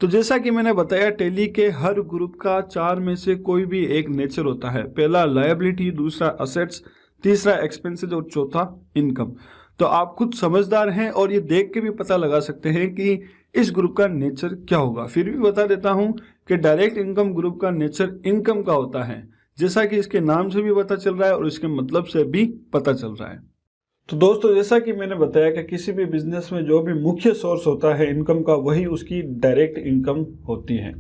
तो जैसा कि मैंने बताया टैली के हर ग्रुप का 4 में से कोई भी एक नेचर होता है। पहला लायबिलिटी, दूसरा असेट्स, तीसरा एक्सपेंसेस और चौथा इनकम। तो आप खुद समझदार हैं और ये देख के भी पता लगा सकते हैं कि इस ग्रुप का नेचर क्या होगा। फिर भी बता देता हूं कि डायरेक्ट इनकम ग्रुप का नेचर इनकम का होता है, जैसा कि इसके नाम से भी पता चल रहा है और इसके मतलब से भी पता चल रहा है। तो दोस्तों जैसा कि मैंने बताया कि किसी भी बिजनेस में जो भी मुख्य सोर्स होता है इनकम का वही उसकी डायरेक्ट इनकम होती है।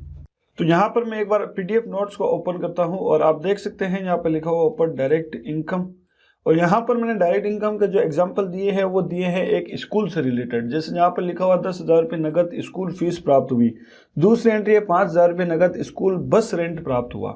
तो यहाँ पर मैं एक बार पीडीएफ नोट्स को ओपन करता हूँ और आप देख सकते हैं यहाँ पर लिखा हुआ ऊपर डायरेक्ट इनकम। और यहाँ पर मैंने डायरेक्ट इनकम का जो एग्जांपल दिए हैं वो दिए हैं एक स्कूल से रिलेटेड। जैसे यहाँ पर लिखा हुआ 10,000 रुपये नगद स्कूल फीस प्राप्त हुई। दूसरी एंट्री है 5,000 रुपये नगद स्कूल बस रेंट प्राप्त हुआ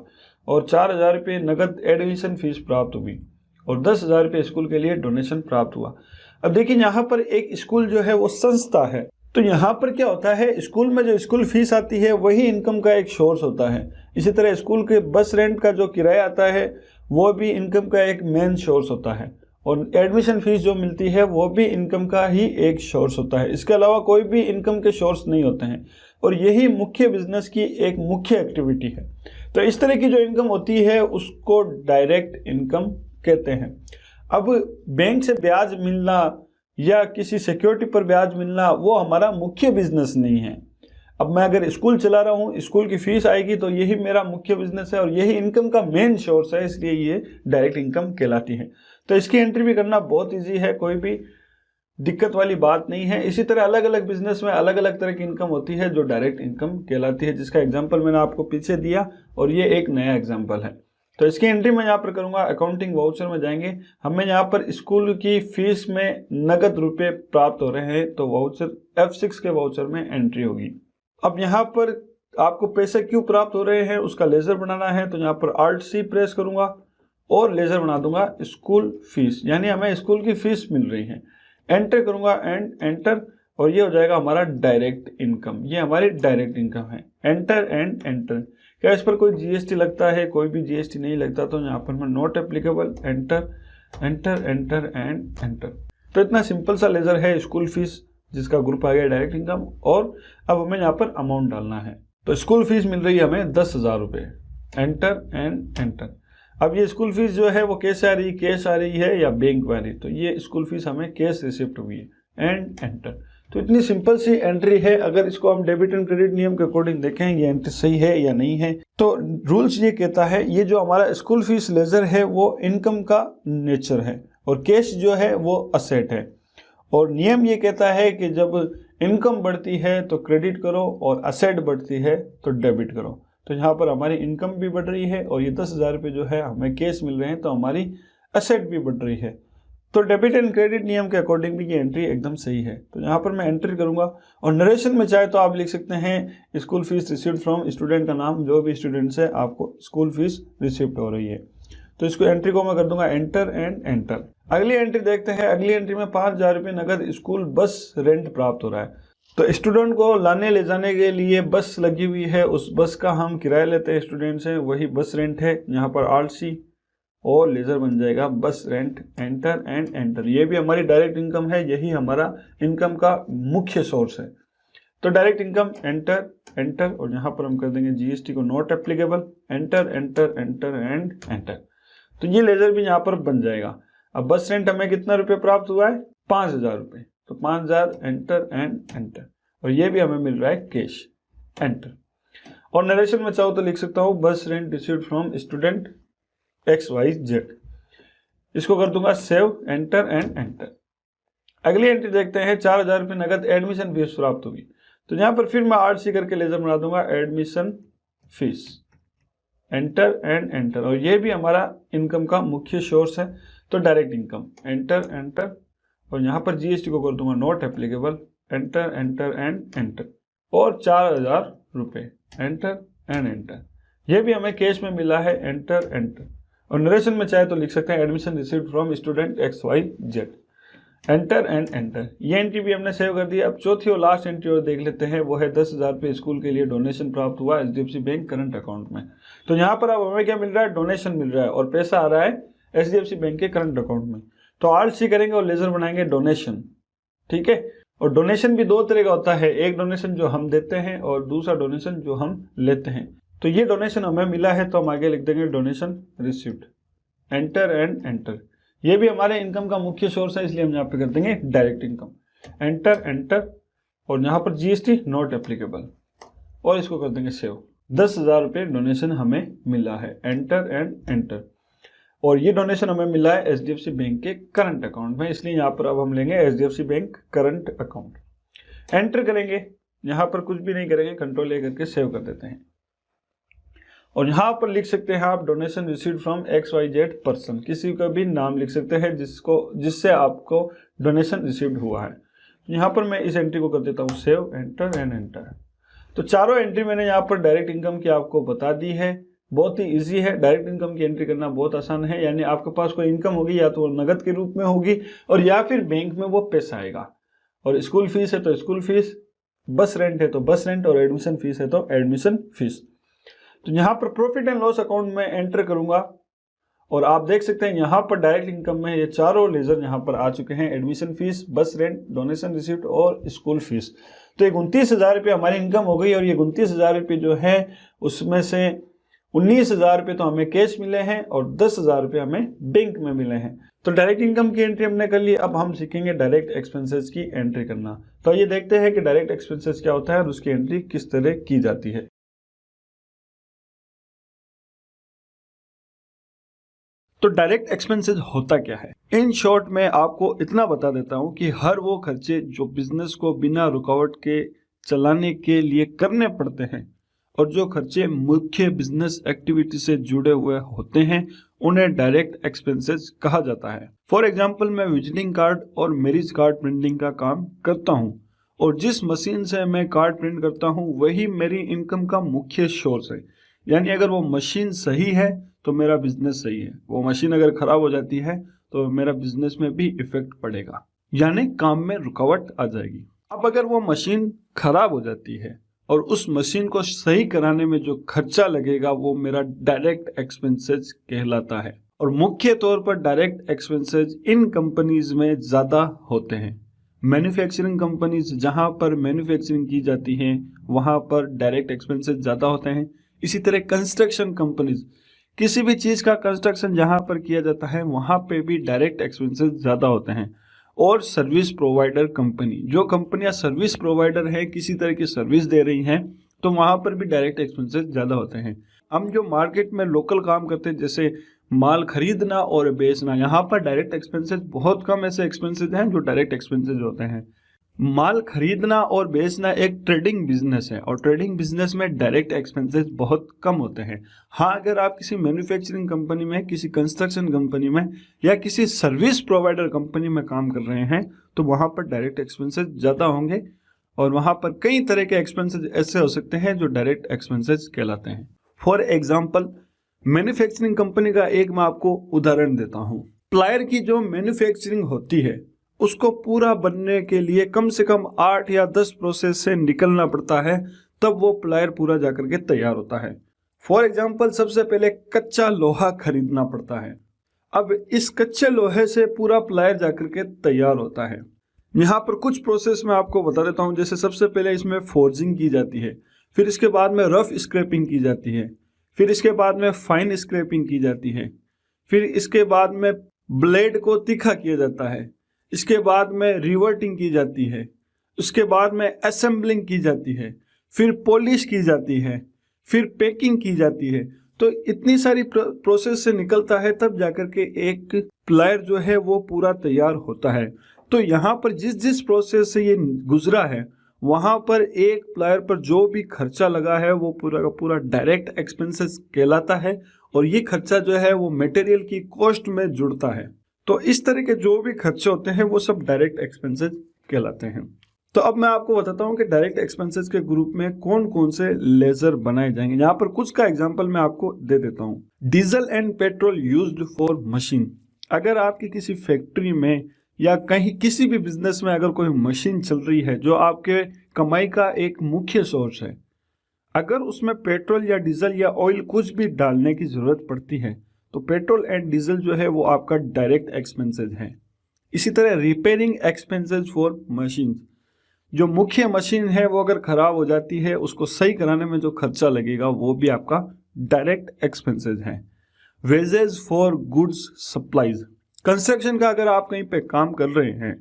और 4,000 रुपये नगद एडमिशन फीस प्राप्त हुई और 10,000 रुपये स्कूल के लिए डोनेशन प्राप्त हुआ। अब देखिए यहाँ पर एक स्कूल जो है वो संस्था है। तो यहाँ पर क्या होता है, स्कूल में जो स्कूल फीस आती है वही इनकम का एक सोर्स होता है। इसी तरह स्कूल के बस रेंट का जो किराया आता है वो भी इनकम का एक मेन सोर्स होता है और एडमिशन फीस जो मिलती है वो भी इनकम का ही एक सोर्स होता है। इसके अलावा कोई भी इनकम के सोर्स नहीं होते हैं और यही मुख्य बिजनेस की एक मुख्य एक्टिविटी है। तो इस तरह की जो इनकम होती है उसको डायरेक्ट इनकम कहते हैं। अब बैंक से ब्याज मिलना या किसी सिक्योरिटी पर ब्याज मिलना वो हमारा मुख्य बिजनेस नहीं है। अब मैं अगर स्कूल चला रहा हूँ, स्कूल की फीस आएगी तो यही मेरा मुख्य बिजनेस है और यही इनकम का मेन सोर्स है, इसलिए ये डायरेक्ट इनकम कहलाती है। तो इसकी एंट्री भी करना बहुत ईजी है, कोई भी दिक्कत वाली बात नहीं है। इसी तरह अलग अलग बिजनेस में अलग अलग तरह की इनकम होती है जो डायरेक्ट इनकम कहलाती है, जिसका एग्जाम्पल मैंने आपको पीछे दिया और ये एक नया एग्जाम्पल है। तो इसकी एंट्री मैं यहाँ पर करूँगा, अकाउंटिंग वाउचर में जाएंगे। हमें यहाँ पर स्कूल की फीस में नगद रुपये प्राप्त हो रहे हैं तो वाउचर F6 के वाउचर में एंट्री होगी। अब यहाँ पर आपको पैसे क्यों प्राप्त हो रहे हैं उसका लेजर बनाना है, तो यहाँ पर Alt C प्रेस करूँगा और लेजर बना दूंगा स्कूल फीस, यानी हमें स्कूल की फीस मिल रही है। एंटर करूँगा एंड एंटर और ये हो जाएगा हमारा डायरेक्ट इनकम। ये हमारी डायरेक्ट इनकम है। Enter and enter. क्या इस पर कोई जीएसटी लगता है? कोई भी जीएसटी नहीं लगता, तो यहाँ पर मैं not applicable, enter enter enter and enter. तो इतना सिंपल सा लेजर है स्कूल फीस जिसका ग्रुप आ गया डायरेक्ट इनकम। और अब हमें यहाँ पर अमाउंट डालना है, तो स्कूल फीस मिल रही है हमें 10,000 रुपये। Enter and enter. अब ये स्कूल फीस जो है वो कैसे आ रही, कैश आ रही है या बैंक में आ रही, तो ये स्कूल फीस हमें कैश रिसिप्ट हुई है। And enter. तो इतनी सिंपल सी एंट्री है। अगर इसको हम डेबिट एंड क्रेडिट नियम के अकॉर्डिंग देखें ये एंट्री सही है या नहीं है, तो रूल्स ये कहता है ये जो हमारा स्कूल फीस लेजर है वो इनकम का नेचर है और कैश जो है वो असेट है। और नियम ये कहता है कि जब इनकम बढ़ती है तो क्रेडिट करो और असेट बढ़ती है तो डेबिट करो। तो यहाँ पर हमारी इनकम भी बढ़ रही है और ये 10,000 रुपये जो है हमें कैश मिल रहे हैं तो हमारी असेट भी बढ़ रही है। तो डेबिट एंड क्रेडिट नियम के अकॉर्डिंग भी ये एंट्री एकदम सही है। तो यहाँ पर मैं एंट्री करूँगा और नरेशन में चाहे तो आप लिख सकते हैं school fees received from, student का नाम, जो भी स्टूडेंट्स है आपको स्कूल फीस रिसीव्ड हो रही है। तो इसको एंट्री को मैं कर दूंगा एंटर एंड एंटर। अगली एंट्री देखते हैं। अगली एंट्री में 5,000 रुपये नगद स्कूल बस रेंट प्राप्त हो रहा है। तो स्टूडेंट को लाने ले जाने के लिए बस लगी हुई है, उस बस का हम किराया लेते हैं स्टूडेंट से, वही बस रेंट है। यहाँ पर Alt C और लेजर बन जाएगा बस रेंट। Enter and enter. ये भी हमारी डायरेक्ट इनकम है, यही हमारा इनकम का मुख्य सोर्स है। तो डायरेक्ट इनकम एंटर एंटर और यहाँ पर हम कर देंगे जीएसटी को not applicable. Enter enter enter and enter. तो ये लेजर भी यहाँ पर बन जाएगा। अब बस रेंट हमें कितना रुपये प्राप्त हुआ है, 5,000 रुपये, तो 5,000 एंटर एंड एंटर, और ये भी हमें मिल रहा है कैश, एंटर। और नरेशन में चाहो तो लिख सकता हूँ बस rent received from student XYZ, इसको कर दूंगा सेव, एंटर एंड एंटर। अगली एंट्री देखते हैं, 4,000 रुपये नगद एडमिशन फीस प्राप्त होगी। तो यहाँ पर फिर मैं RC करके लेजर बना दूंगा, admission fees, enter and enter, और ये भी हमारा इनकम का मुख्य सोर्स है, तो डायरेक्ट इनकम, एंटर एंटर, और यहाँ पर GST को कर दूंगा not applicable, enter enter and enter, और 4,000 रुपये, एंटर एंड एंटर। ये भी हमें कैश में मिला है, एंटर एंटर। और नरेशन में चाहे तो लिख सकते हैं admission received from student XYZ, enter and enter. ये एंट्री भी हमने सेव कर दी। अब चौथी और लास्ट एंट्री और देख लेते हैं, वो है 10,000 रुपये स्कूल के लिए डोनेशन प्राप्त हुआ HDFC बैंक करंट अकाउंट में। तो यहाँ पर अब हमें क्या मिल रहा है, डोनेशन मिल रहा है, और पैसा आ रहा है HDFC बैंक के करंट अकाउंट में। तो RC करेंगे और लेजर बनाएंगे डोनेशन, ठीक है। और डोनेशन भी दो तरह का होता है, एक डोनेशन जो हम देते हैं और दूसरा डोनेशन जो हम लेते हैं। तो ये डोनेशन हमें मिला है, तो हम आगे लिख देंगे donation received, enter and enter. ये भी हमारे इनकम का मुख्य सोर्स है, इसलिए हम यहाँ पे कर देंगे डायरेक्ट इनकम, एंटर एंटर, और यहाँ पर GST नॉट एप्लीकेबल, और इसको कर देंगे सेव। 10,000 रुपये डोनेशन हमें मिला है, एंटर एंड एंटर, और ये डोनेशन हमें मिला है HDFC बैंक के करंट अकाउंट में, इसलिए यहाँ पर अब हम लेंगे HDFC bank current account, enter करेंगे। यहाँ पर कुछ भी नहीं करेंगे, कंट्रोल A करके सेव कर देते हैं। और यहाँ पर लिख सकते हैं आप donation received from XYZ person, किसी का भी नाम लिख सकते हैं जिससे आपको डोनेशन रिसीव्ड हुआ है। यहाँ पर मैं इस एंट्री को कर देता हूँ सेव, एंटर एंड एंटर। तो चारों एंट्री मैंने यहाँ पर डायरेक्ट इनकम की आपको बता दी है, बहुत ही इजी है। डायरेक्ट इनकम की एंट्री करना बहुत आसान है, यानी आपके पास कोई इनकम होगी, या तो नगद के रूप में होगी और या फिर बैंक में वो पैसा आएगा। और स्कूल फीस है तो स्कूल फीस, बस रेंट है तो बस रेंट, और एडमिशन फीस है तो एडमिशन फीस। तो यहाँ पर प्रॉफिट एंड लॉस अकाउंट में एंटर करूंगा, और आप देख सकते हैं यहाँ पर डायरेक्ट इनकम में ये चारों लेजर यहाँ पर आ चुके हैं, एडमिशन फीस, बस रेंट, डोनेशन रिसिप्ट और स्कूल फीस। तो ये 29,000 रुपये हमारी इनकम हो गई, और ये 29,000 रुपये जो है उसमें से 19,000 रुपये तो हमें कैश मिले हैं और 10,000 रुपये हमें बैंक में मिले हैं। तो डायरेक्ट इनकम की एंट्री हमने कर ली। अब हम सीखेंगे डायरेक्ट एक्सपेंसेस की एंट्री करना। तो ये देखते हैं कि डायरेक्ट एक्सपेंसेस क्या होता है और उसकी एंट्री किस तरह की जाती है। तो डायरेक्ट एक्सपेंसेस होता क्या है, इन शॉर्ट में आपको इतना बता देता हूं कि हर वो खर्चे जो बिजनेस को बिना रुकावट के चलाने के लिए करने पड़ते हैं और जो खर्चे मुख्य बिजनेस एक्टिविटी से जुड़े हुए होते हैं उन्हें डायरेक्ट एक्सपेंसेस कहा जाता है। फॉर एग्जाम्पल, मैं विजिटिंग कार्ड और मैरिज कार्ड प्रिंटिंग का काम करता हूं, और जिस मशीन से मैं कार्ड प्रिंट करता हूं वही मेरी इनकम का मुख्य सोर्स है। यानी अगर वो मशीन सही है तो मेरा बिजनेस सही है, वो मशीन अगर खराब हो जाती है तो मेरा बिजनेस में भी इफेक्ट पड़ेगा, यानी काम में रुकावट आ जाएगी। अब अगर वो मशीन खराब हो जाती है और उस मशीन को सही कराने में जो खर्चा लगेगा वो मेरा डायरेक्ट एक्सपेंसेस कहलाता है। और मुख्य तौर पर डायरेक्ट एक्सपेंसेस इन कंपनीज में ज्यादा होते हैं। मैन्युफैक्चरिंग कंपनीज जहां पर मैन्युफैक्चरिंग की जाती है वहां पर डायरेक्ट एक्सपेंसेस ज्यादा होते हैं। इसी तरह कंस्ट्रक्शन कंपनीज, किसी भी चीज का कंस्ट्रक्शन जहां पर किया जाता है वहां पे भी डायरेक्ट एक्सपेंसेस ज्यादा होते हैं। और सर्विस प्रोवाइडर कंपनी, जो कंपनियां सर्विस प्रोवाइडर है, किसी तरह की सर्विस दे रही हैं, तो वहां पर भी डायरेक्ट एक्सपेंसेस ज्यादा होते हैं। हम जो मार्केट में लोकल काम करते हैं जैसे माल खरीदना और बेचना, यहाँ पर डायरेक्ट एक्सपेंसेस बहुत कम ऐसे एक्सपेंसेस हैं जो डायरेक्ट एक्सपेंसेस होते हैं। माल खरीदना और बेचना एक ट्रेडिंग बिजनेस है और ट्रेडिंग बिजनेस में डायरेक्ट एक्सपेंसेस बहुत कम होते हैं। हाँ, अगर आप किसी मैन्युफैक्चरिंग कंपनी में, किसी कंस्ट्रक्शन कंपनी में या किसी सर्विस प्रोवाइडर कंपनी में काम कर रहे हैं तो वहाँ पर डायरेक्ट एक्सपेंसेस ज़्यादा होंगे और वहाँ पर कई तरह के एक्सपेंसेस ऐसे हो सकते हैं जो डायरेक्ट एक्सपेंसेस कहलाते हैं। फॉर एग्जाम्पल, मैन्युफैक्चरिंग कंपनी का एक मैं आपको उदाहरण देता हूँ। प्लायर की जो मैन्युफैक्चरिंग होती है उसको पूरा बनने के लिए कम से कम 8 या 10 प्रोसेस से निकलना पड़ता है, तब वो प्लायर पूरा जाकर के तैयार होता है। फॉर एग्जाम्पल, सबसे पहले कच्चा लोहा खरीदना पड़ता है। अब इस कच्चे लोहे से पूरा प्लायर जाकर के तैयार होता है। यहाँ पर कुछ प्रोसेस मैं आपको बता देता हूँ। जैसे सबसे पहले इसमें फोर्जिंग की जाती है, फिर इसके बाद में रफ स्क्रैपिंग की जाती है, फिर इसके बाद में फाइन स्क्रैपिंग की जाती है, फिर इसके बाद में ब्लेड को तीखा किया जाता है, इसके बाद में रिवर्टिंग की जाती है, उसके बाद में असेंबलिंग की जाती है, फिर पॉलिश की जाती है, फिर पैकिंग की जाती है। तो इतनी सारी प्रोसेस से निकलता है तब जाकर के एक प्लायर जो है वो पूरा तैयार होता है। तो यहाँ पर जिस जिस प्रोसेस से ये गुजरा है वहाँ पर एक प्लायर पर जो भी खर्चा लगा है वो पूरा का पूरा डायरेक्ट एक्सपेंसेस कहलाता है, और ये खर्चा जो है वो मटेरियल की कॉस्ट में जुड़ता है। तो इस तरह के जो भी खर्चे होते हैं वो सब डायरेक्ट एक्सपेंसेस कहलाते हैं। तो अब मैं आपको बताता हूँ कि डायरेक्ट एक्सपेंसेस के ग्रुप में कौन कौन से लेजर बनाए जाएंगे। यहाँ पर कुछ का एग्जांपल मैं आपको दे देता हूँ। Diesel and petrol used for machine. अगर आपकी किसी फैक्ट्री में या कहीं किसी भी बिजनेस में अगर कोई मशीन चल रही है जो आपके कमाई का एक मुख्य सोर्स है, अगर उसमें पेट्रोल या डीजल या ऑयल कुछ भी डालने की जरूरत पड़ती है तो पेट्रोल एंड डीजल जो है वो आपका डायरेक्ट एक्सपेंसेस है। इसी तरह रिपेयरिंग एक्सपेंसेस फॉर मशीन, जो मुख्य मशीन है वो अगर खराब हो जाती है उसको सही कराने में जो खर्चा लगेगा वो भी आपका डायरेक्ट एक्सपेंसेस है। Wages for goods supplies, construction का अगर आप कहीं पे काम कर रहे हैं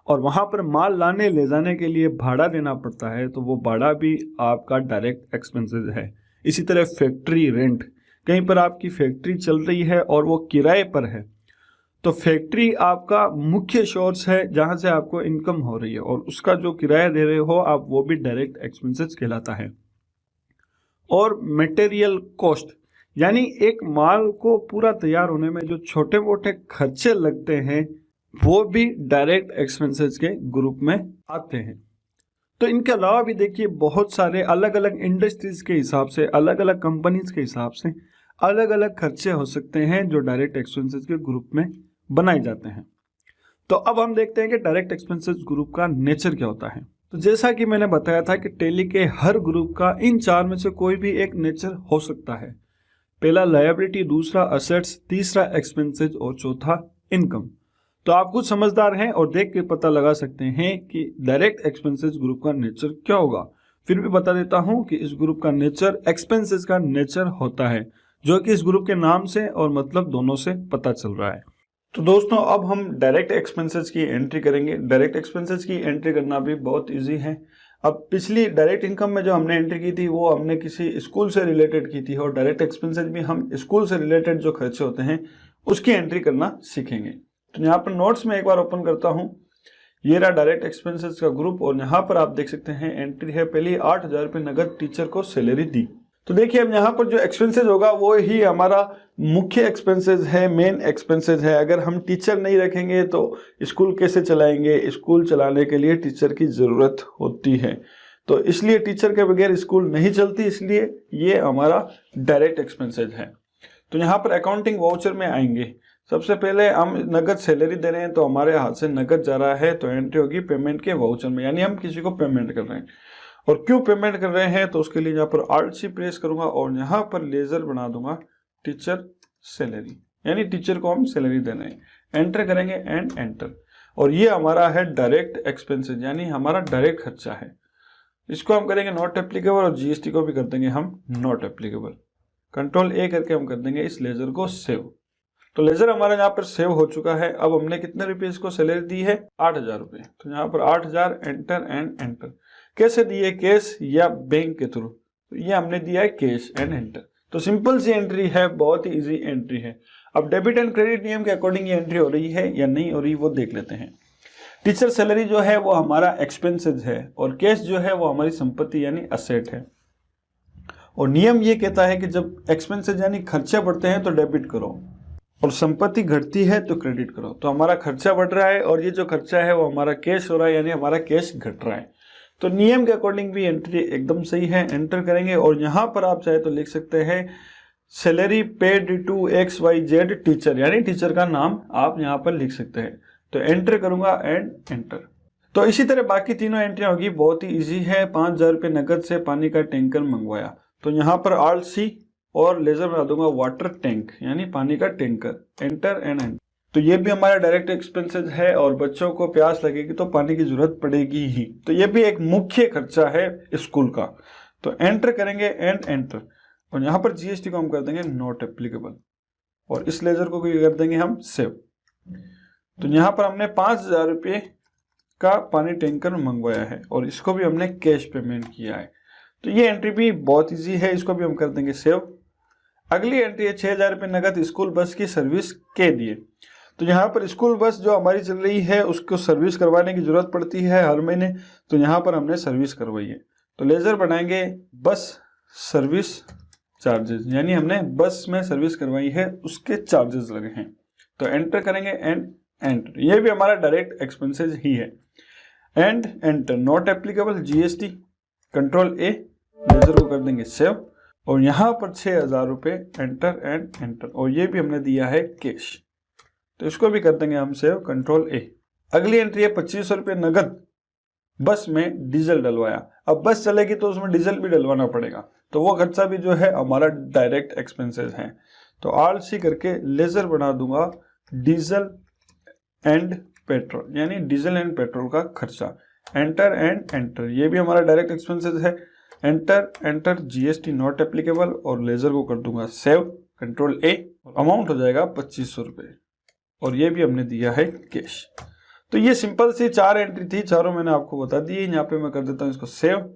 और वहां पर माल लाने ले जाने के लिए भाड़ा देना पड़ता है तो वो भाड़ा भी आपका डायरेक्ट एक्सपेंसेस है। इसी तरह फैक्ट्री रेंट, कहीं पर आपकी फैक्ट्री चल रही है और वो किराए पर है तो फैक्ट्री आपका मुख्य सोर्स है जहां से आपको इनकम हो रही है और उसका जो किराया दे रहे हो आप वो भी डायरेक्ट एक्सपेंसेस कहलाता है। और मटेरियल कॉस्ट, यानी एक माल को पूरा तैयार होने में जो छोटे मोटे खर्चे लगते हैं वो भी डायरेक्ट एक्सपेंसेस के ग्रुप में आते हैं। तो इनके अलावा भी देखिए बहुत सारे अलग अलग इंडस्ट्रीज के हिसाब से, अलग अलग कंपनीज के हिसाब से अलग अलग खर्चे हो सकते हैं जो डायरेक्ट एक्सपेंसेस के ग्रुप में बनाए जाते हैं। तो अब हम देखते हैं कि डायरेक्ट एक्सपेंसेस ग्रुप का नेचर क्या होता है। तो जैसा कि मैंने बताया था कि टैली के हर ग्रुप का इन चार में से कोई भी एक नेचर हो सकता है। पहला लायबिलिटी, दूसरा असेट्स, तीसरा एक्सपेंसेस और चौथा इनकम। तो आप कुछ समझदार हैं और देख के पता लगा सकते हैं कि डायरेक्ट एक्सपेंसेस ग्रुप का नेचर क्या होगा। फिर भी बता देता हूं कि इस ग्रुप का नेचर एक्सपेंसेस का नेचर होता है, जो कि इस ग्रुप के नाम से और मतलब दोनों से पता चल रहा है। तो दोस्तों अब हम डायरेक्ट एक्सपेंसेस की एंट्री करेंगे। डायरेक्ट एक्सपेंसेस की एंट्री करना भी बहुत इजी है। अब पिछली डायरेक्ट इनकम में जो हमने एंट्री की थी वो हमने किसी स्कूल से रिलेटेड की थी, और डायरेक्ट एक्सपेंसेस भी हम स्कूल से रिलेटेड जो खर्चे होते हैं उसकी एंट्री करना सीखेंगे। तो यहाँ पर नोट्स में एक बार ओपन करता हूँ, ये रहा डायरेक्ट एक्सपेंसेस का ग्रुप, और यहाँ पर आप देख सकते हैं एंट्री है पहली 8,000 रुपये नगद टीचर को सैलरी दी। तो देखिए अब यहाँ पर जो एक्सपेंसेस होगा वो ही हमारा मुख्य एक्सपेंसेस है, मेन एक्सपेंसेस है। अगर हम टीचर नहीं रखेंगे तो स्कूल कैसे चलाएंगे? स्कूल चलाने के लिए टीचर की ज़रूरत होती है, तो इसलिए टीचर के बगैर स्कूल नहीं चलती, इसलिए ये हमारा डायरेक्ट एक्सपेंसेस है। तो यहाँ पर अकाउंटिंग वाउचर में आएंगे। सबसे पहले हम नगद सैलरी दे रहे हैं तो हमारे हाथ से नगद जा रहा है, तो एंट्री होगी पेमेंट के वाउचर में, यानी हम किसी को पेमेंट कर रहे हैं। और क्यों पेमेंट कर रहे हैं तो उसके लिए यहाँ पर Alt C प्रेस करूंगा और यहाँ पर लेजर बना दूंगा टीचर सैलरी, यानी टीचर को हम सैलरी दे रहे हैं। एंटर करेंगे एंड एंटर, और ये हमारा है डायरेक्ट एक्सपेंसेस, यानी हमारा डायरेक्ट खर्चा है। इसको हम करेंगे नॉट एप्लीकेबल और जीएसटी को भी कर देंगे हम नॉट एप्लीकेबल। कंट्रोल A करके हम कर देंगे इस लेजर को सेव। तो लेजर हमारा यहाँ पर सेव हो चुका है। अब हमने कितने रुपये इसको सैलरी दी है? 8,000 रुपये। तो यहाँ पर 8,000 एंटर एंड एंटर। कैसे दिए? कैश या बैंक के थ्रू? तो ये हमने दिया है कैश एंड एंटर। तो सिंपल सी एंट्री है, बहुत ही इजी एंट्री है। अब डेबिट एंड क्रेडिट नियम के अकॉर्डिंग ये एंट्री हो रही है या नहीं हो रही वो देख लेते हैं। टीचर सैलरी जो है वो हमारा एक्सपेंसेस है और कैश जो है वो हमारी संपत्ति यानी असेट है। और नियम ये कहता है कि जब एक्सपेंसेस यानी खर्चे बढ़ते हैं तो डेबिट करो और संपत्ति घटती है तो क्रेडिट करो। तो हमारा खर्चा बढ़ रहा है और ये जो खर्चा है वो हमारा कैश हो रहा है, यानी हमारा कैश घट रहा है। तो नियम के अकॉर्डिंग भी एंट्री एकदम सही है। एंटर करेंगे और यहाँ पर आप चाहे तो लिख सकते हैं salary paid to XYZ teacher, यानी टीचर का नाम आप यहाँ पर लिख सकते हैं। तो एंटर करूंगा एंड एंटर। तो इसी तरह बाकी तीनों एंट्री होगी, बहुत ही ईजी है। 5,000 रुपये नकद से पानी का टैंकर मंगवाया, तो यहाँ पर Alt C और लेजर बना दूंगा वाटर टैंक, यानी पानी का टैंकर। Enter and enter. तो ये भी हमारा डायरेक्ट एक्सपेंसेस है और बच्चों को प्यास लगेगी तो पानी की जरूरत पड़ेगी ही, तो ये भी एक मुख्य खर्चा है स्कूल का। तो एंटर करेंगे एंड एंटर और यहाँ पर जीएसटी को हम कर देंगे नॉट एप्लीकेबल। और इस लेजर को भी कर देंगे हम सेव। तो यहाँ पर हमने 5,000 रुपये का पानी टैंकर मंगवाया है और इसको भी हमने कैश पेमेंट किया है। तो ये एंट्री भी बहुत इजी है, इसको भी हम कर देंगे सेव। अगली एंट्री है 6,000 रुपये नगद स्कूल बस की सर्विस के लिए। तो यहाँ पर स्कूल बस जो हमारी चल रही है उसको सर्विस करवाने की जरूरत पड़ती है हर महीने, तो यहाँ पर हमने सर्विस करवाई है। तो लेजर बनाएंगे बस सर्विस चार्जेस, यानी हमने बस में सर्विस करवाई है उसके चार्जेस लगे हैं। तो एंटर करेंगे एंड एंटर, ये भी हमारा डायरेक्ट एक्सपेंसेस ही है। And enter not applicable GST, control a, ledger को कर देंगे सेव और यहाँ पर 6,000 रुपये एंटर एंड एंटर, और ये भी हमने दिया है कैश, तो इसको भी कर देंगे हम सेव, कंट्रोल ए। अगली एंट्री है 2500 रुपये नगद बस में डीजल डलवाया। अब बस चलेगी तो उसमें डीजल भी डलवाना पड़ेगा, तो वो खर्चा भी जो है हमारा डायरेक्ट एक्सपेंसेस है। तो आल्ट सी करके लेजर बना दूंगा डीजल एंड पेट्रोल, यानी डीजल एंड पेट्रोल का खर्चा। एंटर एंड एंटर, ये भी हमारा डायरेक्ट एक्सपेंसेस है। Enter enter GST not applicable और लेजर को कर दूंगा सेव, कंट्रोल ए, अमाउंट हो जाएगा 2500 रुपये और ये भी हमने दिया है कैश। तो ये सिंपल सी 4 एंट्री थी, चारों मैंने आपको बता दी। यहाँ पे मैं कर देता हूँ इसको सेव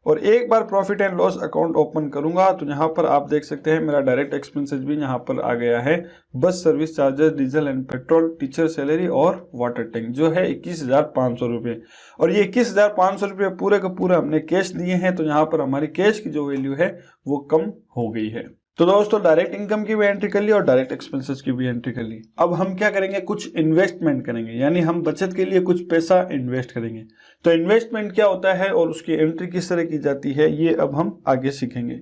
और एक बार profit and loss account open करूंगा तो यहाँ पर आप देख सकते हैं मेरा डायरेक्ट एक्सपेंसेस भी यहाँ पर आ गया है। Bus service charges, diesel and petrol, teacher salary और वाटर टैंक जो है 21,500 रुपये, और ये 21,500 रुपये पूरे का पूरा हमने कैश दिए हैं। तो यहाँ पर हमारी कैश की जो वैल्यू है वो कम हो गई है। तो दोस्तों डायरेक्ट इनकम की भी एंट्री कर ली और डायरेक्ट एक्सपेंसेस की भी एंट्री कर ली। अब हम क्या करेंगे, कुछ इन्वेस्टमेंट करेंगे, यानी हम बचत के लिए कुछ पैसा इन्वेस्ट करेंगे। तो इन्वेस्टमेंट क्या होता है और उसकी एंट्री किस तरह की जाती है ये अब हम आगे सीखेंगे।